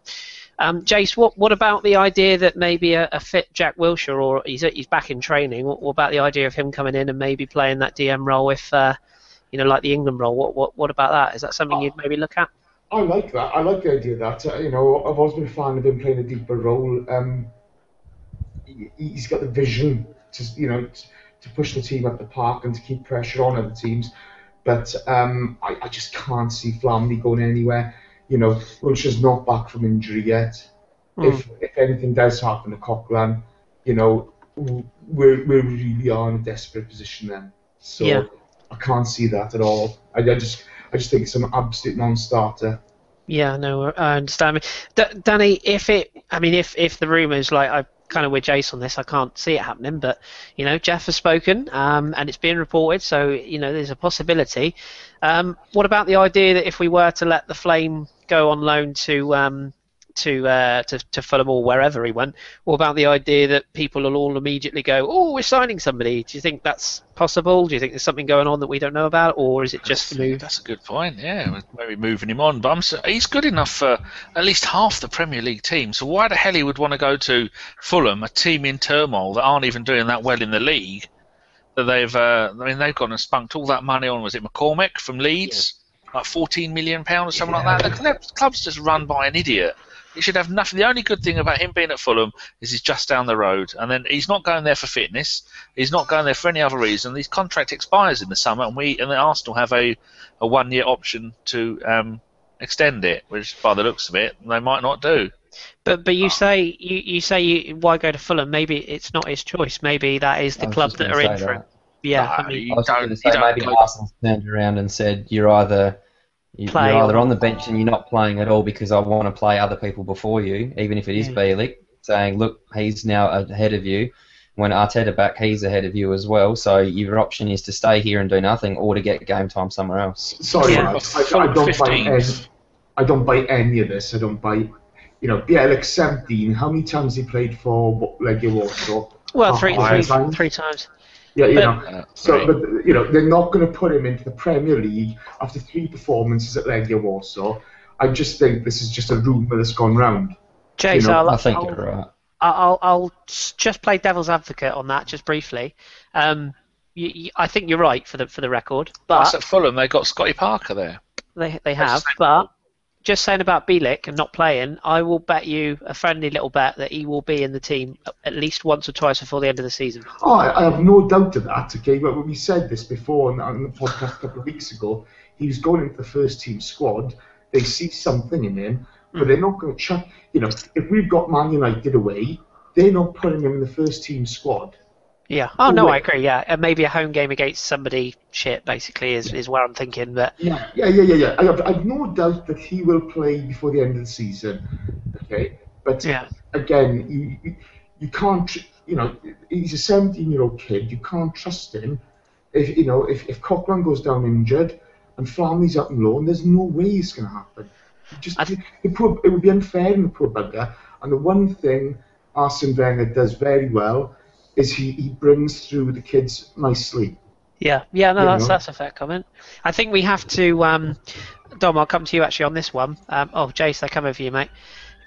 Jace, what about the idea that maybe a fit Jack Wilshere, or he's back in training? What about the idea of him coming in and maybe playing that DM role, if like the England role? What about that? Is that something you'd maybe look at? I like that. I like the idea of that. I've always been a fan of him playing a deeper role. He's got the vision to push the team up the park and to keep pressure on other teams. But I just can't see Flamini going anywhere. Wilshere's not back from injury yet. If anything does happen to Coquelin, we really are in a desperate position then. So I can't see that at all. I just think it's an absolute non-starter. Yeah, no, I understand. Danny, if the rumours, like I kind of with Jace on this, I can't see it happening, but Geoff has spoken, and it's being reported, so there's a possibility. What about the idea that if we were to let the Flame go on loan to Fulham or wherever he went, what about the idea that people will all immediately go, oh, we're signing somebody? Do you think that's possible? Do you think there's something going on that we don't know about, or is it just a move? That's a good point, yeah. Maybe moving him on, but he's good enough for at least half the Premier League team, so why the hell he would want to go to Fulham, a team in turmoil that aren't even doing that well in the league, that they've gone and spunked all that money on, was it McCormick from Leeds? Like £14 million or something like that. The club's just run by an idiot. He should have nothing. The only good thing about him being at Fulham is he's just down the road, and then he's not going there for fitness. He's not going there for any other reason. His contract expires in the summer, and the Arsenal have a 1-year option to extend it, which by the looks of it, they might not do. But you say why go to Fulham? Maybe it's not his choice. Maybe that is the club that are in for him. Yeah, No, I mean, I was just going to say maybe Arsenal's turned around and said you're either on the bench and you're not playing at all because I want to play other people before you, even if it is Bielik, saying look, he's now ahead of you. When Arteta back, he's ahead of you as well. So your option is to stay here and do nothing, or to get game time somewhere else. Sorry, I don't buy any of this. I don't buy. Bielik 17. How many times he played for Legia Warsaw? Well, three times. Yeah, but they're not going to put him into the Premier League after 3 performances at Legia Warsaw. I just think this is just a rumour that's gone round. Jace, I think you're right. I'll just play devil's advocate on that just briefly. I think you're right for the record, but That's at Fulham. They got Scotty Parker there. they have. But just saying about Bielik and not playing, I will bet you a friendly little bet that he will be in the team at least once or twice before the end of the season. Oh, I have no doubt of that. Okay, but when we said this before on the podcast a couple of weeks ago, he was going into the first team squad. They see something in him, but they're not going to chuck. If we've got Man United away, they're not putting him in the first team squad. Yeah. Oh no, I agree. Yeah, and maybe a home game against somebody shit basically is where I'm thinking. But yeah. I've no doubt that he will play before the end of the season. Okay, but again, you can't. He's a 17-year-old kid. You can't trust him. If Cochran goes down injured and Flamley's up and low, there's no way it's going to happen. It would be unfair in the poor bugger. And the one thing Arsene Wenger does very well is he brings through the kids nicely. Yeah, that's a fair comment. I think we have to, Dom, I'll come to you actually on this one. Jace, they come over you, mate.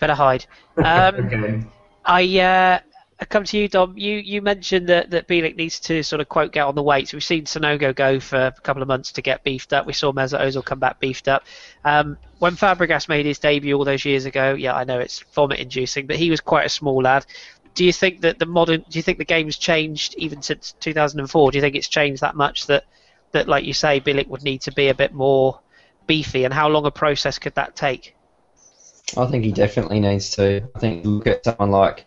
Better hide. Okay. I come to you, Dom. You mentioned that Bielik needs to sort of quote get on the weights. We've seen Sonogo go for a couple of months to get beefed up. We saw Mesut Ozil come back beefed up. When Fabregas made his debut all those years ago, I know it's vomit-inducing, but he was quite a small lad. Do you think that do you think the game's changed even since 2004? Do you think it's changed that much that like you say, Bielik would need to be a bit more beefy? And how long a process could that take? I think he definitely needs to. I think look at someone like,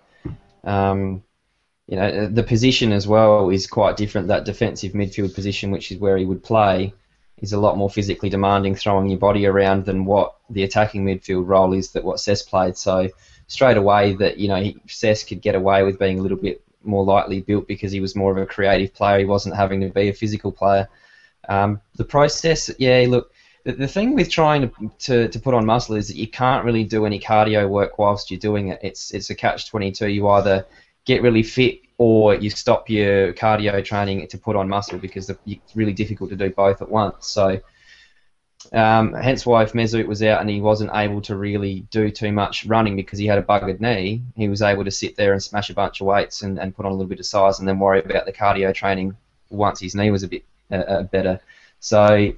the position as well is quite different. That defensive midfield position, which is where he would play, is a lot more physically demanding, throwing your body around than what the attacking midfield role is that what Cesc played. So straight away that Cesc could get away with being a little bit more lightly built because he was more of a creative player. He wasn't having to be a physical player. The process, look, the thing with trying to put on muscle is that you can't really do any cardio work whilst you're doing it. It's a catch-22. You either get really fit or you stop your cardio training to put on muscle because it's really difficult to do both at once. So hence why if Mesut was out and he wasn't able to really do too much running because he had a buggered knee, he was able to sit there and smash a bunch of weights and put on a little bit of size and then worry about the cardio training once his knee was a bit better. So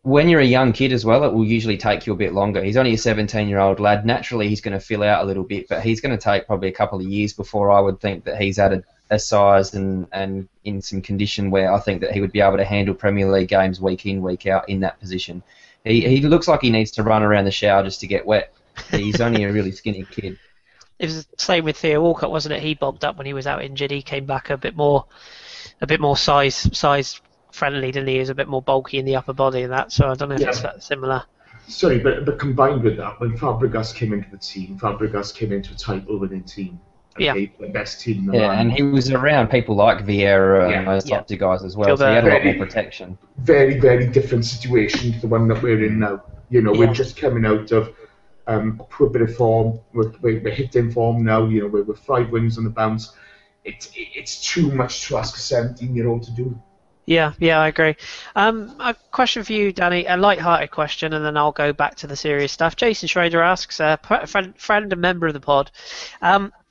when you're a young kid as well, it will usually take you a bit longer. He's only a 17-year-old lad. Naturally, he's going to fill out a little bit, but he's going to take probably a couple of years before I would think that he's at a size and in some condition where I think that he would be able to handle Premier League games week in, week out in that position. He looks like he needs to run around the shower just to get wet. He's only a really skinny kid. It was the same with Theo Walcott, wasn't it? He bobbed up when he was out injured. He came back a bit more size friendly, didn't he? He was a bit more bulky in the upper body and that. So I don't know if it's that similar. Sorry, but combined with that, when Fabregas came into the team, Fabregas came into a title-winning team. Okay, the best team in the land. And he was around people like Vieira and those types of guys as well, so he had a lot more protection. Very, very different situation to the one that we're in now. We're just coming out of a poor bit of form. We're hitting form now. We're 5 wins on the bounce. It's too much to ask a 17-year-old to do. Yeah, I agree. A question for you, Danny, a light-hearted question, and then I'll go back to the serious stuff. Jason Schrader asks, friend and member of the pod,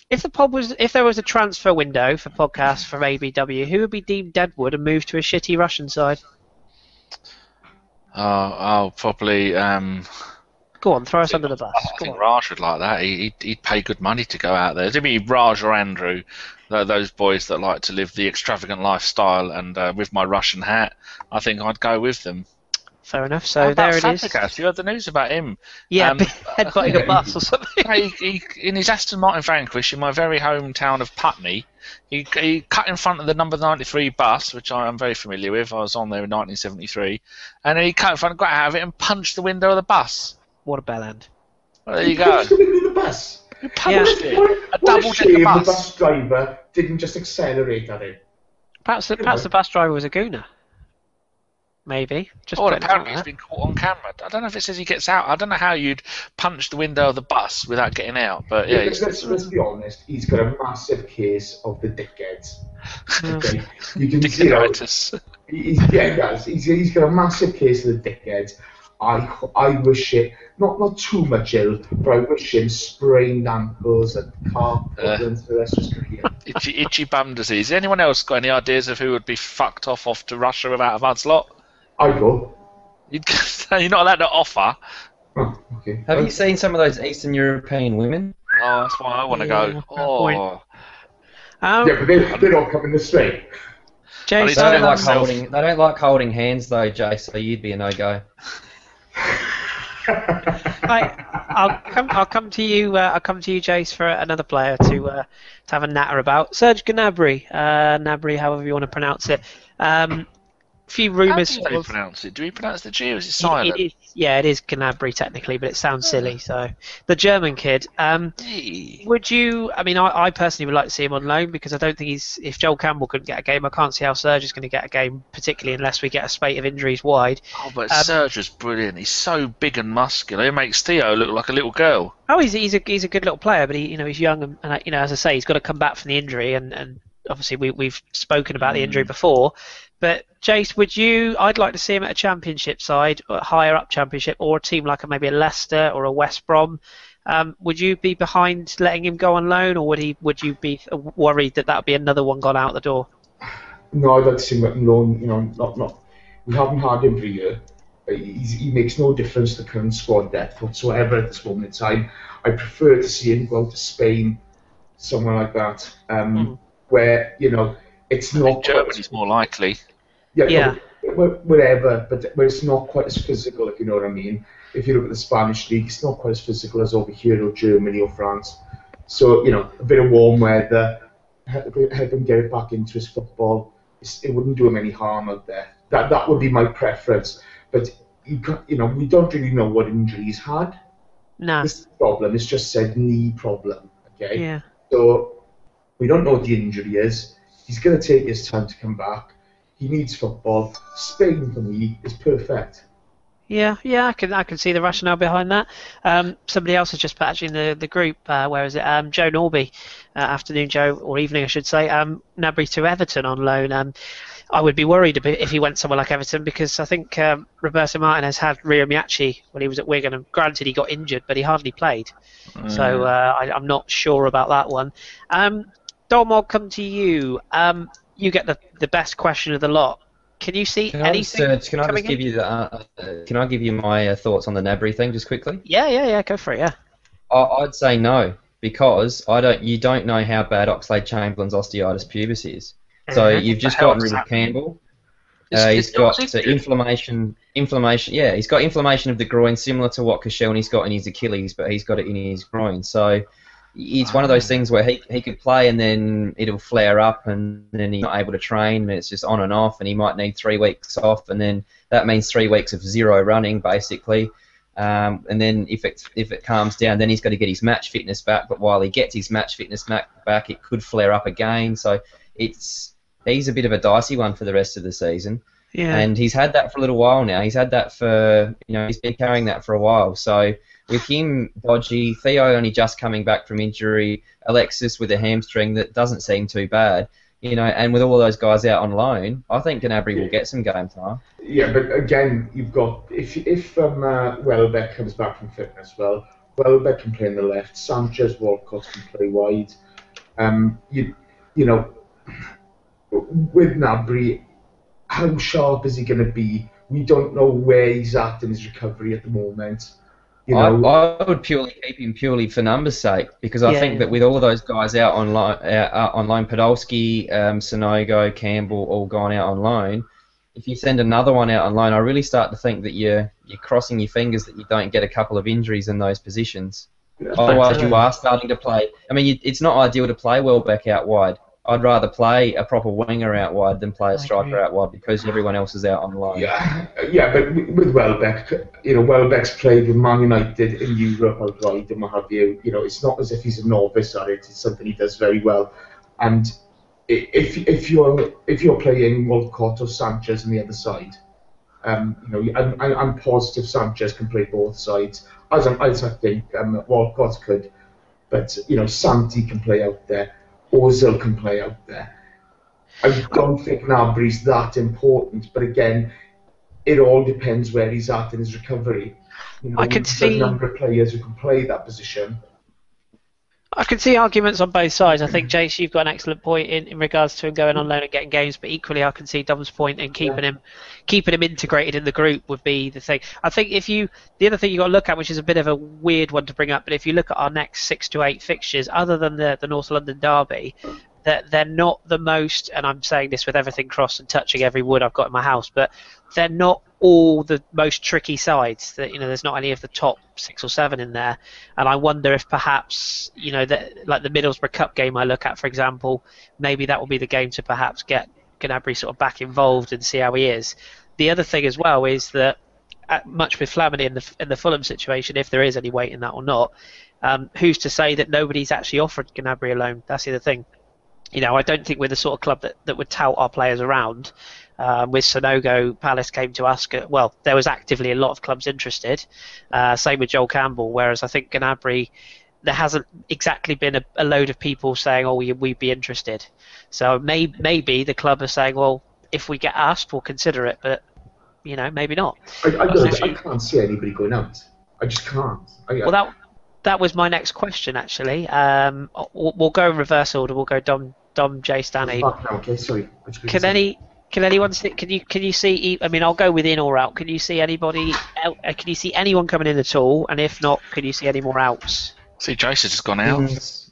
if there was a transfer window for podcasts from ABW, who would be deemed deadwood and moved to a shitty Russian side? I'll probably. Go on, throw us under the bus. I think Raj would like that. He'd pay good money to go out there. It'd be Raj or Andrew, those boys that like to live the extravagant lifestyle, and with my Russian hat, I think I'd go with them. Fair enough. How So about there it is. Fabregas? You heard the news about him? Yeah, Um, headbutting a bus or something. he, in his Aston Martin Vanquish in my very hometown of Putney, he cut in front of the number 93 bus, which I am very familiar with. I was on there in 1973, and then he cut in front, got out of it, and punched the window of the bus. What a bell end. Well, there you go. Punched the window of the bus. He punched it. A What a double-decker shame the bus. bus driver didn't just accelerate at it. Perhaps the bus driver was a gooner. Maybe. Just Well, putting it apparently out he's there. been caught on camera. I don't know if it says he gets out. I don't know how you'd punch the window of the bus without getting out. But yeah, Let's be honest. He's got a massive case of the dickheads. Hmm. Okay, you can see how Dickheaditis. he's got a massive case of the dickheads. I wish it not too much ill, but I wish him sprained ankles and car problems. So that's just Itchy bum disease. Anyone else got any ideas of who would be fucked off to Russia without a mud's lot? I go. You're not allowed to offer. Oh, okay. Have you seen some of those Eastern European women? Oh, that's why I want to Yeah, go. point. Oh, Um, Yeah, but they're not coming this way. Jason, I They don't like myself. holding. They don't like holding hands though, Jay. So you'd be a no-go. I'll come to you. I'll come to you, Jace, for another player to have a natter about. Serge Gnabry, Gnabry, however you want to pronounce it. Few how rumours. do they pronounce it? Do we pronounce the G or is it silent? It is Gnabry technically, but it sounds silly. So the German kid. Hey. Would you? I mean, I personally would like to see him on loan because I don't think he's. If Joel Campbell couldn't get a game, I can't see how Serge is going to get a game, particularly unless we get a spate of injuries wide. Oh, but Serge is brilliant. He's so big and muscular. He makes Theo look like a little girl. Oh, he's a good little player, but he's young and as I say, he's got to come back from the injury, and obviously we've spoken about the injury before. But Jace, I'd like to see him at a championship side, or higher up championship, or a team like maybe a Leicester or a West Brom. Would you be behind letting him go on loan, or would you be worried that would be another one gone out the door? No, I'd like to see him on loan. You know, not. We haven't had him for a year. He makes no difference to the current squad depth whatsoever at this moment in time. I prefer to see him go out to Spain, somewhere like that, where it's I not. think Germany's more likely. Yeah. Whatever, but where it's not quite as physical, if you know what I mean. If you look at the Spanish league, it's not quite as physical as over here or Germany or France. So a bit of warm weather, help him get it back into his football. It wouldn't do him any harm out there. That would be my preference. But we don't really know what injury he's had. No. This is the problem. It's just said knee problem. Okay. Yeah. So we don't know what the injury is. He's going to take his time to come back. He needs football. Spain for me is perfect. Yeah, I can see the rationale behind that. Somebody else has just put actually in the group. Where is it? Joe Norby, afternoon Joe, or evening I should say. Gnabry to Everton on loan. I would be worried if he went somewhere like Everton because I think Roberto Martinez had Rio Miyachi when he was at Wigan, and granted he got injured, but he hardly played. So I'm not sure about that one. Dom, I'll come to you. You get the best question of the lot. Can you see anything? Can I just give you can I give you my thoughts on the Gnabry thing just quickly? Yeah. Go for it. Yeah. I'd say no because you don't know how bad Oxlade-Chamberlain's osteitis pubis is. So you've just gotten rid of Campbell. He's got inflammation. Yeah, he's got inflammation of the groin, similar to what Koscielny's got in his Achilles, but he's got it in his groin. So it's one of those things where he could play and then it'll flare up and then he's not able to train and it's just on and off and he might need 3 weeks off and then that means 3 weeks of zero running basically. And then if it calms down, then he's got to get his match fitness back. But while he gets his match fitness back, it could flare up again. So he's a bit of a dicey one for the rest of the season. Yeah. And he's had that for a little while now. He's had that for, he's been carrying that for a while. So with him dodgy, Theo only just coming back from injury, Alexis with a hamstring that doesn't seem too bad, and with all those guys out on loan, I think Gnabry will get some game time. Yeah, but again, you've got if Welbeck comes back from fitness, Welbeck can play on the left, Sanchez, Walcott can play wide. With Gnabry, how sharp is he going to be? We don't know where he's at in his recovery at the moment. I would purely keep him purely for numbers' sake because I think that with all of those guys out on loan, Podolski, Sonogo, Campbell all gone out on loan, if you send another one out on loan, I really start to think that you're crossing your fingers that you don't get a couple of injuries in those positions. Otherwise, you are starting to play. I mean, it's not ideal to play Welbeck out wide. I'd rather play a proper winger out wide than play a striker out wide because everyone else is out on loan. Yeah, but with Welbeck, Welbeck's played with Man United in Europe outright and what have you. It's not as if he's a novice at it. It's something he does very well. And if you're playing Walcott or Sanchez on the other side, I'm positive Sanchez can play both sides, as I think Walcott could. But Santi can play out there. Ozil can play out there. I don't think Gnabry's that important, but again, it all depends where he's at in his recovery. I can see a number of players who can play that position. I can see arguments on both sides. I think, Jace, you've got an excellent point in regards to him going on loan and getting games, but equally I can see Dom's point in keeping him integrated in the group would be the thing. I think the other thing you've got to look at, which is a bit of a weird one to bring up, but if you look at our next 6 to 8 fixtures, other than the North London derby, that they're not the most, and I'm saying this with everything crossed and touching every wood I've got in my house, but they're not all the most tricky sides. That there's not any of the top 6 or 7 in there, and I wonder if perhaps like the Middlesbrough Cup game I look at, for example, maybe that will be the game to perhaps get Gnabry sort of back involved and see how he is. The other thing as well is that much with Flamini in the Fulham situation, if there is any weight in that or not, who's to say that nobody's actually offered Gnabry a loan? That's the other thing. I don't think we're the sort of club that would tout our players around. With Sonogo, Palace came to us. Well, there was actively a lot of clubs interested. Same with Joel Campbell. Whereas I think Gnabry, there hasn't exactly been a load of people saying, "Oh, we'd be interested." So maybe the club are saying, "Well, if we get asked, we'll consider it," but maybe not. I can't see anybody going out. I just can't. Well, that was my next question actually. We'll go in reverse order. We'll go Dom, Jace, Danny. Okay, sorry. Can anyone see? Can you see? I mean, I'll go with in or out. Can you see anybody? Can you see anyone coming in at all? And if not, can you see any more outs? See, Jace has just gone out. Jace.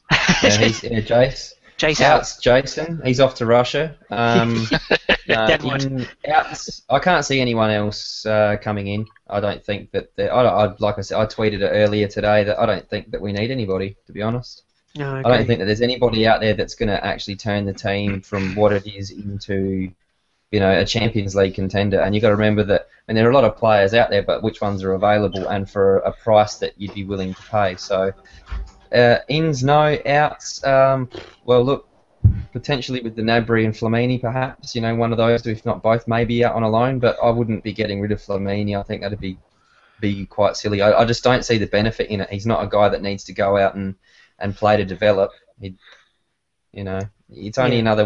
Jace outs. Jason. He's off to Russia. Outs. I can't see anyone else coming in. I don't think that. Like I said, I tweeted it earlier today that I don't think that we need anybody. To be honest. No, okay. I don't think that there's anybody out there that's going to actually turn the team from what it is into, a Champions League contender. And you've got to remember that, and there are a lot of players out there, but which ones are available and for a price that you'd be willing to pay. So, ins, no, outs. Well, look, potentially with the Gnabry and Flamini, perhaps, one of those, if not both, maybe out on a loan. But I wouldn't be getting rid of Flamini. I think that'd be quite silly. I just don't see the benefit in it. He's not a guy that needs to go out and play to develop. It's only another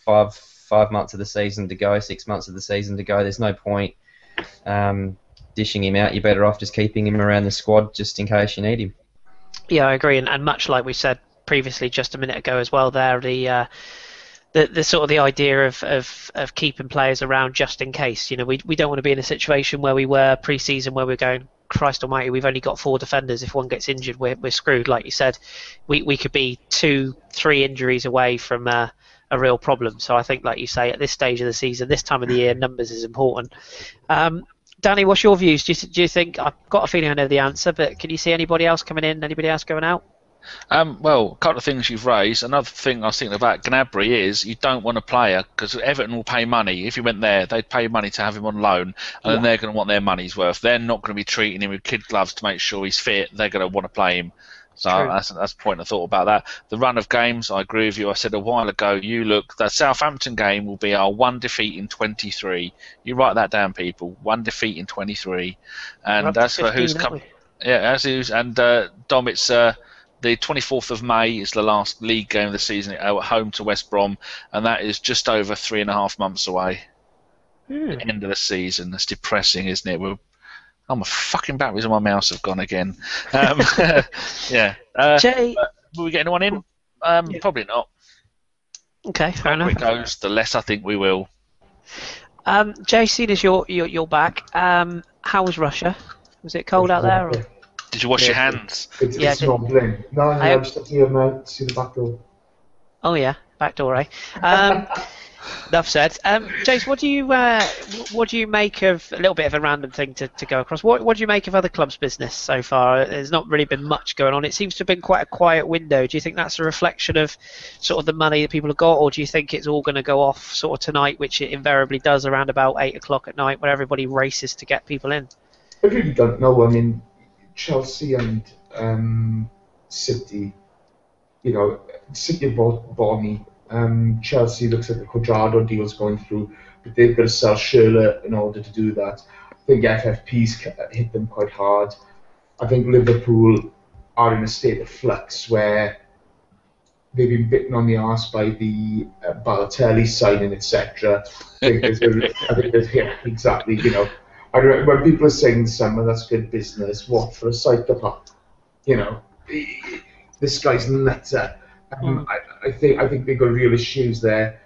5 months of the season to go, 6 months of the season to go. There's no point dishing him out. You're better off just keeping him around the squad just in case you need him. Yeah, I agree, and much like we said previously just a minute ago as well, there the sort of the idea of keeping players around just in case. We don't want to be in a situation where we were pre-season where we're going, Christ almighty, we've only got 4 defenders. If one gets injured, we're screwed. Like you said, we could be 2-3 injuries away from a real problem. So I think, like you say, at this stage of the season, this time of the year, numbers is important. Danny, what's your views? Do you think, I've got a feeling I know the answer, but can you see anybody else coming in, anybody else going out? Well, a couple of things you've raised. Another thing I was thinking about Gnabry is you don't want a player, because Everton will pay money. If you went there, they'd pay money to have him on loan, and then they're going to want their money's worth. They're not going to be treating him with kid gloves to make sure he's fit. They're going to want to play him. So that's a point I thought about that. The run of games, I agree with you. I said a while ago, the Southampton game will be our 1 defeat in 23. You write that down, people. 1 defeat in 23. And as for who's come, Dom, it's the 24th of May is the last league game of the season at home to West Brom, and that is just over 3.5 months away. The end of the season. That's depressing, isn't it? My fucking batteries on my mouse have gone again. Yeah. Jay, will we get anyone in? Probably not. Okay, fair enough. The more it goes, the less I think we will. Jay, seeing as you're back, how was Russia? Was it cold out there? Or? Did you wash your hands? It's rumbling. No, I'm just looking at see the back door. Oh yeah, back door, eh? Enough said. Jace, what do you make of a little bit of a random thing to go across? What do you make of other clubs' business so far? There's not really been much going on. It seems to have been quite a quiet window. Do you think that's a reflection of sort of the money that people have got, or do you think it's all going to go off sort of tonight, which it invariably does around about 8 o'clock at night, when everybody races to get people in? I really don't know. I mean, Chelsea and City, City bought Bonnie. Chelsea looks like the Quadrado deal's going through, but they've got to sell Schürrle in order to do that. I think FFP's hit them quite hard. I think Liverpool are in a state of flux where they've been bitten on the arse by the Balotelli signing, etc. I think there's yeah, exactly. I remember when people are saying summer, that's good business. What for a psychopath? This guy's nuts. I think they've got real issues there.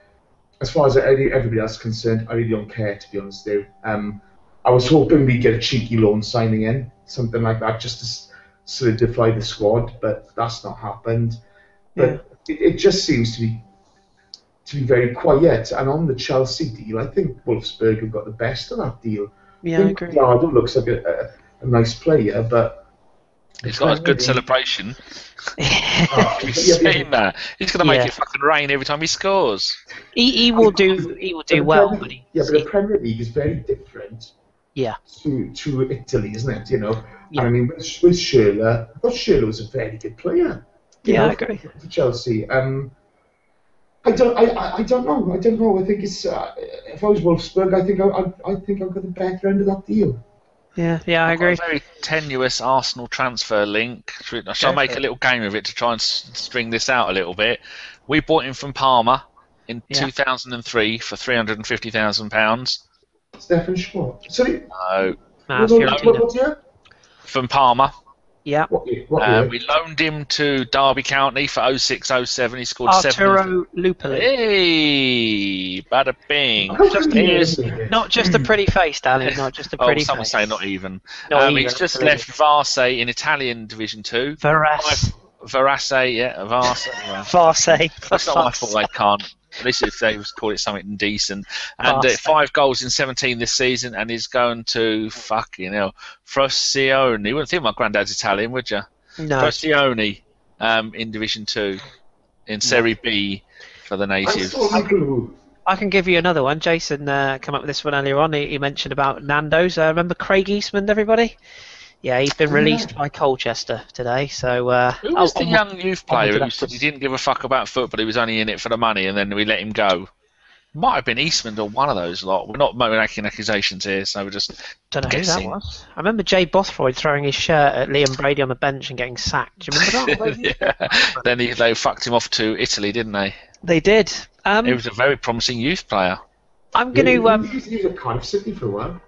As far as everybody else is concerned, I really don't care, to be honest. I was hoping we'd get a cheeky loan signing in, something like that, just to solidify the squad, but that's not happened. But it just seems to be very quiet. And on the Chelsea deal, I think Wolfsburg have got the best of that deal. Yeah, I agree. Quadrado looks like a nice player, but he's got a good celebration. Have you seen that? He's going to make it fucking rain every time he scores. He will do well, but the Premier League is very different. Yeah. To Italy, isn't it? And I mean, with Schürrle, I thought Schürrle was a very good player. I agree. For Chelsea, I don't know. I think it's if I was Wolfsburg, I think I've got the better end of that deal. Yeah, I agree. A very tenuous Arsenal transfer link. Shall I make a little game of it to try and string this out a little bit? We bought him from Parma in 2003 for £350,000. Stefan Schwartz. Sorry? No. What's that? From Parma. Yeah. What year? We loaned him to Derby County for 06-07. He scored Arturo Lupoli. Hey, bada bing. Not just a pretty face, darling. Not just a pretty face. Someone say not even. He's just left Varse in Italian Division 2. Varese. Varse. That's not my fault. They can't. At least if they call it something decent. And 5 goals in 17 this season, and he's going to Frosinone. You wouldn't think my granddad's Italian, would you? No. Frosinone in Division 2, in Serie B for the natives. I can give you another one. Jason came up with this one earlier on. He mentioned about Nando's. Remember Craig Eastman, everybody? Yeah, he's been released by Colchester today. So who was the young youth player who said he didn't give a fuck about football, he was only in it for the money, and then we let him go? Might have been Eastman or one of those lot. We're not making accusations here, so we're just don't know who that was. I remember Jay Bothroyd throwing his shirt at Liam Brady on the bench and getting sacked. Do you remember that? Then they fucked him off to Italy, didn't they? They did. He was a very promising youth player. I'm going to. He was at Cardiff City for a while.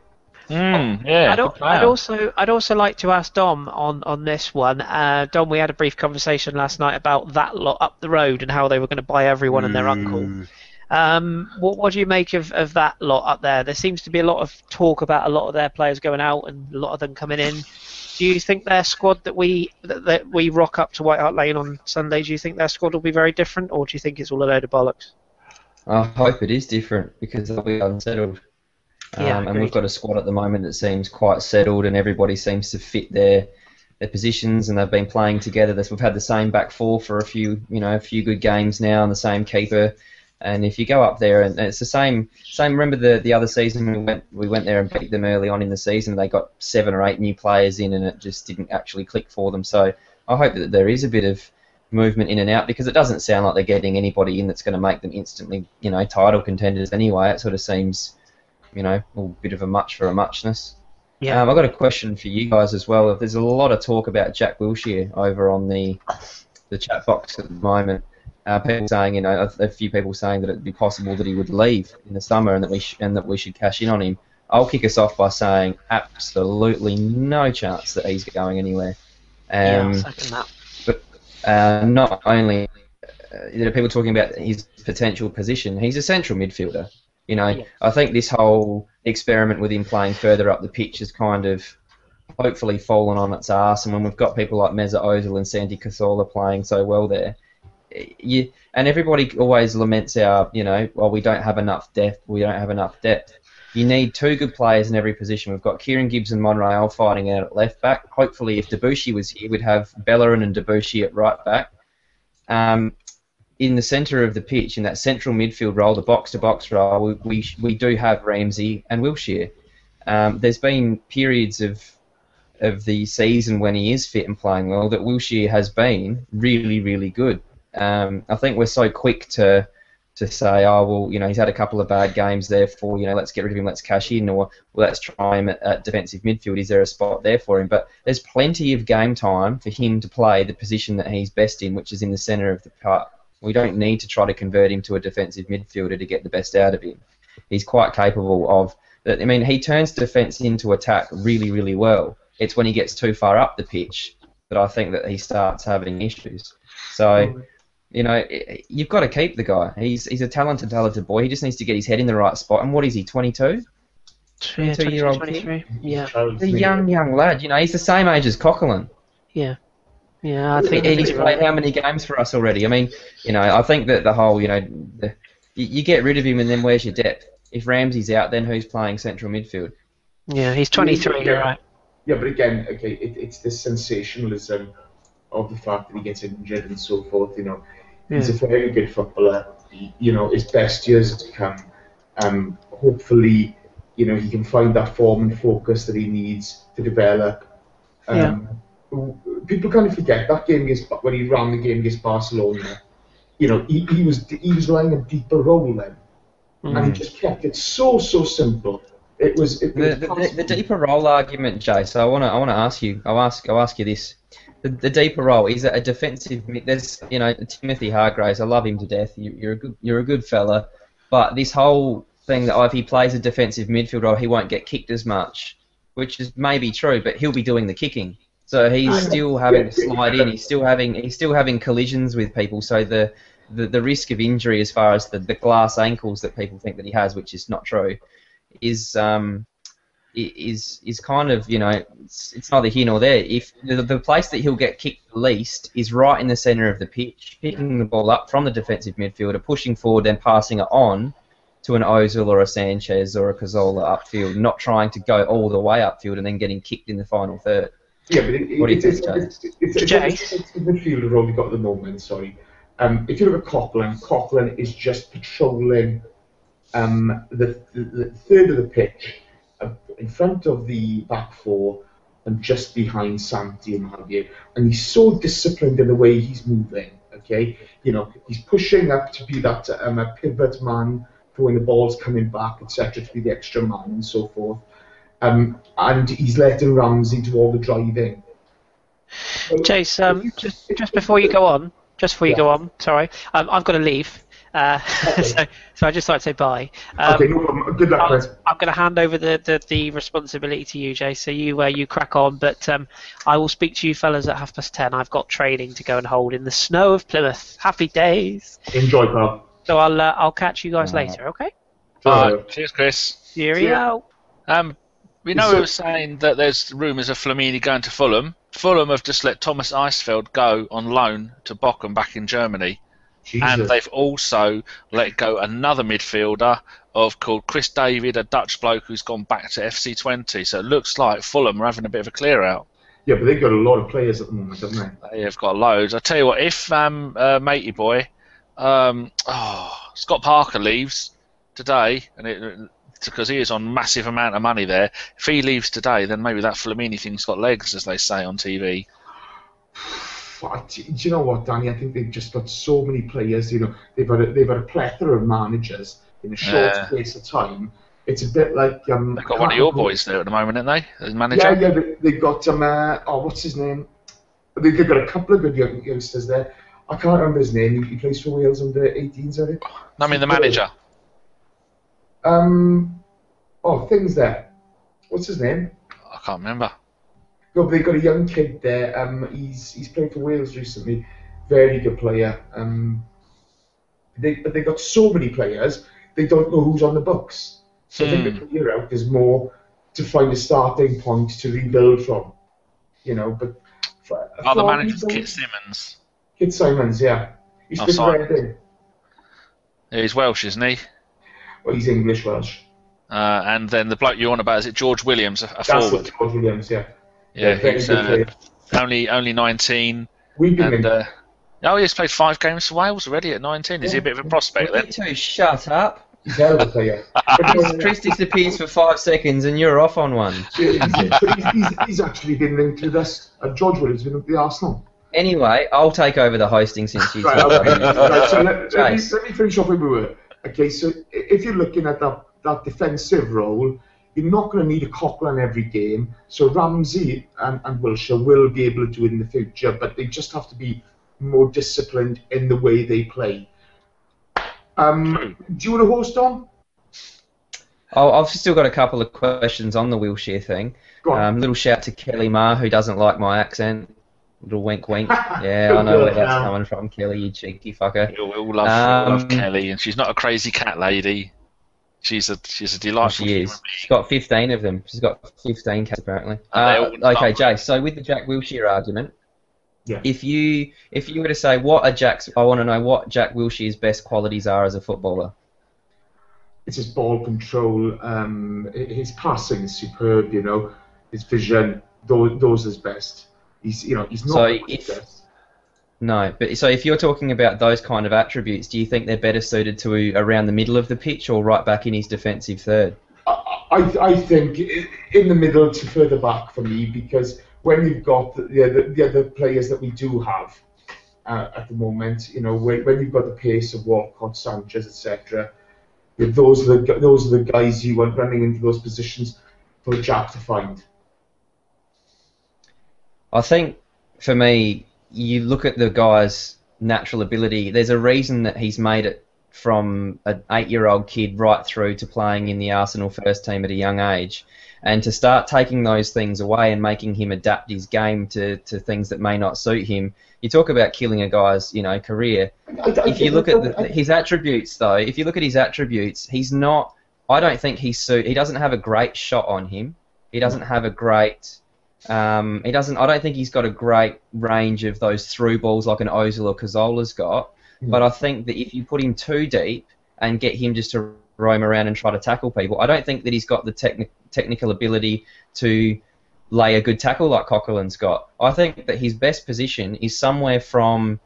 I'd also like to ask Dom on this one. Dom, we had a brief conversation last night about that lot up the road and how they were going to buy everyone and their uncle. What do you make of that lot up there? There seems to be a lot of talk about a lot of their players going out and a lot of them coming in. Do you think their squad that we rock up to White Hart Lane on Sunday, do you think their squad will be very different, or do you think it's all a load of bollocks? I hope it is different because they'll be unsettled. And we've got a squad at the moment that seems quite settled, and everybody seems to fit their positions, and they've been playing together. We've had the same back four for a few good games now, and the same keeper. And if you go up there, and it's the same. Remember the other season we went there and beat them early on in the season. They got 7 or 8 new players in, and it just didn't actually click for them. So I hope that there is a bit of movement in and out, because it doesn't sound like they're getting anybody in that's going to make them instantly, title contenders anyway. It sort of seems, a bit of a much for a muchness. Yeah. I've got a question for you guys as well. There's a lot of talk about Jack Wilshere over on the chat box at the moment. People saying, a few people saying that it'd be possible that he would leave in the summer and that we should cash in on him. I'll kick us off by saying absolutely no chance that he's going anywhere. I'll second that. But not only there are people talking about his potential position, he's a central midfielder. I think this whole experiment with him playing further up the pitch has kind of hopefully fallen on its arse, and when we've got people like Mesut Ozil and Santi Cazorla playing so well there, and everybody always laments our, well, we don't have enough depth. We don't have enough depth. You need two good players in every position. We've got Kieran Gibbs and Monreal fighting out at left back. Hopefully, if Debussy was here, we'd have Bellerin and Debussy at right back. In the centre of the pitch, in that central midfield role, the box-to-box role, we do have Ramsey and Wilshere. There's been periods of the season when he is fit and playing well that Wilshere has been really, really good. I think we're so quick to say, oh, well, he's had a couple of bad games, therefore, let's get rid of him, let's cash in, or well, let's try him at defensive midfield. Is there a spot there for him? But there's plenty of game time for him to play the position that he's best in, which is in the centre of the park. We don't need to try to convert him to a defensive midfielder to get the best out of him. He's quite capable of that. I mean, he turns defence into attack really, really well. It's when he gets too far up the pitch that I think that he starts having issues. So, you've got to keep the guy. He's a talented boy. He just needs to get his head in the right spot. And what is he, 22? 22-year-old kid? 23. Yeah. He's a young lad. He's the same age as Coquelin. Yeah. Yeah, I think he's played how many games for us already? I mean, I think that the whole, you get rid of him and then where's your depth? If Ramsey's out, then who's playing central midfield? Yeah, he's 23, you're right. Yeah, but again, okay, it's the sensationalism of the fact that he gets injured and so forth. He's a very good footballer. His best years are to come. Hopefully, he can find that form and focus that he needs to develop. People kind of forget that game when he ran the game against Barcelona. He was laying a deeper role then, and he just kept it so simple. It was the deeper role argument, Jay. So I want to ask you. I'll ask you this: the deeper role, is it a defensive? There's Timothy Hargraves. I love him to death. You're a good fella, but this whole thing that if he plays a defensive midfield role, he won't get kicked as much, which is maybe true, but he'll be doing the kicking. So he's still having to slide in. He's still having collisions with people. So the risk of injury, as far as the glass ankles that people think that he has, which is not true, is kind of it's neither here nor there. If the place that he'll get kicked the least is right in the centre of the pitch, picking the ball up from the defensive midfielder, pushing forward, then passing it on to an Ozil or a Sanchez or a Cazorla upfield, not trying to go all the way upfield and then getting kicked in the final third. Yeah, but it's a midfielder role you've got at the moment, sorry. If you look at Coquelin is just patrolling the third of the pitch in front of the back four and just behind Santi and Javier. And he's so disciplined in the way he's moving, okay? He's pushing up to be that a pivot man for when the ball's coming back, etc., to be the extra man and so forth. And he's letting Ramsey do all the driving. Chase, just before you go on, sorry, I've got to leave. So I just like to say bye. Okay, no problem. Good luck, Chris. I'm going to hand over the responsibility to you, Jay. So you crack on, but I will speak to you fellas at 10:30. I've got training to go and hold in the snow of Plymouth. Happy days. Enjoy, pal. So I'll catch you guys later. Okay. Cheers, Chris. Cheerio. We know we were saying that there's rumours of Flamini going to Fulham. Fulham have just let Thomas Eisfeld go on loan to Bochum back in Germany. Jesus. And they've also let go another midfielder called Chris David, a Dutch bloke who's gone back to FC20. So it looks like Fulham are having a bit of a clear out. Yeah, but they've got a lot of players at the moment, haven't they? They've got loads. I tell you what, if matey boy, Scott Parker leaves today, and because he is on massive amount of money there. If he leaves today, then maybe that Flamini thing's got legs, as they say on TV. Do you know what, Danny? I think they've just got so many players. They've had a plethora of managers in a short space of time. It's a bit like they've got one of your boys there at the moment, haven't they? As manager. Yeah. They've got what's his name? They've got a couple of good youngsters there. I can't remember his name. He plays for Wales under 18s, I think. I mean the manager. Things there. What's his name? I can't remember. No, they've got a young kid there. He's played for Wales recently. Very good player. But they've got so many players, they don't know who's on the books. So I think the clear out is more to find a starting point to rebuild from. But the manager's Kit Simmons. Kit Simmons, yeah. He's I'll been sign Reading. He's Welsh, isn't he? Well, he's English Welsh. And then the bloke you're on about, is it George Williams, a That's forward? it, George Williams, yeah. Yeah, very he's good player. only 19. We've been And he's played 5 games for Wales already at 19. Is he a bit of a prospect then? You two shut up. He's a terrible player. Chris disappears for 5 seconds and you're off on one. He's actually been linked with us. George Williams has been linked with Arsenal. Anyway, I'll take over the hosting since you Right, talked okay. Right, so let Chase. me finish off where we were. Okay, so if you're looking at that defensive role, you're not going to need a Coquelin every game. So Ramsey and Wilshere will be able to do it in the future, but they just have to be more disciplined in the way they play. Do you want to host on? I've still got a couple of questions on the Wilshere thing. Go on. Little shout to Kelly Ma, who doesn't like my accent. Little wink, wink. Yeah, I know where that's coming from, Kelly, you cheeky fucker. We all love Kelly, and she's not a crazy cat lady. She's a delightful She human is. being. She's got 15 of them. She's got 15 cats apparently. And they all Okay, love Jay. So with the Jack Wilshere argument, Yeah. if you were to say I want to know what Jack Wilshere's best qualities are as a footballer. It's his ball control. His passing is superb. You know, his vision. Those are his best. He's not the best. No, but so if you're talking about those kind of attributes, do you think they're better suited to around the middle of the pitch or right back in his defensive third? I think in the middle to further back for me, because when you've got the other players that we do have at the moment, you know, when you've got the pace of Walcott, Sanchez, etc., those are the guys you want running into those positions for Jack to find. I think, for me, you look at the guy's natural ability. There's a reason that he's made it from an 8-year-old kid right through to playing in the Arsenal first team at a young age. And to start taking those things away and making him adapt his game to things that may not suit him, you talk about killing a guy's career. If you look at his attributes, though, he's not. I don't think he doesn't have a great shot on him. He doesn't have a great. I don't think he's got a great range of those through balls like an Ozil or Cazorla's got. But I think that if you put him too deep and get him just to roam around and try to tackle people, I don't think that he's got the technical ability to lay a good tackle like Coquelin's got. I think that his best position is somewhere from,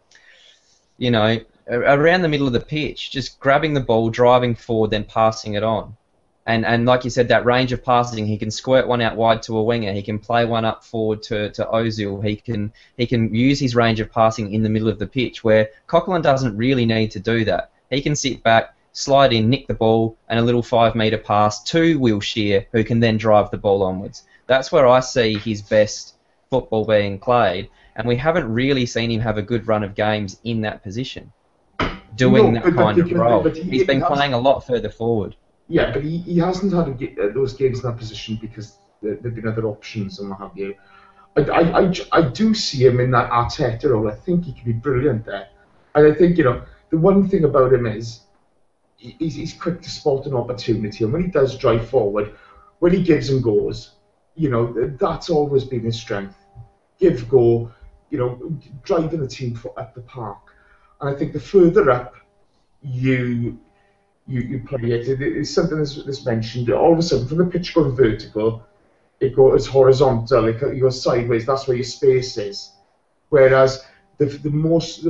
around the middle of the pitch, just grabbing the ball, driving forward, then passing it on. And like you said, that range of passing, he can squirt one out wide to a winger. He can play one up forward to Ozil. He can use his range of passing in the middle of the pitch, where Coquelin doesn't really need to do that. He can sit back, slide in, nick the ball, and a little 5-metre pass to Wilshere, who can then drive the ball onwards. That's where I see his best football being played, and we haven't really seen him have a good run of games in that position, doing that kind of role. He's been playing a lot further forward. Yeah, but he hasn't had those games in that position because there have been other options and what have you. I do see him in that Arteta role. I think he can be brilliant there. And I think, the one thing about him is he's quick to spot an opportunity. And when he does drive forward, when he gives and goes, that's always been his strength. Give, go, driving the team up the park. And I think the further up you play it, it's something that's mentioned. All of a sudden, from the pitch going vertical, it goes horizontal. It goes sideways. That's where your space is. Whereas the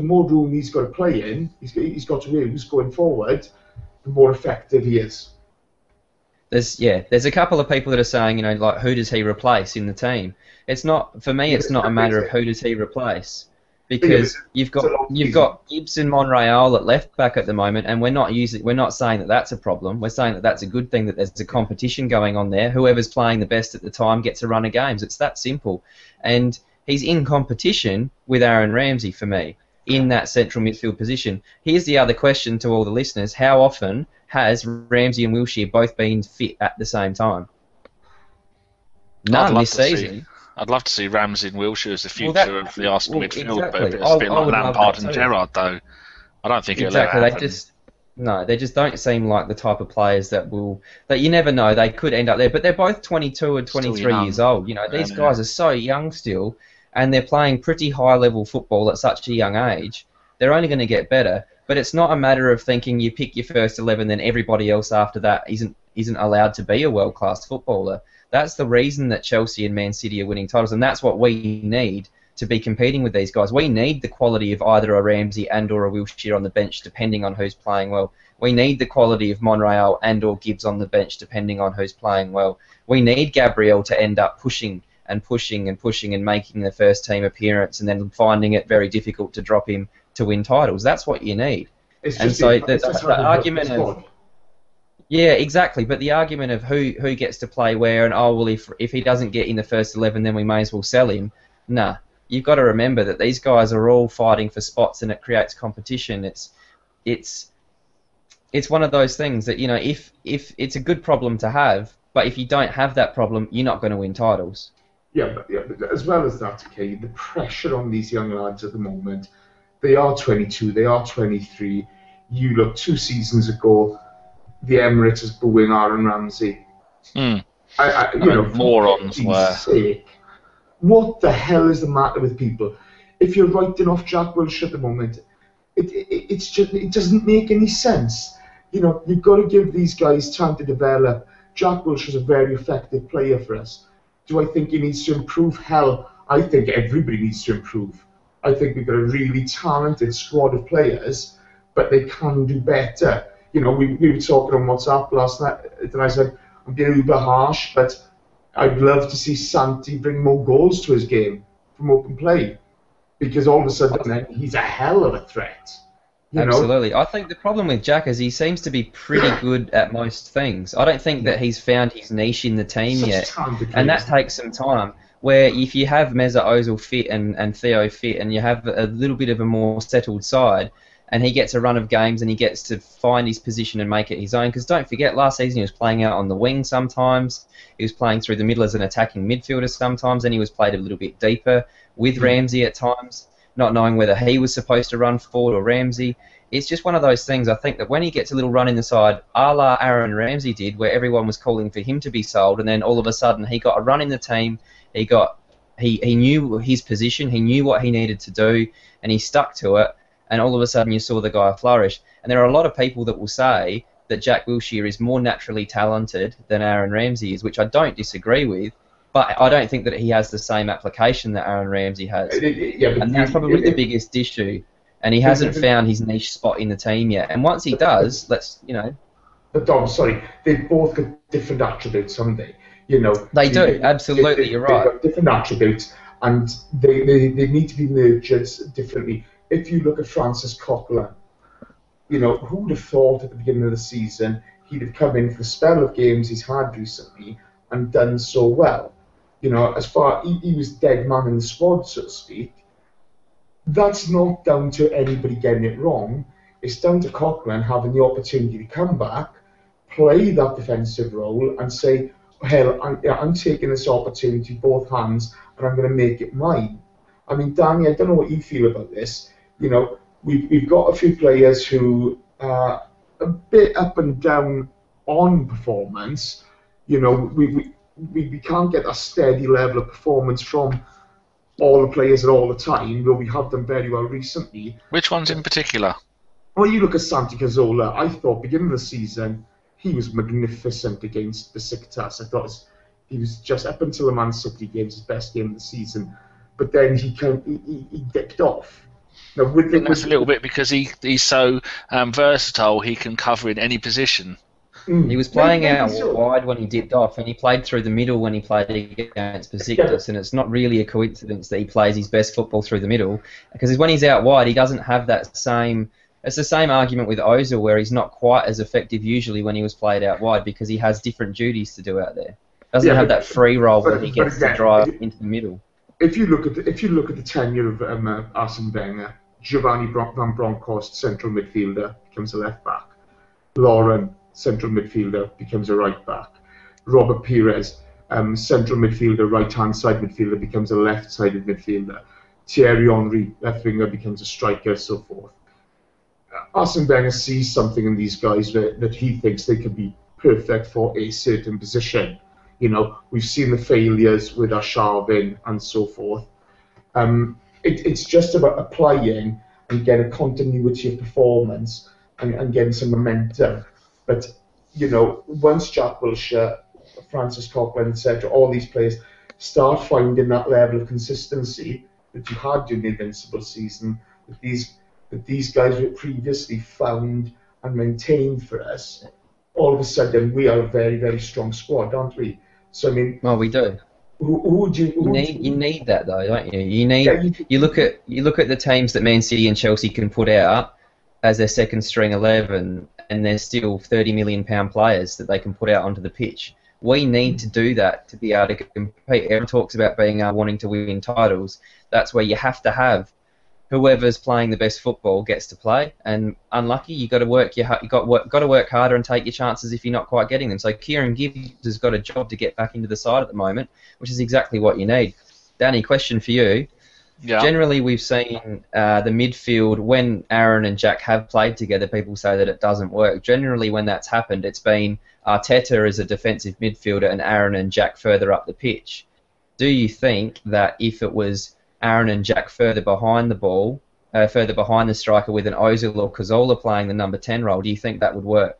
more room he's got to play in, he's got to use going forward, the more effective he is. There's a couple of people that are saying, like, who does he replace in the team? It's not, for me, it's not a matter of who does he replace, because you've got Gibbs and Monreal at left back at the moment, and we're not saying that that's a problem. We're saying that that's a good thing, that there's a competition going on there. Whoever's playing the best at the time gets a run of games. It's that simple, and he's in competition with Aaron Ramsey for me in that central midfield position. Here's the other question to all the listeners: how often has Ramsey and Wilshere both been fit at the same time? None this season. I'd love to see Ramsey and Wilshere as the future of the Arsenal midfield, exactly. but it's a bit like Lampard and Gerrard, though. I don't think it'll ever happen. They just don't seem like the type of players that you never know. They could end up there, but they're both 22 and 23 years old. These guys are so young still, and they're playing pretty high-level football at such a young age. they're only going to get better. But it's not a matter of thinking you pick your first 11, then everybody else after that isn't allowed to be a world-class footballer. That's the reason that Chelsea and Man City are winning titles, and that's what we need to be competing with these guys. We need the quality of either a Ramsey and or a Wilshere on the bench, depending on who's playing well. We need the quality of Monreal and or Gibbs on the bench, depending on who's playing well. We need Gabriel to end up pushing and pushing and pushing and making the first team appearance, and then finding it very difficult to drop him to win titles. That's what you need. And so the argument of... Yeah, exactly. But the argument of who gets to play where, and well, if he doesn't get in the first 11, then we may as well sell him. Nah, you've got to remember that these guys are all fighting for spots, and it creates competition. It's one of those things that, if it's a good problem to have, but if you don't have that problem, you're not going to win titles. Yeah, but as well as that, okay, the pressure on these young lads at the moment. They are 22. They are 23. You look 2 seasons ago. The Emirates is booing Aaron Ramsey. Morons were. Sake, what the hell is the matter with people? If you're writing off Jack Wilshere at the moment, it doesn't make any sense. You've got to give these guys time to develop. Jack Wilshere's a very effective player for us. Do I think he needs to improve? Hell, I think everybody needs to improve. I think we've got a really talented squad of players, but they can do better. We were talking on WhatsApp last night, and I said, I'm being uber harsh, but I'd love to see Santi bring more goals to his game from open play, because all of a sudden he's a hell of a threat. Absolutely. I think the problem with Jack is he seems to be pretty good at most things. I don't think that he's found his niche in the team yet, and that takes some time. Where if you have Mesut Ozil fit and Theo fit, and you have a little bit of a more settled side, and he gets a run of games and he gets to find his position and make it his own. Because don't forget, last season he was playing out on the wing sometimes, he was playing through the middle as an attacking midfielder sometimes, and he was played a little bit deeper with Ramsey at times, not knowing whether he was supposed to run forward or Ramsey. It's just one of those things, I think, that when he gets a little run in the side, a la Aaron Ramsey did, where everyone was calling for him to be sold, and then all of a sudden he got a run in the team, he knew his position, he knew what he needed to do, and he stuck to it, and all of a sudden you saw the guy flourish. And there are a lot of people that will say that Jack Wilshere is more naturally talented than Aaron Ramsey is, which I don't disagree with, but I don't think that he has the same application that Aaron Ramsey has. And that's probably the biggest issue. And he hasn't found his niche spot in the team yet. And once he does, But Dom, sorry, they've both got different attributes, haven't they? They do, absolutely, you're right. They've got different attributes, and they need to be nurtured differently. If you look at Francis Coquelin, who would have thought at the beginning of the season he'd have come in for the spell of games he's had recently and done so well? As far he was dead man in the squad, so to speak. That's not down to anybody getting it wrong. It's down to Coquelin having the opportunity to come back, play that defensive role, and say, hell, I'm taking this opportunity both hands, and I'm going to make it mine. I mean, Danny, I don't know what you feel about this. We've got a few players who are a bit up and down on performance. We can't get a steady level of performance from all the players at all the time, though we have done very well recently. Which ones in particular? Well, you look at Santi Cazorla. I thought beginning of the season he was magnificent against Besiktas. I thought he was just up until the Man City game his best game of the season, but then he dipped off. Now, that's a little bit because he's so versatile. He can cover in any position. He was playing out wide when he dipped off, and he played through the middle when he played against Besiktas, and it's not really a coincidence that he plays his best football through the middle, because when he's out wide, he doesn't have that same... It's the same argument with Ozil, where he's not quite as effective usually when he was played out wide, because he has different duties to do out there. Doesn't have that free role where he gets to drive into the middle. If you look at the tenure of Arsene Wenger, Giovanni Van Bronckhorst, central midfielder, becomes a left back. Lauren, central midfielder, becomes a right back. Robert Pires, central midfielder, right-hand side midfielder, becomes a left-sided midfielder. Thierry Henry, left winger, becomes a striker, so forth. Arsene Wenger sees something in these guys that he thinks they could be perfect for a certain position. We've seen the failures with Arshavin and so forth. It's just about applying and get a continuity of performance and getting some momentum. But, you know, once Jack Wilshere, Francis Coquelin, etc., all these players start finding that level of consistency that you had during the Invincible season, that these guys were previously found and maintained for us, all of a sudden we are a very, very strong squad, aren't we? So, I mean... Well, we do. You need that though, don't you? You look at the teams that Man City and Chelsea can put out as their second string 11, and they're still £30 million players that they can put out onto the pitch. We need to do that to be able to compete. Everyone talks about wanting to win titles. That's where you have to have whoever's playing the best football gets to play. And unlucky, you got to work harder and take your chances if you're not quite getting them. So Kieran Gibbs has got a job to get back into the side at the moment, which is exactly what you need. Danny, question for you. Yeah. Generally, we've seen the midfield, when Aaron and Jack have played together, people say that it doesn't work. Generally, when that's happened, it's been Arteta as a defensive midfielder and Aaron and Jack further up the pitch. Do you think that if it was Aaron and Jack further behind the ball, further behind the striker with an Ozil or Cazorla playing the number 10 role, do you think that would work?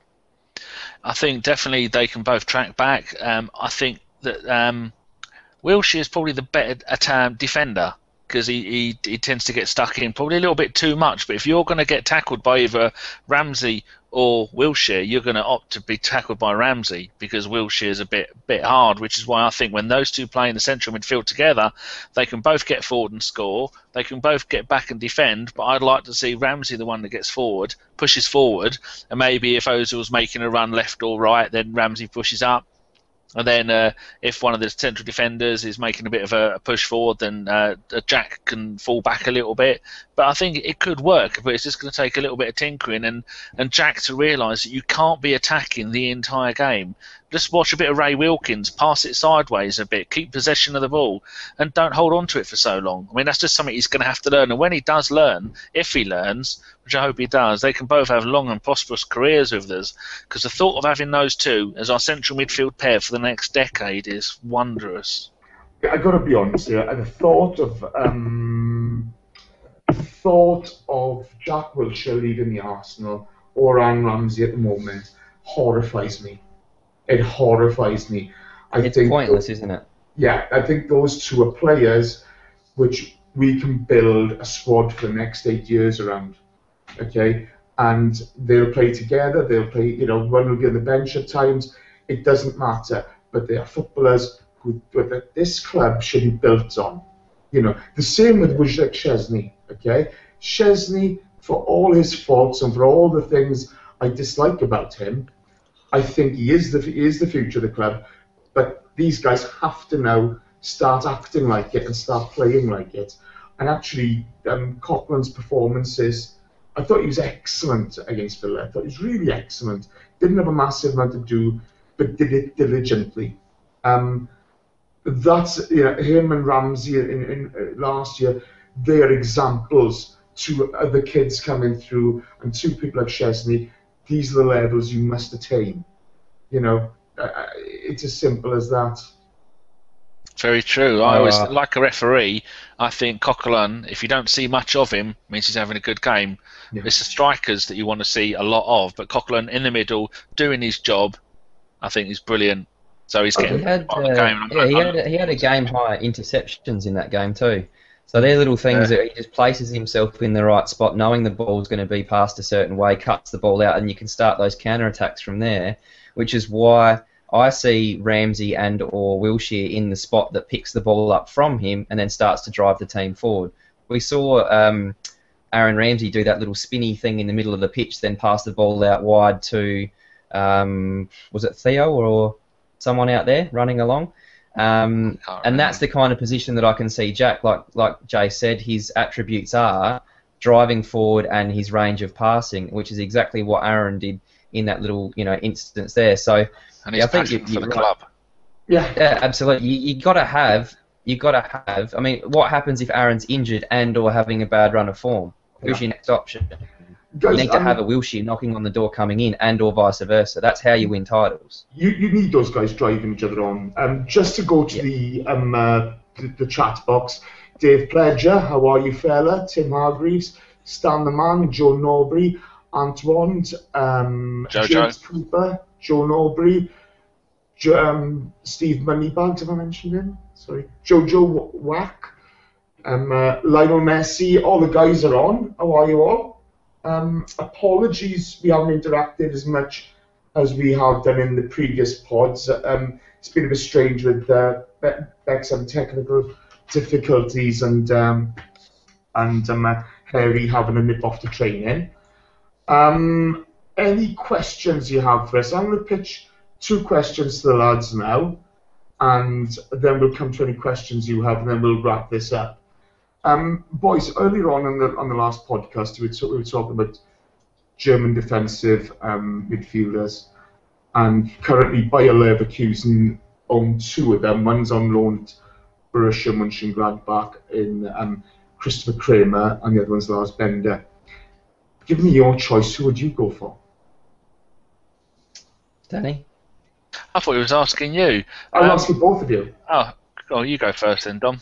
I think definitely they can both track back. I think that Wilshere is probably the better defender, because he tends to get stuck in probably a little bit too much. But if you're going to get tackled by either Ramsey or Wilshere, you're going to opt to be tackled by Ramsey, because Wilshere is a bit hard, which is why I think when those two play in the central midfield together, they can both get forward and score. They can both get back and defend, but I'd like to see Ramsey the one that gets forward, pushes forward, and maybe if Ozil's making a run left or right, then Ramsey pushes up. And then if one of the central defenders is making a bit of a push forward, then Jack can fall back a little bit. But I think it could work, but it's just going to take a little bit of tinkering and Jack to realise that you can't be attacking the entire game. Just watch a bit of Ray Wilkins, pass it sideways a bit, keep possession of the ball, and don't hold on to it for so long. I mean, that's just something he's going to have to learn. And when he does learn, if he learns, which I hope he does, they can both have long and prosperous careers with us, because the thought of having those two as our central midfield pair for the next decade is wondrous. I've got to be honest here. The thought of Jack Wilshere leaving the Arsenal or Aaron Ramsey at the moment horrifies me. It horrifies me. It's pointless, isn't it? Yeah, I think those two are players which we can build a squad for the next 8 years around. Okay, and they'll play together. They'll play. You know, one will be on the bench at times. It doesn't matter. But they are footballers who this club should be built on. You know, the same with Wojciech Szczesny. Okay, Szczesny, for all his faults and for all the things I dislike about him, I think he is the future of the club. But these guys have to now start acting like it and start playing like it. And actually, Coquelin's performances, I thought he was excellent against Villa. I thought he was really excellent. Didn't have a massive amount to do, but did it diligently. That's, you know, him and Ramsey in last year. They are examples to other kids coming through, and to people like Szczesny. These are the levels you must attain. You know, it's as simple as that. Very true. I always, like a referee, I think Coquelin, if you don't see much of him, means he's having a good game. Yeah. It's the strikers that you want to see a lot of, but Coquelin in the middle, doing his job, I think he's brilliant. So he's getting on the game. He had a game high interceptions in that game too. So they're little things that he just places himself in the right spot, knowing the ball's going to be passed a certain way, cuts the ball out, and you can start those counter-attacks from there, which is why I see Ramsey and or Wilshere in the spot that picks the ball up from him and then starts to drive the team forward. We saw Aaron Ramsey do that little spinny thing in the middle of the pitch, then pass the ball out wide to, was it Theo or someone out there running along? And that's the kind of position that I can see Jack, like Jay said, his attributes are driving forward and his range of passing, which is exactly what Aaron did in that little, you know, instance there. So and he's passionate for the club. Yeah, absolutely. You got to have. I mean, what happens if Aaron's injured and or having a bad run of form? Who's your next option? You need to have a Wilshere knocking on the door coming in, and or vice versa. That's how you win titles. You need those guys driving each other on. Just to go to the chat box, Dave Pledger, how are you, fella? Tim Hargreaves, Stan the Man, Joe Norbury, Antoine, James Cooper, Joe Norbury, Steve Moneybags, have I mentioned him? Sorry. Jojo Wack, Lionel Messi, all the guys are on. How are you all? Apologies we haven't interacted as much as we have done in the previous pods. It's been a bit strange with Beck's some technical difficulties and Harry having to nip off to training. Any questions you have for us? I'm going to pitch 2 questions to the lads now, and then we'll come to any questions you have, and then we'll wrap this up. Boys, earlier on the last podcast, we were talking about German defensive midfielders, and currently Bayer Leverkusen own 2 of them. One's on loan at Borussia Mönchengladbach in Christopher Kramer, and the other one's Lars Bender. Give me your choice. Who would you go for? Danny? I thought he was asking you. I'm asking both of you. Oh, you go first then, Dom.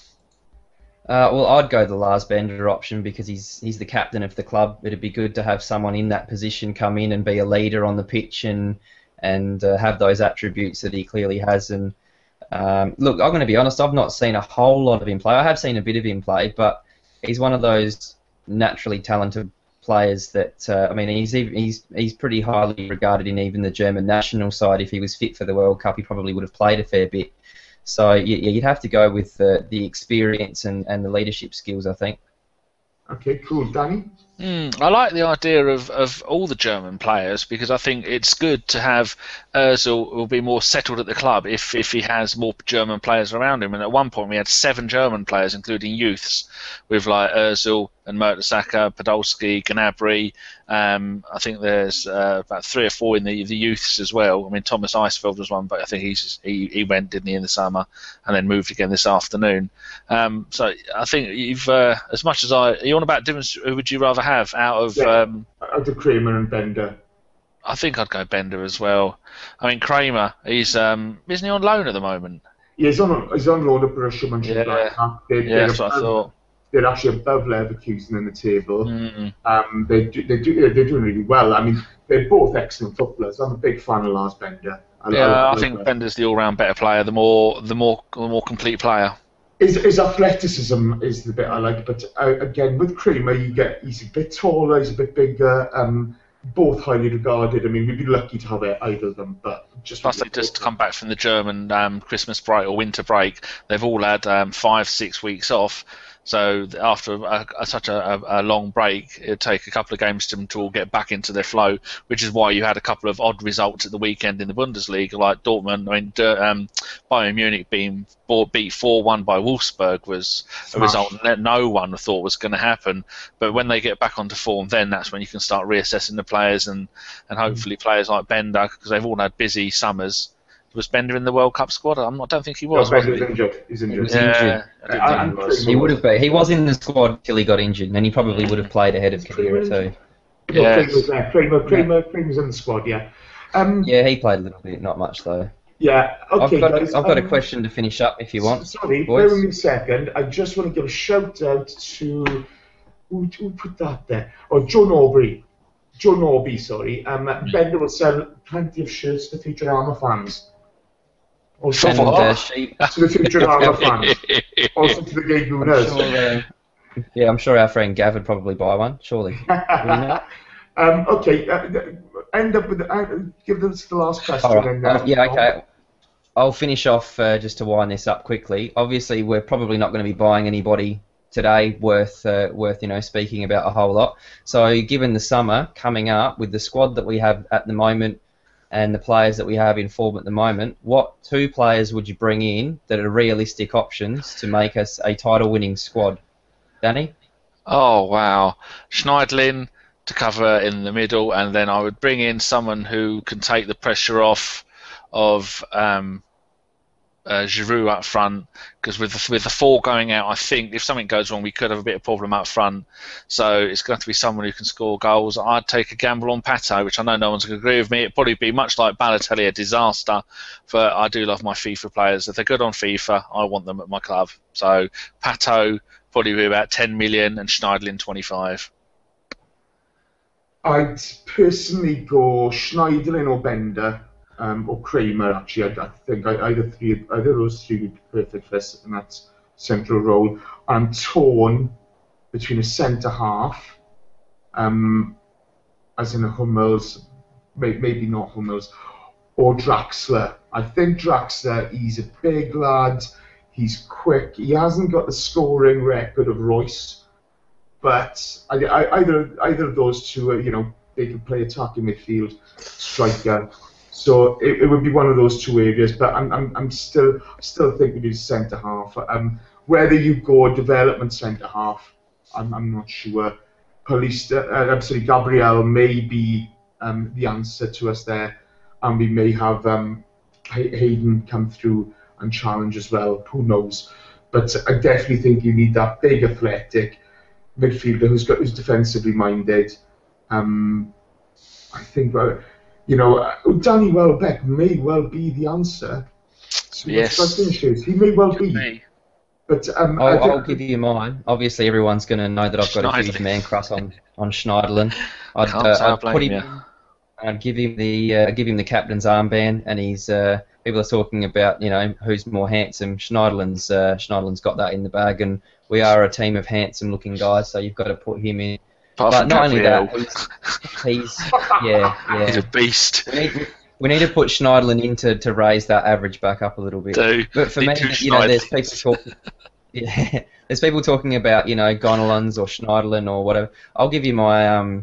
Well, I'd go the Lars Bender option because he's the captain of the club. It'd be good to have someone in that position come in and be a leader on the pitch and have those attributes that he clearly has. And look, I'm going to be honest, I've not seen a whole lot of him play. I have seen a bit of him play, but he's one of those naturally talented players that I mean, he's pretty highly regarded in even the German national side. If he was fit for the World Cup, he probably would have played a fair bit. So yeah, you'd have to go with the experience and the leadership skills, I think. Okay, cool. Danny? I like the idea of all the German players because I think it's good to have Ozil will be more settled at the club if he has more German players around him. And at one point we had 7 German players, including youths, with like Ozil and Mertesacker, Podolski, Gnabry. I think there's about 3 or 4 in the youths as well. I mean, Thomas Eisfeld was one, but I think he went, didn't he, in the summer and then moved again this afternoon. So I think you've as much as are you on about difference, who would you rather have out of out of Kramer and Bender? I think I'd go Bender as well. I mean, Kramer, he's isn't he on loan at the moment? Yeah, he's on loan at Borussia Mönchengladbach. Yeah, that's what I thought. They're actually above Leverkusen in the table. They're doing really well. I mean, they're both excellent footballers. I'm a big fan of Lars Bender. I think Bender's the all-round better player, the more complete player. His athleticism is the bit I like, but again, with Kramer, he's a bit taller, he's a bit bigger. Both highly regarded. I mean, we'd be lucky to have either of them, but plus they just come back from the German Christmas break or winter break. They've all had 5-6 weeks off. So after such a long break, it'd take a couple of games to them to all get back into their flow, which is why you had a couple of odd results at the weekend in the Bundesliga, like Dortmund. I mean, Bayern Munich being beat 4-1 by Wolfsburg was a result that no one thought was going to happen. But when they get back onto form, then that's when you can start reassessing the players and hopefully players like Bender, because they've all had busy summers. Was Bender in the World Cup squad? I don't think he was. No, Bender's injured. He's injured. He would have been. He was in the squad till he got injured, and he probably would have played ahead of Khedira too. Yeah, Kramer's in the squad. Yeah. Yeah, he played a little bit, not much though. Yeah. Okay, I've got a question to finish up if you want. Sorry, boys. bear with me a second. I just want to give a shout out to who put that there? Oh, Joe Norby, sorry. Bender will sell plenty of shirts to Futurama fans. Also to the Futurama fans. Also to the gay gooners. I'm sure our friend Gav would probably buy one, surely. Okay, end up with give us the last question. Right. Okay. I'll finish off just to wind this up quickly. Obviously, we're probably not going to be buying anybody today worth speaking about a whole lot. So, given the summer coming up with the squad that we have at the moment and the players that we have in form at the moment, what 2 players would you bring in that are realistic options to make us a title-winning squad? Danny? Oh, wow. Schneidlin to cover in the middle, and then I would bring in someone who can take the pressure off of Giroud up front, because with the 4 going out, I think if something goes wrong, we could have a bit of problem up front. So it's going to be someone who can score goals. I'd take a gamble on Pato, which I know no one's going to agree with me. It'd probably be much like Balotelli, a disaster. But I do love my FIFA players. If they're good on FIFA, I want them at my club. So Pato probably be about 10 million and Schneidlin 25. I'd personally go Schneiderlin or Bender, or Kramer. Actually, I think either of those three would be perfect for us in that central role. I'm torn between a centre half, as in a Hummels, maybe not Hummels, or Draxler. I think Draxler, he's a big lad, he's quick, he hasn't got the scoring record of Royce, but either of those two, they can play attacking midfield, striker. So it would be one of those two areas, but I'm still think we need a centre half. Whether you go development centre half, I'm not sure. Gabriel may be the answer to us there, and we may have Hayden come through and challenge as well. Who knows? But I definitely think you need that big, athletic midfielder who's defensively minded. I think Danny Welbeck may well be the answer. Yes, he may well be. But I'll give you mine. Obviously, everyone's going to know that I've got a huge man crush on Schneiderlin. I'd put him. I'd give him the captain's armband, and he's people are talking about who's more handsome. Schneiderlin's got that in the bag, and we are a team of handsome-looking guys, so you've got to put him in. But not only that, he's he's a beast. We need to put Schneiderlin in to raise that average back up a little bit. But for me, there's people talking. Yeah, there's people talking about Gonalons or Schneiderlin or whatever. I'll give you my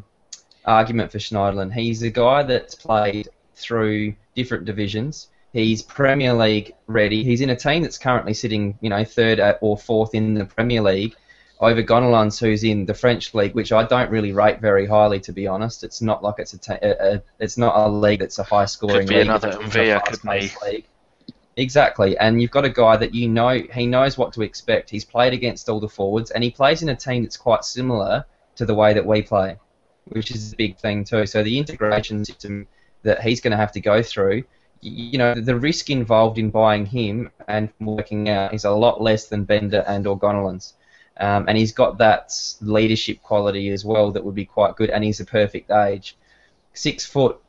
argument for Schneiderlin. He's a guy that's played through different divisions. He's Premier League ready. He's in a team that's currently sitting, third or fourth in the Premier League, over Gonalons, who's in the French league, which I don't really rate very highly, to be honest. It's not like it's not a league that's a high-scoring league. Could be another Mvia, couldn't he? League. Exactly, and you've got a guy that he knows what to expect. He's played against all the forwards, and he plays in a team that's quite similar to the way that we play, which is a big thing too. So the integration system that he's going to have to go through, the risk involved in buying him and working out is a lot less than Bender and or Gonalons. And he's got that leadership quality as well that would be quite good, and he's a perfect age. 6'1",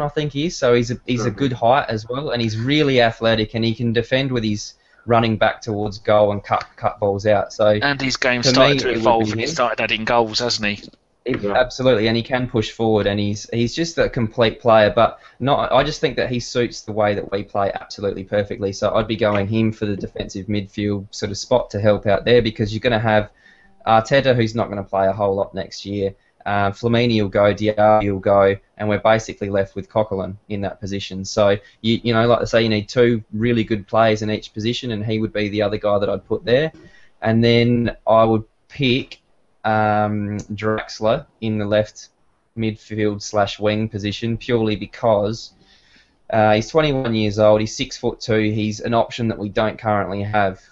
I think he is, so he's a good height as well, and he's really athletic, and he can defend with his running back towards goal and cut balls out. So and his game started to evolve, and he started adding goals, hasn't he? Absolutely, and he can push forward, and he's just a complete player. But I just think that he suits the way that we play absolutely perfectly. So I'd be going him for the defensive midfield sort of spot to help out there, because you're going to have Arteta, who's not going to play a whole lot next year. Flamini will go, Diaby will go, and we're basically left with Coquelin in that position. So like I say, you need two really good players in each position, and he would be the other guy that I'd put there. And then I would pick Draxler in the left midfield / wing position, purely because he's 21 years old, he's 6'2", he's an option that we don't currently have.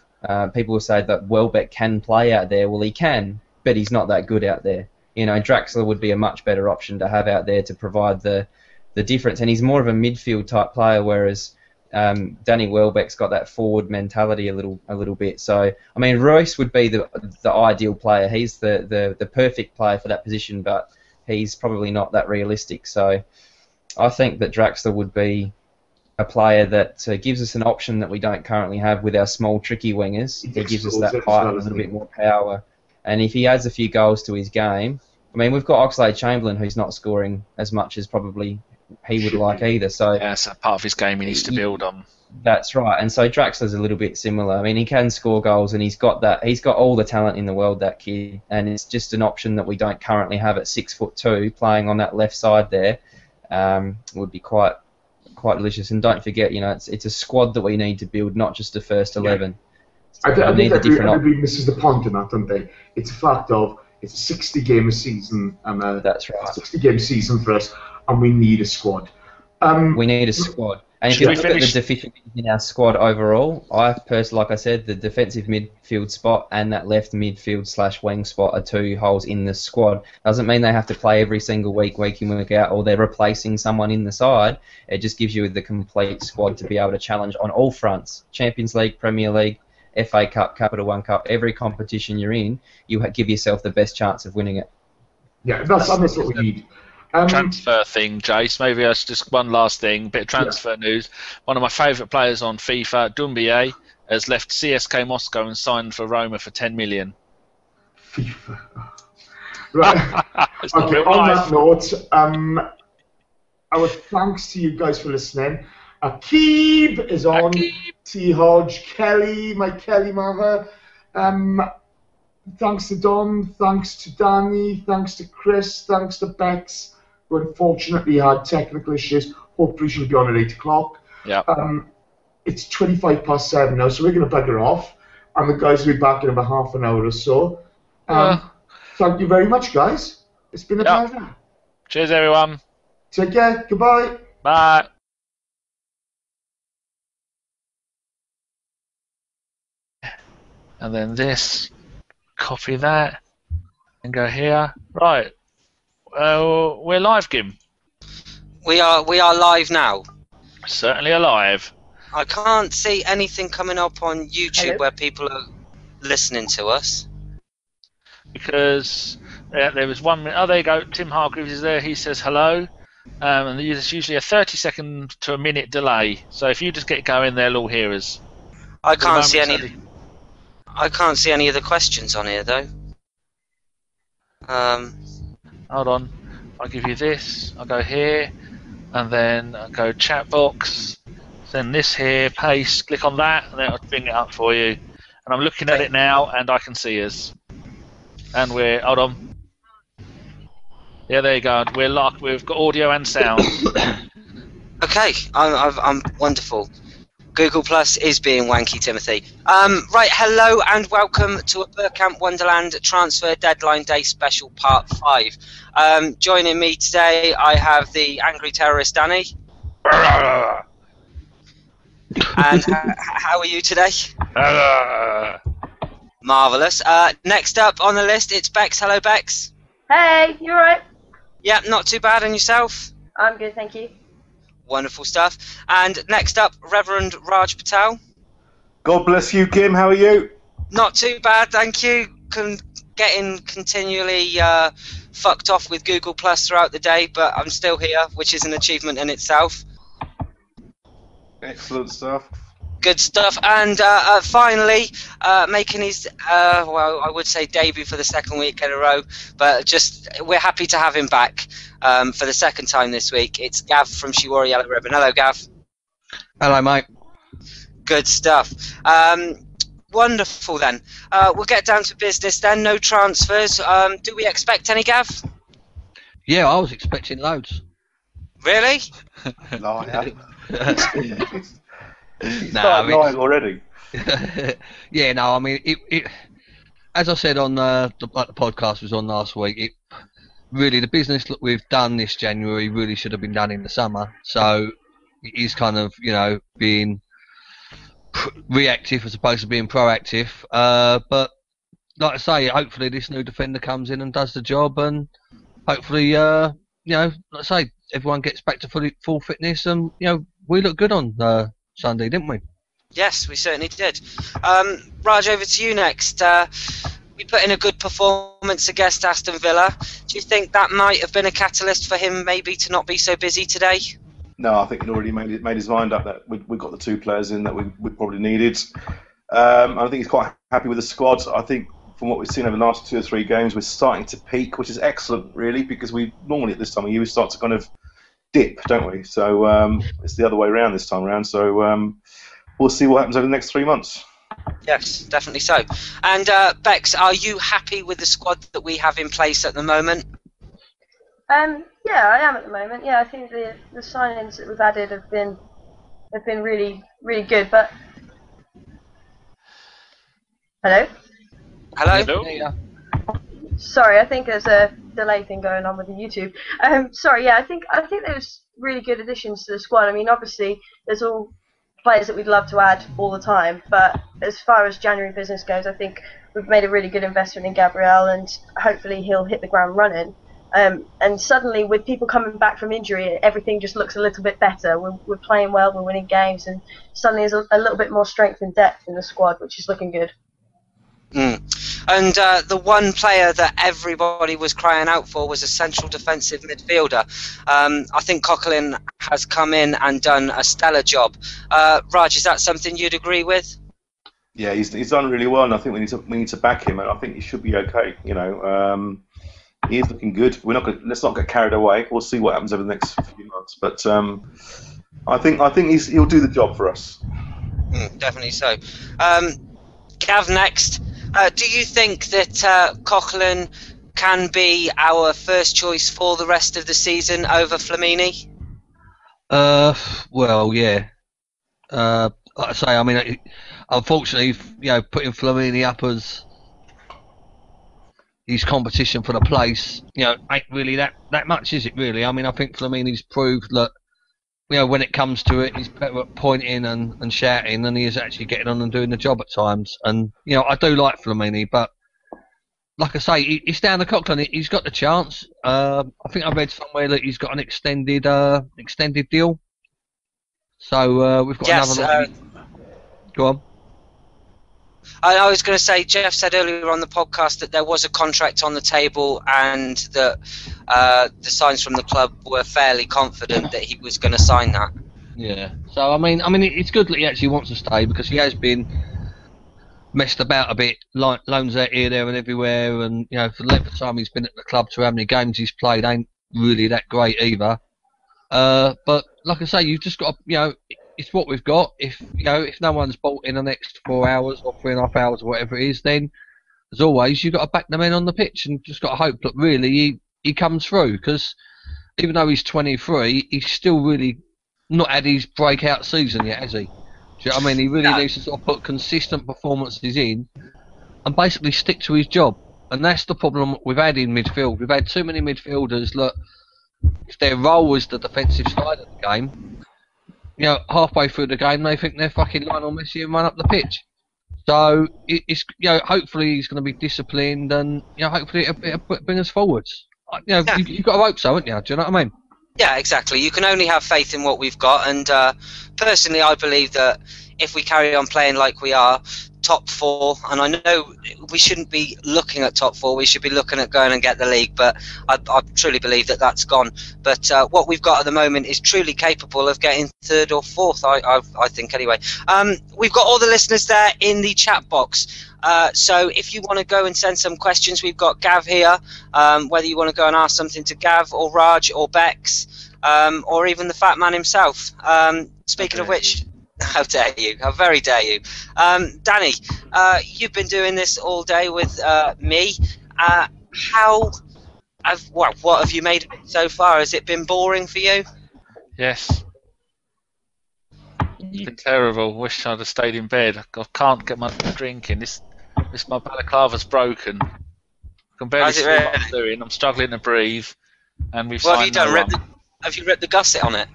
People will say that Welbeck can play out there. Well, he can, but he's not that good out there. Draxler would be a much better option to have out there to provide the difference, and he's more of a midfield type player, whereas Danny Welbeck's got that forward mentality a little bit. So I mean, Royce would be the ideal player. He's the perfect player for that position, but he's probably not that realistic. So I think that Draxler would be a player that gives us an option that we don't currently have with our small, tricky wingers. He gives us that height and a little bit more power. And if he adds a few goals to his game, I mean, we've got Oxlade-Chamberlain, who's not scoring as much as probably he would like either. So yeah, that's a part of his game he needs to build on. That's right, and so Draxler's a little bit similar. I mean, he can score goals, and he's got all the talent in the world, that kid, and it's just an option that we don't currently have at 6'2", playing on that left side there. Would be quite delicious. And don't forget, it's a squad that we need to build, not just the first 11. I think everybody misses the point in that, don't they? It's a fact of it's a 60-game season, and that's right. 60-game season for us, and we need a squad. We need a squad. And if you look at the deficiencies in our squad overall, I personally, like I said, the defensive midfield spot and that left midfield / wing spot are two holes in the squad. Doesn't mean they have to play every single week in, week out, or they're replacing someone in the side. It just gives you the complete squad to be able to challenge on all fronts: Champions League, Premier League, FA Cup, Capital One Cup. Every competition you're in, you give yourself the best chance of winning it. Yeah, that's what we need. Transfer thing, Jace. Maybe that's just one last thing. Bit of transfer news. One of my favourite players on FIFA, Doumbia, has left CSK Moscow and signed for Roma for 10 million. FIFA. Right. Okay. On that note, our thanks to you guys for listening. Akib is on. T. Hodge, Kelly, my Kelly mother. Thanks to Don, thanks to Danny, thanks to Kris, thanks to Bex, who unfortunately had technical issues. Hopefully she'll be on at 8 o'clock. Yeah. It's 7:25 now, so we're going to bugger off. And the guys will be back in about half an hour or so. Thank you very much, guys. It's been a pleasure. Cheers, everyone. Take care. Goodbye. Bye. And then this, copy that, and go here. Right. We're live, Gim. We are live now. Certainly alive. I can't see anything coming up on YouTube where people are listening to us. Because there was 1 minute. Oh, there you go. Tim Hargreaves is there. He says hello. And there's usually a 30-second to a minute delay. So if you just get going, they'll all hear us. I can't see any. I can't see any of the questions on here though. Hold on. I'll give you this. I'll go here, and then I'll go chat box. Send this here. Paste. Click on that, and then I'll bring it up for you. And I'm looking at it now, and I can see us. And we're hold on. Yeah, there you go. We're locked. We've got audio and sound. Okay, I'm wonderful. Google Plus is being wanky, Timothy. Right, hello and welcome to a Bergkamp Wonderland Transfer Deadline Day Special Part 5. Joining me today, I have the angry terrorist Danny. And how are you today? Marvellous. Next up on the list, it's Bex. Hello, Bex. Hey, you alright? Yeah, not too bad. And yourself? I'm good, thank you. Wonderful stuff. And next up, Reverend Raj Patel. God bless you, Kim. How are you? Not too bad, thank you. Getting continually fucked off with Google Plus throughout the day, but I'm still here, which is an achievement in itself. Excellent stuff. Good stuff. And finally, making his, well, I would say debut for the second week in a row, but just we're happy to have him back for the second time this week. It's Gav from She Wore a Yellow Ribbon. Hello, Gav. Hello, mate. Good stuff. Wonderful then. We'll get down to business then. No transfers. Do we expect any, Gav? Yeah, I was expecting loads. Really? No, I haven't. Lying already. Yeah, no, I mean, it as I said on like the podcast was on last week, it really, the business that we've done this January really should have been done in the summer. So it is kind of, you know, being reactive as opposed to being proactive. But like I say, hopefully this new defender comes in and does the job, and hopefully, you know, like I say, everyone gets back to full fitness, and you know, we look good on Sunday, didn't we? Yes, we certainly did. Raj, over to you next. We put in a good performance against Aston Villa. Do you think that might have been a catalyst for him maybe to not be so busy today? No, I think he'd already made his mind up that we got the two players in that we probably needed. I think he's quite happy with the squad. I think from what we've seen over the last 2 or 3 games, we're starting to peak, which is excellent, really, because we normally at this time of year we start to kind of dip, don't we? So it's the other way around this time around. So we'll see what happens over the next 3 months. Yes, definitely so. And Bex, are you happy with the squad that we have in place at the moment? Yeah, I am at the moment. Yeah, I think the signings that we've added have been really, really good. But hello. Hello. Sorry, I think there's a delay thing going on with the YouTube. Sorry, yeah, I think there's really good additions to the squad. I mean, obviously, there's all players that we'd love to add all the time, but as far as January business goes, I think we've made a really good investment in Gabriel, and hopefully he'll hit the ground running. And suddenly, with people coming back from injury, everything just looks a little bit better. We're playing well, we're winning games, and suddenly there's a little bit more strength and depth in the squad, which is looking good. And the one player that everybody was crying out for was a central defensive midfielder. I think Coquelin has come in and done a stellar job. Raj, is that something you'd agree with? Yeah, he's done really well, and I think we need to back him, and I think he should be okay. You know, he is looking good. Let's not get carried away. We'll see what happens over the next few months, but I think he'll do the job for us. Definitely so. Gav, next. Do you think that Coquelin can be our first choice for the rest of the season over Flamini? Well, yeah. Like I say, I mean, unfortunately, putting Flamini up as his competition for the place, ain't really that much, is it? Really? I mean, I think Flamini's proved that, when it comes to it, he's better at pointing and shouting than he is actually getting on and doing the job at times. And I do like Flamini, but like I say, he's down to Coquelin. He's got the chance. I think I read somewhere that he's got an extended deal. So we've got another. Go on. I was going to say, Geoff said earlier on the podcast that there was a contract on the table, and that the signs from the club were fairly confident that he was going to sign that. Yeah. So I mean, it's good that he actually wants to stay, because he has been messed about a bit, like loans out here, there, and everywhere, and for the length of time he's been at the club to how many games he's played ain't really that great either. But like I say, you've just got to, it's what we've got. If no one's bought in the next 4 hours or 3.5 hours or whatever it is, then as always you've got to back the men on the pitch and just got to hope that really he comes through. Because even though he's 23, he's still really not had his breakout season yet, has he? Do you know what I mean? He really needs to sort of put consistent performances in and basically stick to his job. And that's the problem we've had in midfield. We've had too many midfielders that, if their role was the defensive side of the game, halfway through the game they think they're fucking Lionel Messi and run up the pitch. So it's hopefully he's going to be disciplined, and hopefully it'll bring us forwards. You've got to hope so, haven't you? Do you know what I mean? Yeah, exactly. You can only have faith in what we've got, and personally, I believe that if we carry on playing like we are, top 4, and I know we shouldn't be looking at top 4, we should be looking at going and get the league, but I truly believe that that's gone. But what we've got at the moment is truly capable of getting 3rd or 4th, I think, anyway. We've got all the listeners there in the chat box. So if you want to go and send some questions, we've got Gav here, whether you want to go and ask something to Gav or Raj or Bex, or even the fat man himself. Speaking of which, how dare you? How very dare you? Danny, you've been doing this all day with me. What have you made of it so far? Has it been boring for you? Yes. It's been terrible. Wish I'd have stayed in bed. I can't get my drinking. My balaclava's broken. I can barely see what I'm doing. I'm struggling to breathe. And we've What have you done? Have you ripped the gusset on it?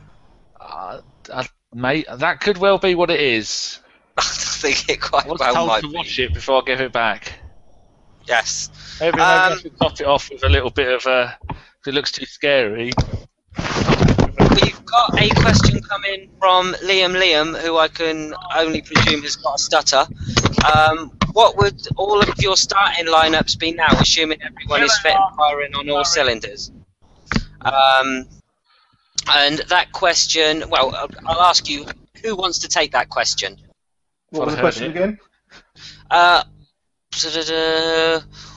Mate, that could well be what it is. I think it quite well told might to be. wash it before I give it back. Yes. Maybe I should top it off with a little bit of if it looks too scary. We've got a question coming from Liam, who I can only presume has got a stutter. What would all of your starting lineups be now, assuming everyone is fit and firing on all cylinders? And that question, well, I'll ask you, who wants to take that question? What was the question again?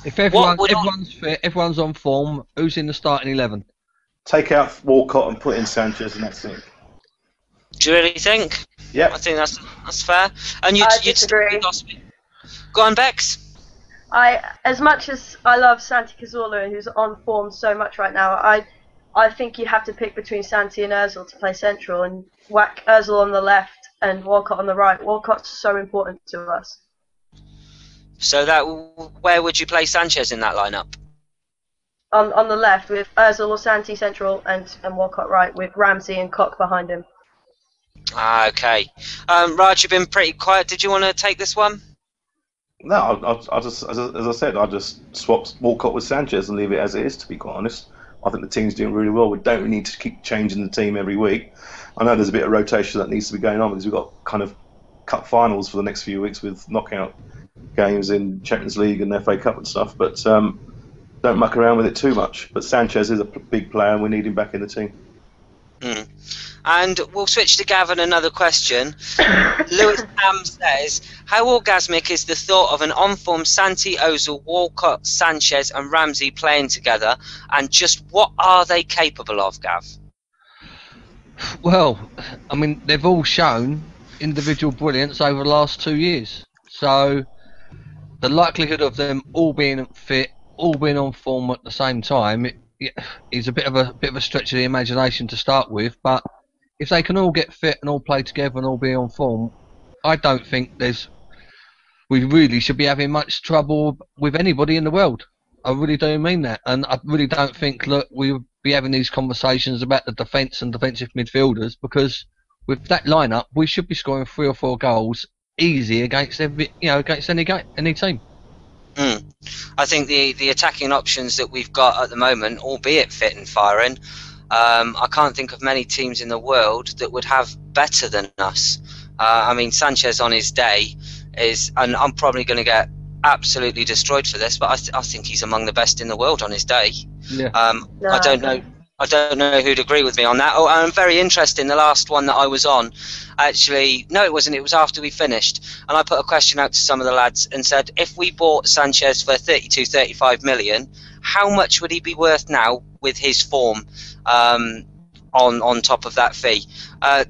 If everyone's fit, everyone's on form, who's in the starting 11? Take out Walcott and put in Sanchez, and that's it. Do you really think? Yeah. I think that's fair. And I disagree. Go on, Bex. As much as I love Santi Cazorla, who's on form so much right now, I think you have to pick between Santi and Ozil to play central, and whack Ozil on the left and Walcott on the right. Walcott's so important to us. So where would you play Sanchez in that lineup? On the left with Ozil or Santi central and Walcott right, with Ramsey and Koch behind him. Okay. Raj, you've been pretty quiet. Did you want to take this one? No, I just, as I said, I just swap Walcott with Sanchez and leave it as it is, to be quite honest. I think the team's doing really well. We don't need to keep changing the team every week. I know there's a bit of rotation that needs to be going on because we've got kind of cup finals for the next few weeks with knockout games in Champions League and FA Cup and stuff, but don't muck around with it too much. But Sanchez is a big player, and we need him back in the team. Mm. And we'll switch to Gavin. Another question. Lewis Ham says, how orgasmic is the thought of an on-form Santi, Ozil, Walcott, Sanchez and Ramsey playing together, and just what are they capable of, Gav? Well, I mean, they've all shown individual brilliance over the last 2 years. So the likelihood of them all being fit, all being on form at the same time, is a bit of a stretch of the imagination to start with. But if they can all get fit and all play together and all be on form, I don't think we really should be having much trouble with anybody in the world. I really do mean that, and I really don't think that we'll be having these conversations about the defence and defensive midfielders, because with that lineup, we should be scoring 3 or 4 goals easy against against any team. I think the attacking options that we've got at the moment, albeit fit and firing, I can't think of many teams in the world that would have better than us. I mean, Sanchez on his day is, and I'm probably going to get absolutely destroyed for this, but I think he's among the best in the world on his day. Yeah. I don't know who'd agree with me on that. Oh, I'm very interested in the last one that I was on. Actually, no, it wasn't. It was after we finished, and I put a question out to some of the lads and said, if we bought Sanchez for 35 million, how much would he be worth now with his form on top of that fee?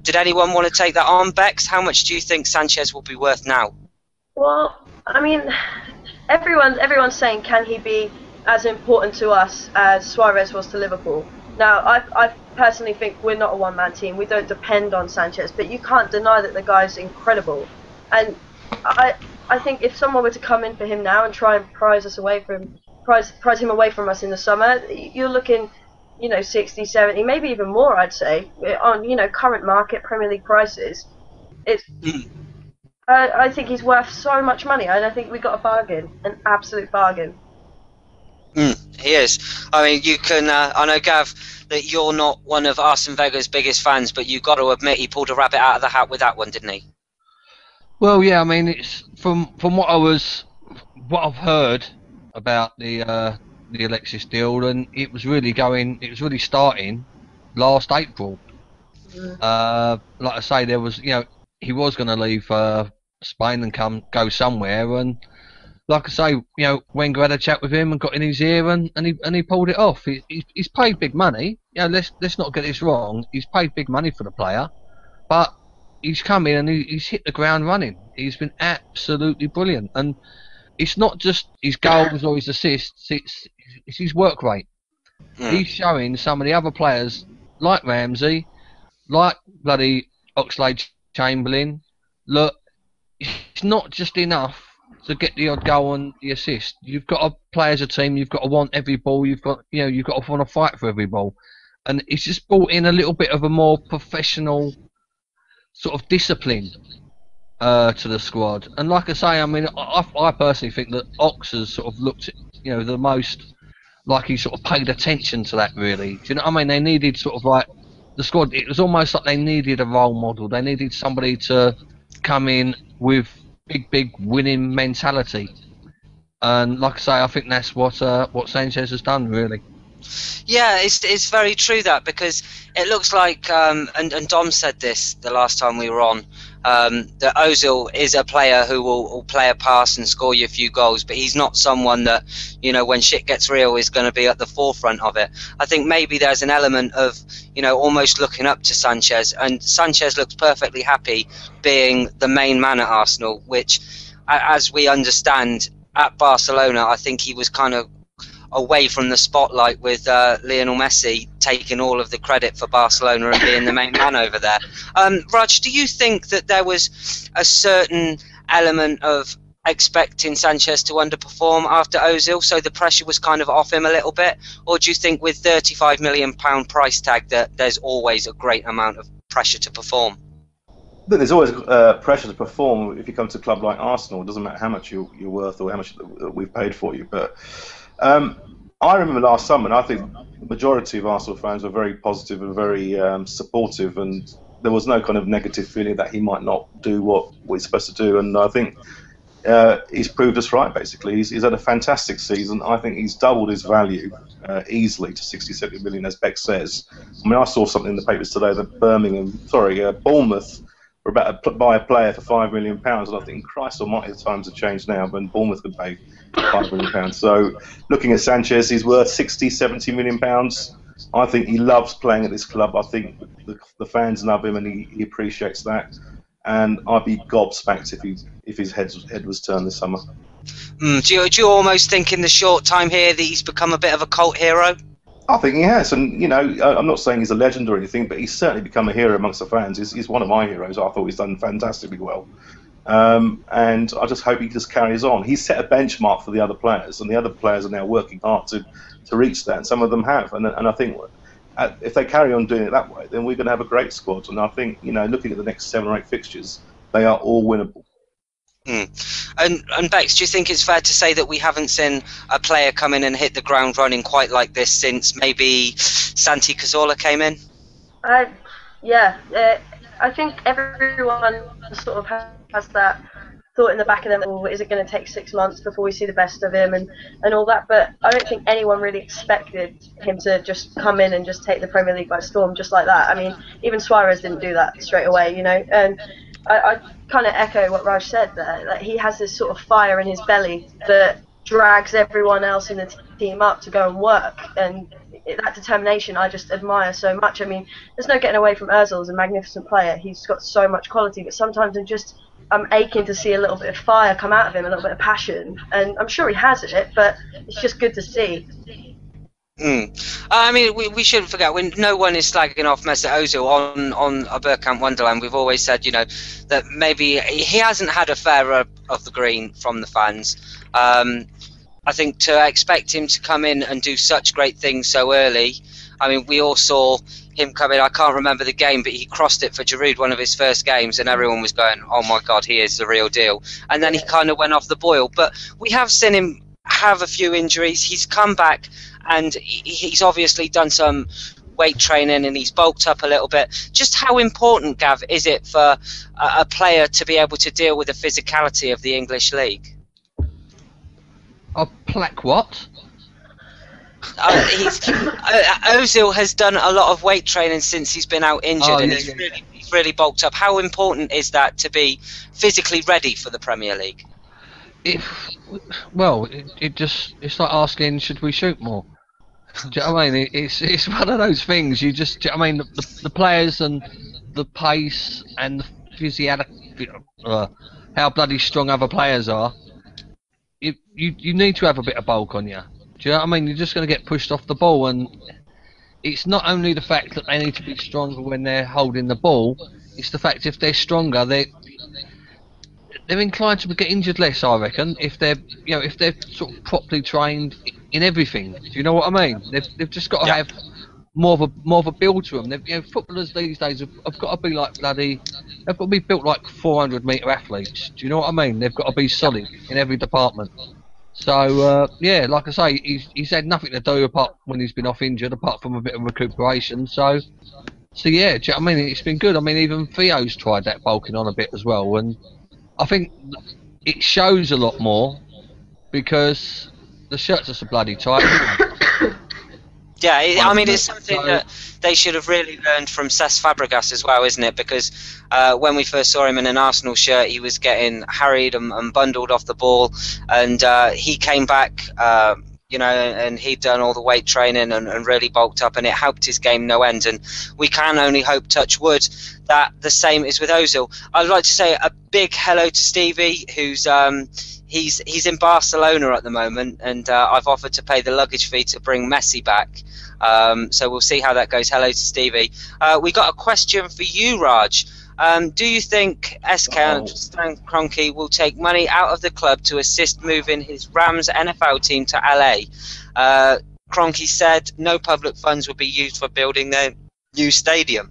Did anyone want to take that on, Bex? How much do you think Sanchez will be worth now? Well, I mean, everyone's saying, can he be as important to us as Suarez was to Liverpool? Now, I personally think we're not a one-man team. We don't depend on Sanchez, but you can't deny that the guy's incredible. And I think if someone were to come in for him now and try and prize him away from us in the summer, you're looking, 60, 70, maybe even more, I'd say, on, current market Premier League prices. I think he's worth so much money, and I think we got a bargain, an absolute bargain. He is. I mean, you can. I know, Gav, that you're not one of Arsene Wenger's biggest fans, but you've got to admit he pulled a rabbit out of the hat with that one, didn't he? Well, yeah. I mean, it's from what I've heard about the Alexis deal, and it was really starting last April. Like I say, there was, he was going to leave Spain and go somewhere, and like I say, Wenger had a chat with him and got in his ear, and he pulled it off. He's paid big money. Let's not get this wrong. He's paid big money for the player, but he's come in and he's hit the ground running. He's been absolutely brilliant, and it's not just his goals or his assists. It's his work rate. He's showing some of the other players like Ramsey, like bloody Oxlade-Chamberlain. Look, it's not just enough to get the odd goal and the assist. You've got to play as a team. You've got to want every ball. You've got to want to fight for every ball. And it's just brought in a little bit of a more professional sort of discipline to the squad. And like I say, I mean, I personally think that Ox has sort of looked, the most like he sort of paid attention to that. Really, do you know what I mean? They needed sort of like the squad. It was almost like they needed a role model. They needed somebody to come in with big winning mentality, and like I say, I think that's what Sanchez has done, really. Yeah, it's very true that, because it looks like and Dom said this the last time we were on, that Ozil is a player who will play a pass and score you a few goals, but he's not someone that, when shit gets real, is going to be at the forefront of it. I think maybe there's an element of, almost looking up to Sanchez, and Sanchez looks perfectly happy being the main man at Arsenal, which, as we understand, at Barcelona, I think he was kind of away from the spotlight with Lionel Messi taking all of the credit for Barcelona and being the main man over there. Raj, do you think that there was a certain element of expecting Sanchez to underperform after Ozil, so the pressure was kind of off him a little bit? Or do you think with £35 million price tag that there's always a great amount of pressure to perform? There's always pressure to perform if you come to a club like Arsenal. It doesn't matter how much you're worth or how much we've paid for you. But I remember last summer, and I think the majority of Arsenal fans were very positive and very supportive, and there was no kind of negative feeling that he might not do what we're supposed to do. And I think he's proved us right, basically. He's had a fantastic season. I think he's doubled his value easily to 60, 70 million, as Beck says. I mean, I saw something in the papers today that Bournemouth were about to buy a player for £5 million, and I think, Christ almighty, the times have changed now when Bournemouth could pay £5 million. So, looking at Sanchez, he's worth 60, 70 million pounds. I think he loves playing at this club. I think the fans love him, and he appreciates that. And I'd be gobsmacked if his head was turned this summer. Do you almost think in the short time here that he's become a bit of a cult hero? I think he has, and I'm not saying he's a legend or anything, but he's certainly become a hero amongst the fans. He's one of my heroes. I thought he's done fantastically well, and I just hope he just carries on. He's set a benchmark for the other players, and the other players are now working hard to reach that, and some of them have. And I think if they carry on doing it that way, then we're going to have a great squad. And I think, looking at the next 7 or 8 fixtures, they are all winnable. And Bex, do you think it's fair to say that we haven't seen a player come in and hit the ground running quite like this since maybe Santi Cazorla came in? Yeah, I think everyone sort of has that thought in the back of them, is it going to take 6 months before we see the best of him and all that, but I don't think anyone really expected him to just come in and just take the Premier League by storm just like that. I mean, even Suarez didn't do that straight away, and I kind of echo what Raj said there, that he has this sort of fire in his belly that drags everyone else in the team up to go and work, and that determination I just admire so much. I mean, there's no getting away from Ozil as a magnificent player. He's got so much quality, but sometimes I'm aching to see a little bit of fire come out of him, a little bit of passion, and I'm sure he has it, but it's just good to see. I mean, we shouldn't forget, when no one is slagging off Mesut Ozil on a Bergkamp Wonderland, we've always said, that maybe he hasn't had a fair of the green from the fans. I think to expect him to come in and do such great things so early, I mean, we all saw him come in, I can't remember the game, but he crossed it for Giroud, one of his first games, and everyone was going, oh my God, he is the real deal. And then he kind of went off the boil. But we have seen him have a few injuries. He's come back, and he's obviously done some weight training, and he's bulked up a little bit. Just how important, Gav, is it for a player to be able to deal with the physicality of the English league? A plaque what? Ozil has done a lot of weight training since he's been out injured, and he's really bulked up. How important is that to be physically ready for the Premier League? It's like asking, should we shoot more? Do you know what I mean? It's one of those things. The players and the pace and the physicality, how bloody strong other players are. You need to have a bit of bulk on you. Do you know what I mean? You're just going to get pushed off the ball, and it's not only the fact that they need to be stronger when they're holding the ball. It's the fact if they're stronger, they're inclined to get injured less, I reckon. If they're sort of properly trained in everything. Do you know what I mean? They've just got to have more of a build to them. Footballers these days have got to be like they've got to be built like 400-metre athletes. Do you know what I mean? They've got to be solid in every department. So like I say, he's had nothing to do apart when he's been off injured, apart from a bit of recuperation. So yeah, do you know what I mean? It's been good. I mean, even Theo's tried that bulking on a bit as well, and I think it shows a lot more because the shirts are so bloody tight. Yeah, I mean, it's something that they should have really learned from Cesc Fabregas as well, isn't it? Because when we first saw him in an Arsenal shirt, he was getting harried and bundled off the ball, and he came back, and he'd done all the weight training and really bulked up, and it helped his game no end. And we can only hope, touch wood, that the same is with Ozil. I'd like to say a big hello to Stevie, who's he's in Barcelona at the moment, and I've offered to pay the luggage fee to bring Messi back. So we'll see how that goes. Hello to Stevie. We got a question for you, Raj. Do you think SK and Stan Kroenke will take money out of the club to assist moving his Rams NFL team to LA? Kroenke said no public funds will be used for building their new stadium.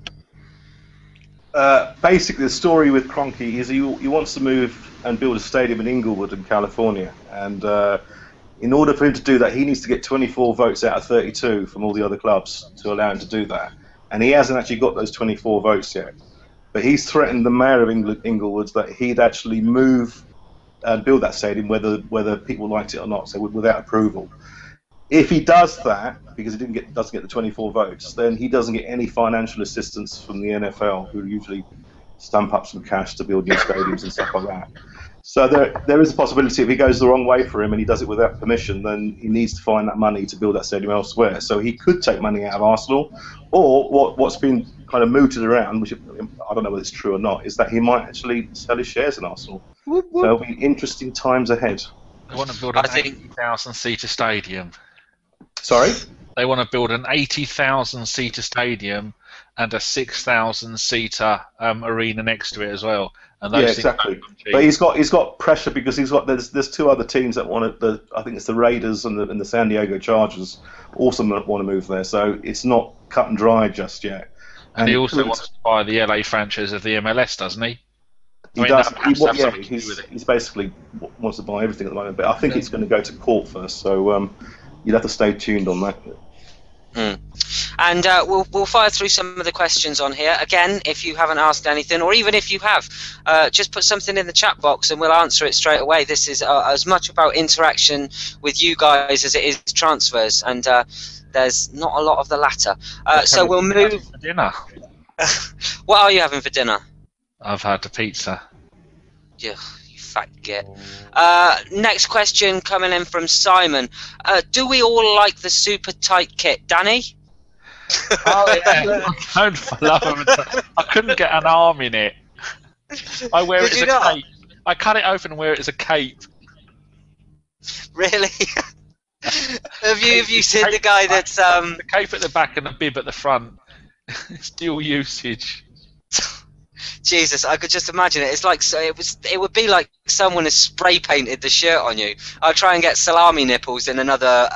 Basically, the story with Kroenke is he wants to move and build a stadium in Inglewood in California, and in order for him to do that, he needs to get 24 votes out of 32 from all the other clubs to allow him to do that, and he hasn't actually got those 24 votes yet. But he's threatened the mayor of Inglewood that he'd actually move and build that stadium, whether people liked it or not, so without approval. If he does that, because he doesn't get the 24 votes, then he doesn't get any financial assistance from the NFL, who usually stump up some cash to build new stadiums and stuff like that. So there is a possibility if he goes the wrong way for him and he does it without permission, then he needs to find that money to build that stadium elsewhere. So he could take money out of Arsenal, or what's been kind of mooted around, which I don't know whether it's true or not, is that he might actually sell his shares in Arsenal. So there'll be interesting times ahead. They want to build an 80,000-seater stadium. Sorry? They want to build an 80,000-seater stadium and a 6,000-seater arena next to it as well. And those exactly. But he's got pressure because there's two other teams that want it. I think it's the Raiders and the San Diego Chargers also want to move there. So it's not cut and dry just yet. And he also wants to buy the LA franchise of the MLS, doesn't he? He does. He's basically wants to buy everything at the moment. But I think it's going to go to court first. So you'll have to stay tuned on that. And we'll fire through some of the questions on here. Again, if you haven't asked anything, or even if you have, just put something in the chat box and we'll answer it straight away. This is as much about interaction with you guys as it is transfers, and there's not a lot of the latter. So we'll move. For dinner. What are you having for dinner? I've had a pizza. Yeah, you fat git. Next question coming in from Simon. Do we all like the super tight kit, Danny? Oh yeah. I couldn't get an arm in it. I wear it as a cape. I cut it open and wear it as a cape. Really? have you seen the guy that's the cape at the back and the bib at the front? It's dual usage. Jesus, I could just imagine it. It's like it would be like someone has spray painted the shirt on you. I'll try and get salami nipples in another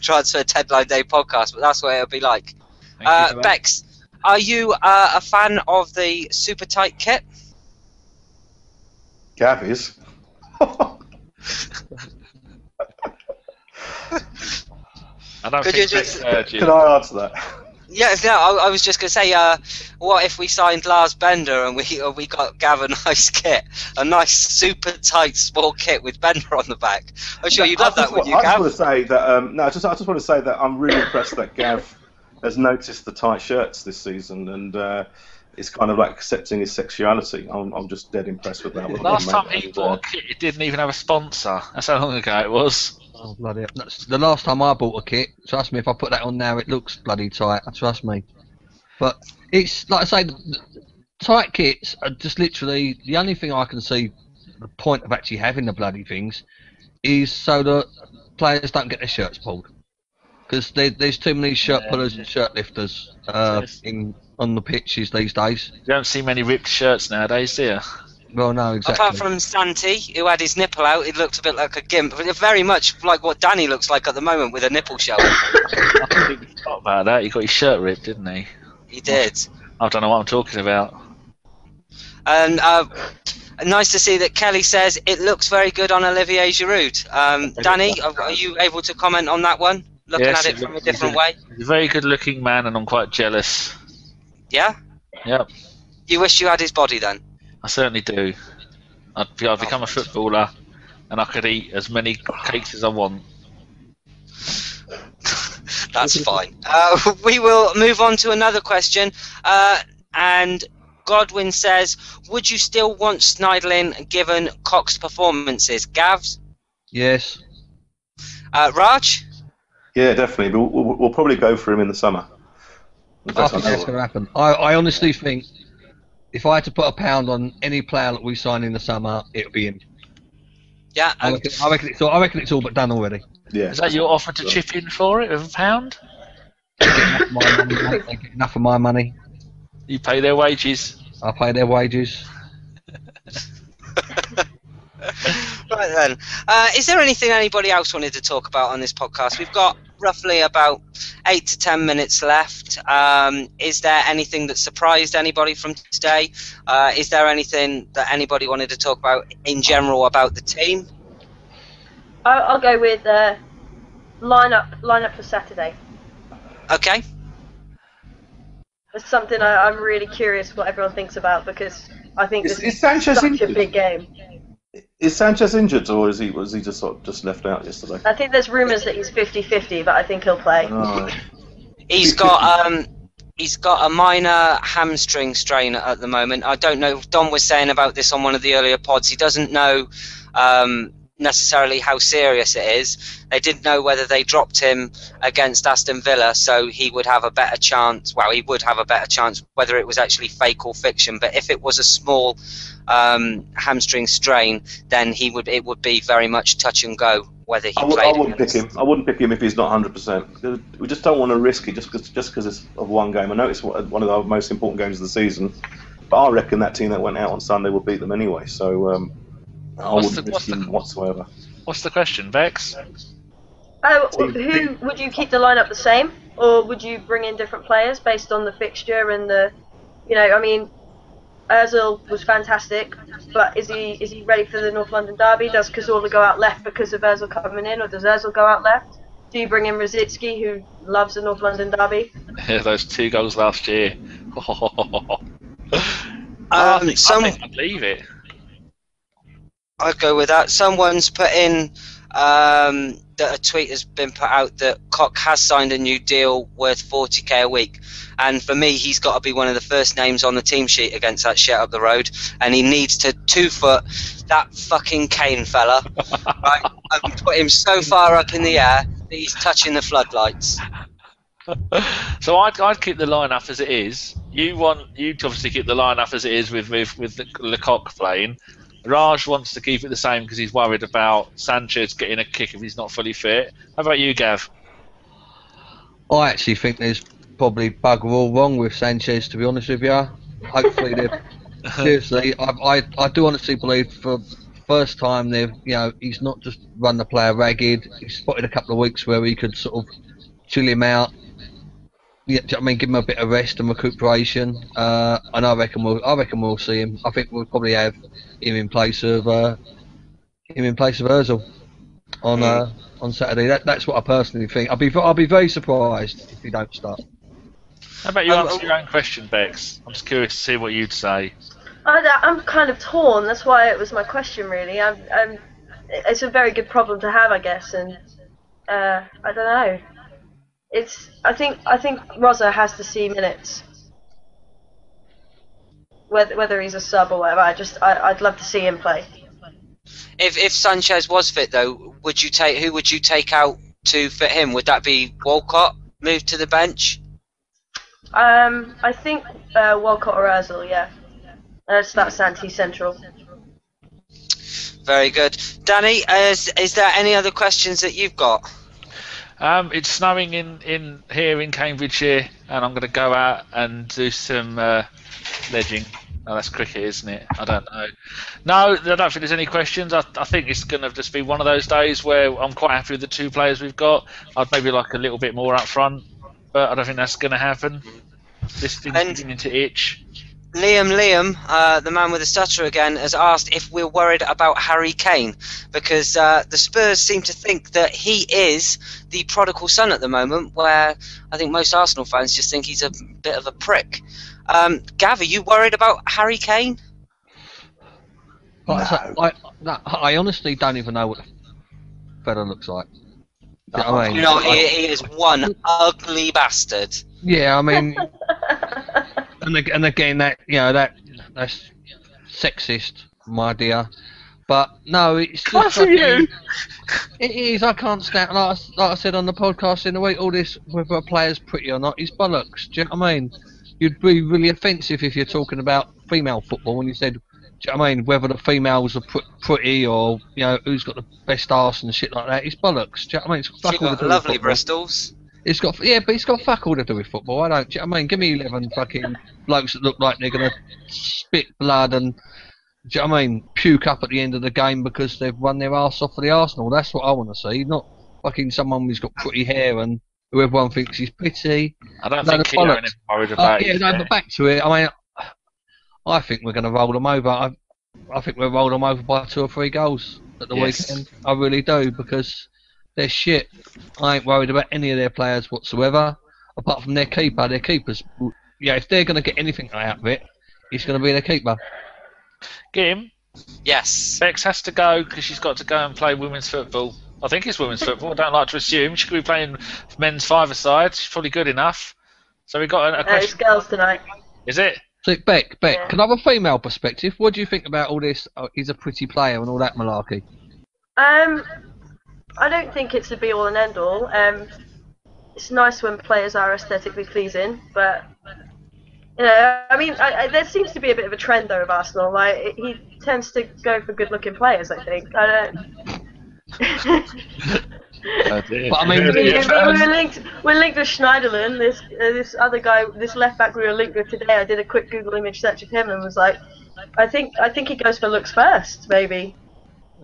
transfer deadline day podcast, but that's what it would be like. Bex, are you a fan of the super tight kit? Gav is. I don't think Can I answer that? Yes, no, I was just going to say, what if we signed Lars Bender and we got Gav a nice kit, a nice super tight small kit with Bender on the back? I'm sure you'd love that, wouldn't you, Gav? I just want to say that I just want to say that I'm really impressed that Gav has noticed the tight shirts this season, and it's kind of like accepting his sexuality. I'm just dead impressed with that. Last time he bought a kit, it didn't even have a sponsor. That's how long ago it was. Oh, bloody hell. The last time I bought a kit, trust me, if I put that on now, it looks bloody tight. Trust me. But it's, like I say, the tight kits are just literally, the only thing I can see the point of actually having the bloody things is so that players don't get their shirts pulled. Because there's too many shirt pullers and shirt lifters on the pitches these days. You don't see many ripped shirts nowadays, do you? Well, no, exactly. Apart from Santi, who had his nipple out, it looked a bit like a gimp. Very much like what Danny looks like at the moment with a nipple showing. I think he thought about that. He got his shirt ripped, didn't he? He did. I don't know what I'm talking about. And nice to see that Kelly says it looks very good on Olivier Giroud. Danny, are you able to comment on that one? Looking at it from a different way? He's a very good-looking man, and I'm quite jealous. Yeah? Yep. You wish you had his body then? I certainly do. I'd become a footballer, and I could eat as many cakes as I want. That's fine. We will move on to another question. And Godwin says, would you still want Schneidlin given Cox's performances? Gavs? Yes. Raj? Yeah, definitely. But we'll probably go for him in the summer. I think that's going to happen. I honestly think if I had to put a pound on any player that we sign in the summer, it would be him. Yeah, I reckon it's all but done already. Yeah. Is that your offer to chip in for it with £1? They get enough of my money. You pay their wages. I pay their wages. Right then. Is there anything anybody else wanted to talk about on this podcast? We've got roughly about 8 to 10 minutes left. Is there anything that surprised anybody from today? Is there anything that anybody wanted to talk about in general about the team? I'll go with lineup for Saturday. Okay. It's something I'm really curious what everyone thinks about because I think this is Sanchez such injured? a big game. Is Sanchez injured, or was he just left out yesterday? I think there's rumours that he's 50-50, but I think he'll play. Oh. He's got a minor hamstring strain at the moment. I don't know. Don was saying about this on one of the earlier pods. He doesn't know necessarily how serious it is. They didn't know whether they dropped him against Aston Villa, so he would have a better chance. Well, he would have a better chance whether it was actually fake or fiction. But if it was a small hamstring strain, then it would be very much touch and go whether he played. I wouldn't pick him. I wouldn't pick him if he's not 100%. We just don't want to risk it just because it's of one game. I know it's one of the most important games of the season, but I reckon that team that went out on Sunday will beat them anyway. So I wouldn't risk him whatsoever. What's the question, Vex? Who would you keep the lineup the same, or would you bring in different players based on the fixture and the, I mean, Ozil was fantastic, but is he ready for the North London derby? Does Cazorla go out left because of Ozil coming in, or does Ozil go out left? Do you bring in Rosicky, who loves the North London derby? Yeah, those 2 goals last year. I think I'd leave it. I'd go with that. Someone's put in that a tweet has been put out that Koch has signed a new deal worth 40k a week, and for me he's got to be one of the first names on the team sheet against that shit up the road, and he needs to 2-foot that fucking Kane fella, right, and put him so far up in the air that he's touching the floodlights. So I'd keep the lineup as it is. You obviously keep the lineup as it is with Lecoq playing. Raj wants to keep it the same because he's worried about Sanchez getting a kick if he's not fully fit. How about you, Gav? I actually think there's probably bugger all wrong with Sanchez, to be honest with you. Hopefully, seriously, I do honestly believe for the first time he's not just run the player ragged. He's spotted a couple of weeks where he could sort of chill him out. Yeah, I mean, give him a bit of rest and recuperation, and I reckon we'll see him. I think we'll probably have him in place of Ozil on Saturday. That's what I personally think. I'll be very surprised if he don't start. How about you answer your own question, Bex? I'm just curious to see what you'd say. I'm kind of torn. That's why it was my question, really. It's a very good problem to have, I guess, and I don't know. I think Rosa has to see minutes, whether he's a sub or whatever. I'd love to see him play. If Sanchez was fit though, who would you take out to fit him? Would that be Walcott moved to the bench? I think Walcott or Ozil, yeah. That's anti-central. Very good, Danny. Is there any other questions that you've got? It's snowing in here in Cambridgeshire, and I'm going to go out and do some ledging. Oh, that's cricket, isn't it? I don't know. No, I don't think there's any questions. I think it's going to just be one of those days where I'm quite happy with the 2 players we've got. I'd maybe like a little bit more up front, but I don't think that's going to happen. This thing's beginning to itch. Liam, the man with the stutter again, has asked if we're worried about Harry Kane, because the Spurs seem to think that he is the prodigal son at the moment, where I think most Arsenal fans just think he's a bit of a prick. Gav, are you worried about Harry Kane? No. I honestly don't even know what the fella looks like. Do you know what I mean? He is one ugly bastard. Yeah, I mean, and again, that's sexist, my dear. But no, it's just it is. I can't stand. Like I said on the podcast in the week, all this whether a player's pretty or not is bollocks. Do you know what I mean? You'd be really offensive if you're talking about female football when you said, do you know what I mean, whether the females are pretty or who's got the best arse and shit like that. It's bollocks. Do you know what I mean? It's fuck all to do with lovely football. Bristols. But it's got fuck all to do with football. I don't. Do you know what I mean? Give me 11 fucking blokes that look like they're gonna spit blood and, do you know what I mean, puke up at the end of the game because they've run their arse off for the Arsenal. That's what I want to see. Not fucking someone who's got pretty hair and who everyone thinks is pretty. I don't think Keown is worried about it. But back to it. I mean, I think we're going to roll them over. I think we'll roll them over by 2 or 3 goals at the weekend. I really do, because they're shit. I ain't worried about any of their players whatsoever, apart from their keeper. Their keepers, if they're going to get anything out of it, it's going to be their keeper. Gim, Yes. Bex has to go because she's got to go and play women's football. I think it's women's football. I don't like to assume. She could be playing men's five-a-side. She's probably good enough. So we've got a question. It's girls tonight. Is it? So, Beck, Yeah. can I have a female perspective? What do you think about all this? He's a pretty player and all that malarkey. I don't think it's the be all and end all. It's nice when players are aesthetically pleasing, but you know, I mean, there seems to be a bit of a trend though of Arsenal. Like he tends to go for good-looking players. I think. I don't. But I mean, we're linked with Schneiderlin. This other guy, this left back we were linked with today. I did a quick Google image search of him and was like, I think he goes for looks first, maybe.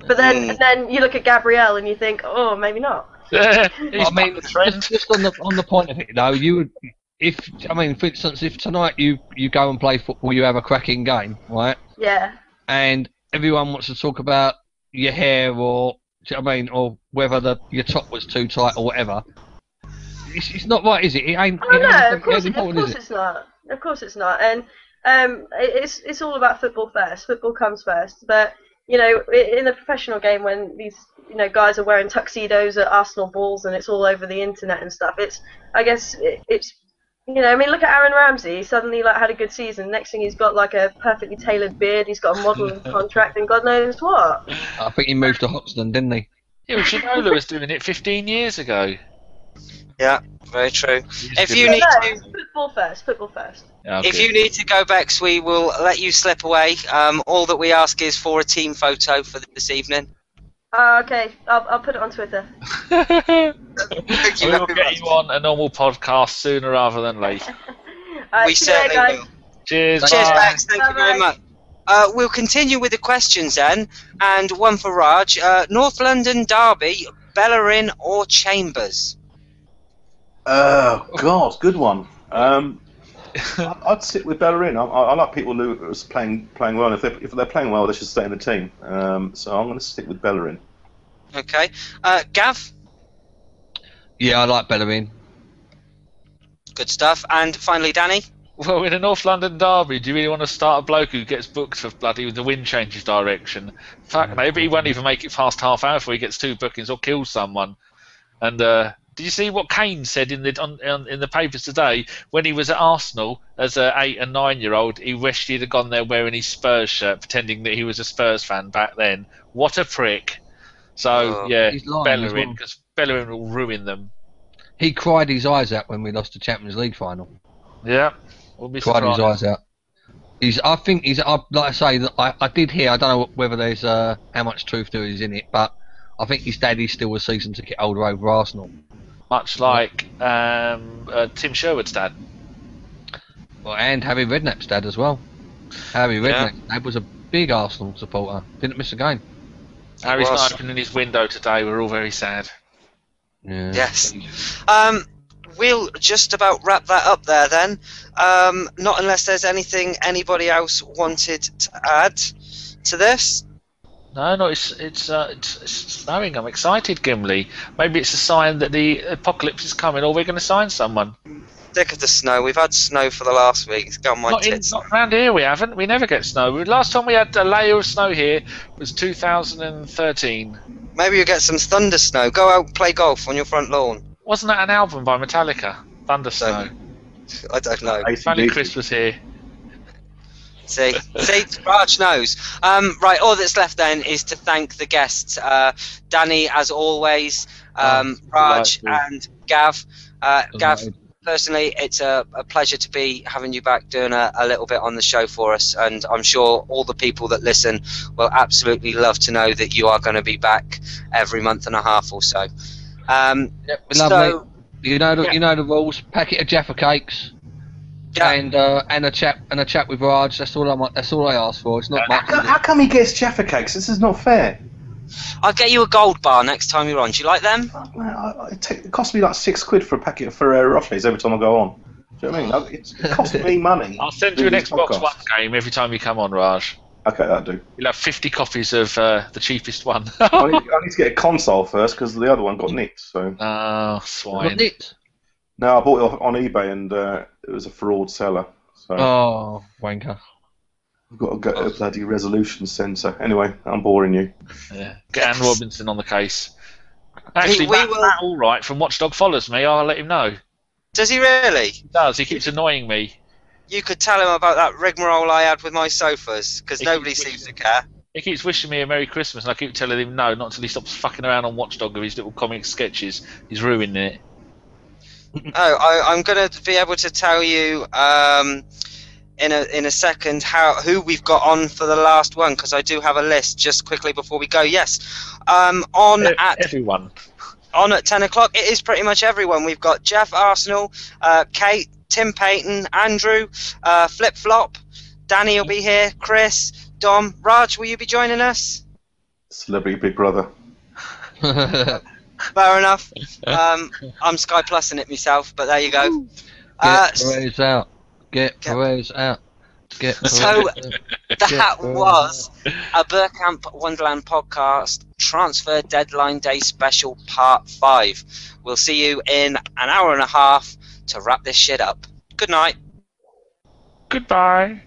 But then you look at Gabriel and you think, oh, maybe not. I mean, just on the point of it, though, you would, for instance, if tonight you go and play football, you have a cracking game, right? Yeah. And everyone wants to talk about your hair or whether your top was too tight or whatever. It's not right, is it? It ain't. Oh no, of course is it's not. Of course it's not. And it's all about football first. Football comes first. But you know, in the professional game, when these guys are wearing tuxedos at Arsenal balls and it's all over the internet and stuff, it's I mean, look at Aaron Ramsey. He suddenly had a good season. Next thing he's got like a perfectly tailored beard. He's got a modelling contract and God knows what. I think he moved to Hoxton, didn't he? Yeah, well, Shinola was doing it 15 years ago. Yeah, very true. Football first. Yeah, okay. If you need to go, Bex, we will let you slip away. All that we ask is for a team photo for this evening. Okay, I'll put it on Twitter. We will get you on a normal podcast sooner rather than later. We certainly will. Cheers. Cheers, bye. Bex. Thank you very much. We'll continue with the questions then, and one for Raj. North London derby, Bellerin or Chambers? Oh God, good one. I'd sit with Bellerin. I like people who are playing well. If they're playing well, they should stay in the team. So I'm going to stick with Bellerin. Okay, Gav. Yeah, I like Bellerin. Good stuff. And finally, Danny. Well, in a North London derby, do you really want to start a bloke who gets booked for bloody the wind changes direction? Fuck, maybe he won't even make it past half hour before he gets 2 bookings or kills someone. And did you see what Kane said in the papers today when he was at Arsenal as an 8 and 9-year-old? He wished he'd have gone there wearing his Spurs shirt, pretending that he was a Spurs fan back then. What a prick! So yeah, Bellerin, because Bellerin will ruin them. He cried his eyes out when we lost the Champions League final. Yeah. Cried his eyes out. I think like I say, I did hear. I don't know whether there's how much truth there is in it, but I think his daddy's still a season ticket holder over Arsenal. Much like Tim Sherwood's dad. Well, and Harry Redknapp's dad as well. Harry Redknapp's dad was a big Arsenal supporter. Didn't miss a game. Harry's not opening his window today. We're all very sad. Yeah. Yes. We'll just about wrap that up there then. Not unless there's anything anybody else wanted to add to this. No, it's snowing. I'm excited, Gimli. Maybe it's a sign that the apocalypse is coming, or we're going to sign someone. Sick of the snow. We've had snow for the last week. It's got my tits. Not around here. We haven't. We never get snow. Last time we had a layer of snow here was 2013. Maybe you'll get some thunder snow. Go out and play golf on your front lawn. Wasn't that an album by Metallica? Thunder Snow. I don't know. If only Kris was here. See, Raj knows. Right, all that's left then is to thank the guests. Danny, as always, Raj and Gav. Gav, personally, it's a pleasure to be having you back doing a little bit on the show for us, and I'm sure all the people that listen will absolutely love to know that you are going to be back every month and a half or so. Lovely. You know the rules. Packet of Jaffa cakes. Yeah. And a chat with Raj. That's all I ask for. It's not much. How come he gets Jaffa cakes? This is not fair. I'll get you a gold bar next time you're on. Do you like them? It costs me like £6 for a packet of Ferrero Rochers every time I go on. Do you know what I mean? It costs me money. I'll send you an Xbox One game every time you come on, Raj. Okay, that'll do. You'll have 50 copies of the cheapest one. I need to get a console first because the other one got nicked. So. Oh, swine. Got nicked? No, I bought it on eBay and it was a fraud seller. So. Oh, wanker. We've got to go to a bloody resolution centre. Anyway, I'm boring you. Yeah. Get Anne Robinson on the case. Actually, Matt Allwright from Watchdog follows me. I'll let him know. Does he really? He does. He keeps annoying me. You could tell him about that rigmarole I had with my sofas, because nobody seems to care. He keeps wishing me a Merry Christmas, and I keep telling him no, not until he stops fucking around on Watchdog with his little comic sketches. He's ruining it. I'm going to be able to tell you in a second who we've got on for the last one, because I do have a list just quickly before we go. Yes, everyone. On at 10 o'clock, it is pretty much everyone. We've got Geoff Arsenal, Kate, Tim Payton, Andrew, Flip Flop, Danny will be here, Kris, Dom, Raj, will you be joining us? Celebrity Big Brother. Fair enough. I'm Sky Plusing it myself, but there you go. Get Perez out. Get Perez out. So that was a Bergkamp Wonderland podcast transfer deadline day special part 5. We'll see you in an hour and a half to wrap this shit up. Good night. Goodbye.